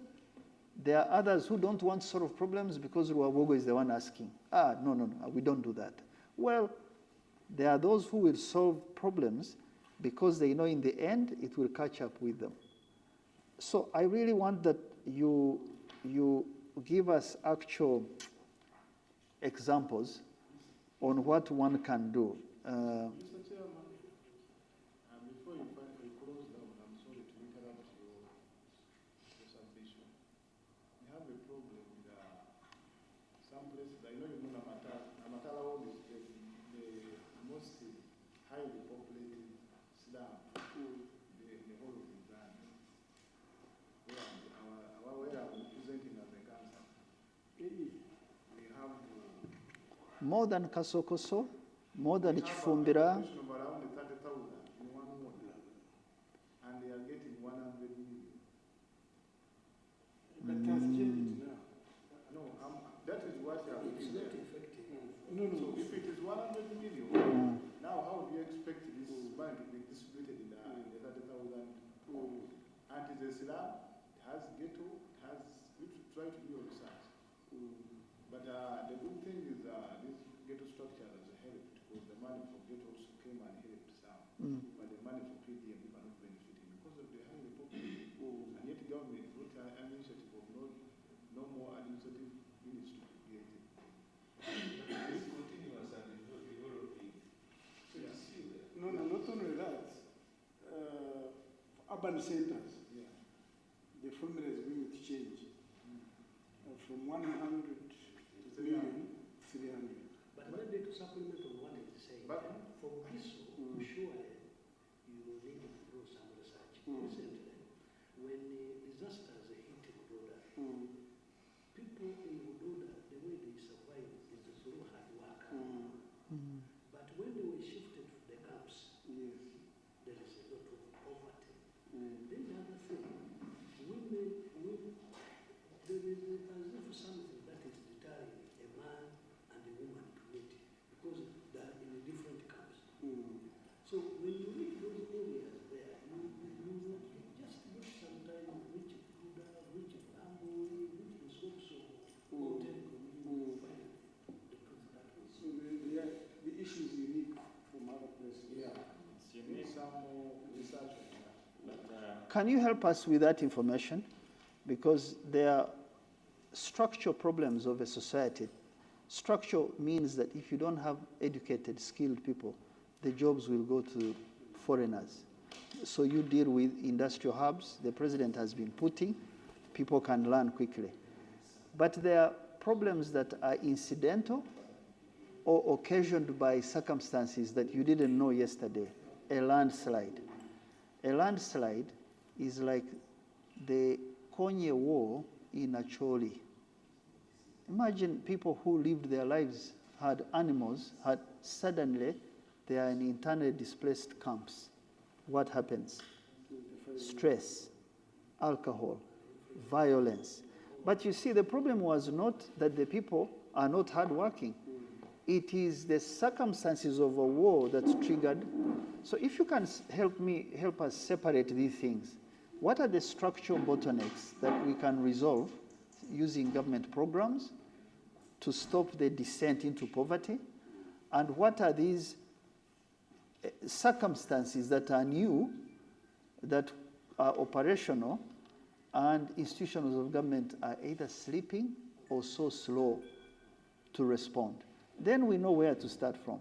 there are others who don't want to solve problems because Ruabogo is the one asking. No, we don't do that. Well, there are those who will solve problems because they know in the end it will catch up with them. So I really want that you give us actual examples on what one can do. Mr. Chairman, before you close down, I'm sorry to interrupt your submission. We have a problem with some places. I know you know Namatala. Namatala Hall is the most highly populated slum in the whole of Uganda, where I'm representing as a cancer. We have More than Kasokoso, more than Chifumbira. of around 30,000 in one ward, and they are getting 100 million. But it has changed now. No, that is what you are looking at. No. So if it is 100 million, now how do you expect this money to be distributed in the 30,000? And it is a slum, it has ghetto, it has, we try to do your research. But the good thing is this ghetto structure has helped, because the money for ghetto also came and helped some. But the money for PDM we cannot benefit in because of the highly populated. And yet the government wrote an initiative of no more administrative units to be created. It's continuous and developing. So Yeah. it's still there. No, not only that. Urban centers, Yeah. the formula is going to change from 100 million, 300. But maybe to supplement on what he's saying, But- for Giso, surely you will need to do some research. Recently, when the disasters hit Budoda, people in Budoda, the way they survive is through hard work. But when they were shifted to the camps, Yes. there is a lot of poverty. Then the other thing, women, there is as if something that is deterring a man and a woman to meet, because they are in different camps. So when you reach those areas there, you just look sometimes which Buddha, which Bamboo, which is also hotel, you find the truth that way. So the issue is unique from other places. Yeah. You need some more research on that. But, Can you help us with that information? Because there are structural problems of a society. Structure means that if you don't have educated, skilled people, the jobs will go to foreigners. So you deal with industrial hubs, the president has been putting, people can learn quickly. But there are problems that are incidental or occasioned by circumstances that you didn't know yesterday. A landslide. A landslide is like the Konye War in Acholi. Imagine people who lived their lives, had animals, had suddenly they are in internally displaced camps. What happens? Stress, alcohol, violence. But you see, the problem was not that the people are not hardworking. It is the circumstances of a war that triggered. So if you can help us separate these things, what are the structural bottlenecks that we can resolve using government programs to stop the descent into poverty? And what are these circumstances that are new, that are operational, and institutions of government are either sleeping or so slow to respond? Then we know where to start from.